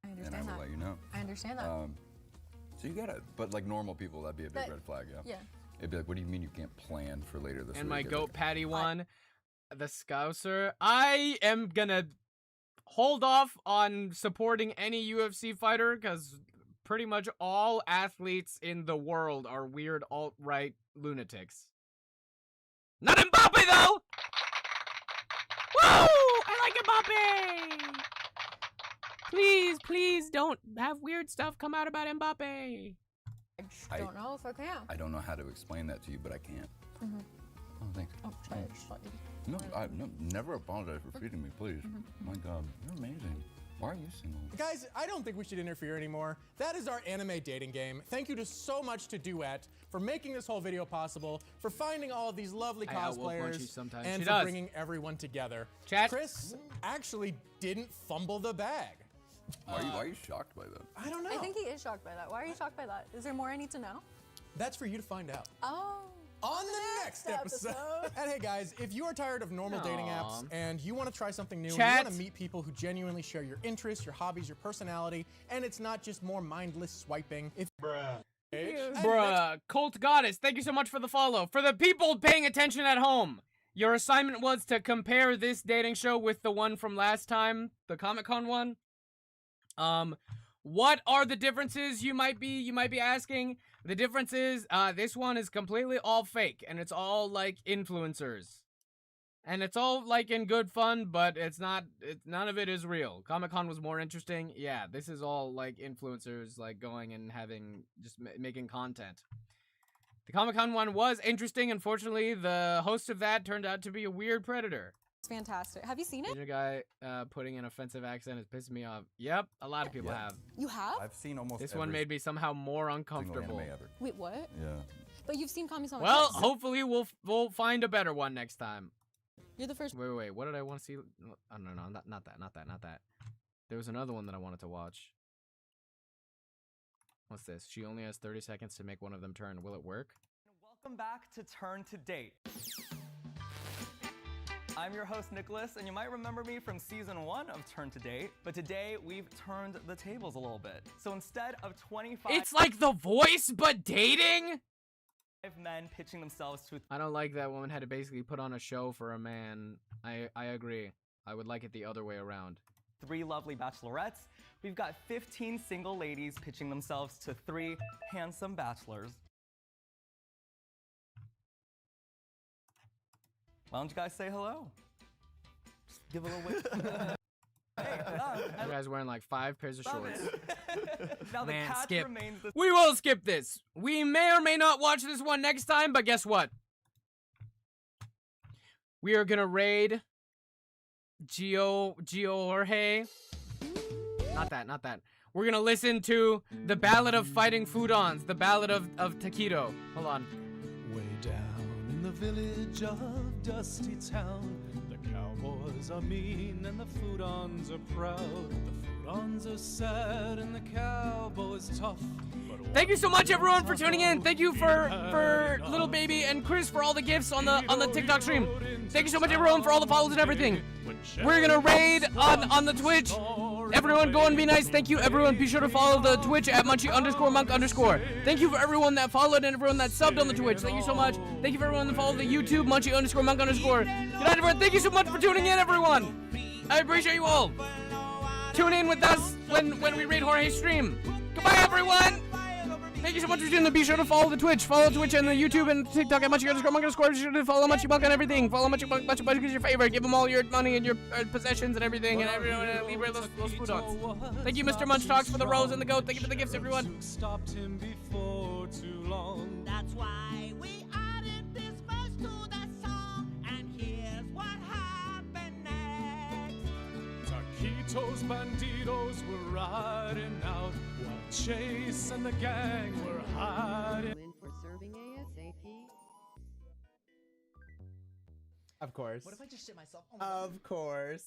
I And I understand will that. let you know. I understand that. So you gotta, but like normal people, that'd be a big red flag, yeah. Yeah. It'd be like, what do you mean you can't plan for later this week? And my It's goat like, patty one, the Scouser. I am gonna hold off on supporting any UFC fighter because pretty much all athletes in the world are weird alt-right lunatics. Not Mbappe though! Woo! I like Mbappe! Please don't have weird stuff come out about Mbappe. I don't know if I can. I don't know how to explain that to you, but I can't. Mm-hmm. Oh, thanks. Oh, try it slightly. No, never apologize for feeding me, please. My God, you're amazing. Why are you single? Guys, I don't think we should interfere anymore. That is our anime dating game. Thank you so much to Duet for making this whole video possible, for finding all of these lovely I outwolf Munchie cosplayers, sometimes. and She for does. bringing everyone together. Chat. Chris actually didn't fumble the bag. Why are you shocked by that? I don't know. I think he is shocked by that. Why are you shocked by that? Is there more I need to know? That's for you to find out. Oh. On the next episode. And hey guys, if you are tired of normal dating apps and you want to try something new, and you Chat. want to meet people who genuinely share your interests, your hobbies, your personality, and it's not just more mindless swiping. Bruh, Colt Goddess, thank you so much for the follow. For the people paying attention at home, your assignment was to compare this dating show with the one from last time, the Comic-Con one. What are the differences you might be asking? The difference is, this one is completely all fake, and it's all, like, influencers. And it's all, like, in good fun, but none of it is real. Comic-Con was more interesting. Yeah, this is all, like, influencers, like, going and having, just making content. The Comic-Con one was interesting. Unfortunately, the host of that turned out to be a weird predator. It's fantastic. Have you seen it? Asian guy putting an offensive accent is pissing me off. Yep, a lot of people have. You have? I've seen almost This one made me somehow more uncomfortable. anime ever. Wait, what? Yeah. But you've seen Kami-sama. Well, twice. hopefully we'll find a better one next time. You're the first. Wait. What did I want to see? Oh, no, not that. There was another one that I wanted to watch. What's this? She only has 30 seconds to make one of them turn. Will it work? Welcome back to Turn to Date. I'm your host, Nicholas, and you might remember me from season 1 of Turn to Date, but today we've turned the tables a little bit. So instead of 25 It's like The Voice, but dating? men pitching themselves to I don't like that woman had to basically put on a show for a man. I agree. I would like it the other way around. 3 lovely bachelorettes, we've got 15 single ladies pitching themselves to 3 handsome bachelors. Why don't you guys say hello? Just give a little wave. You guys wearing like 5 pairs of shorts. Now the Man, catch skip. remains the We will skip this. We may or may not watch this one next time, but guess what? We are gonna raid Gio Jorge. Not that. We're gonna listen to the Ballad of Fighting Foodons, the Ballad of Taquito. Hold on. Way down in the village of Dusty Town, the cowboys are mean and the foodons are proud. The foodons are sad and the cowboys tough. Thank you so much, everyone, for tuning in. Thank you for Little Baby and Chris for all the gifts on the TikTok stream. Thank you so much, everyone, for all the follows and everything. We're gonna raid on the Twitch. Everyone, go and be nice. Thank you, everyone. Be sure to follow the Twitch at Munchie_Monk_. Thank you for everyone that followed and everyone that subbed on the Twitch. Thank you so much. Thank you for everyone that followed the YouTube Munchie_Monk_. Good night, everyone. Thank you so much for tuning in, everyone. I appreciate you all. Tune in with us when we raid Jorge's stream. Goodbye, everyone. Thank you so much for tuning in. Be sure to follow the Twitch. Follow Twitch and the YouTube and TikTok at _____. Be sure to follow Munchy Bunk on everything. Follow Munchy Bunk is your favorite. Give them all your money and your possessions and everything. And everyone, leave those food on. Thank you, Mr. Munch Talks, for the rose and the goat. Thank you for the gifts, everyone. Stopped him before too long. That's why we added this verse to the song. And here's what happened next. Taquitos banditos were riding out while Chase and the gang were hiding. For serving ASAP. Of course. What if I just shit myself? Oh Of course.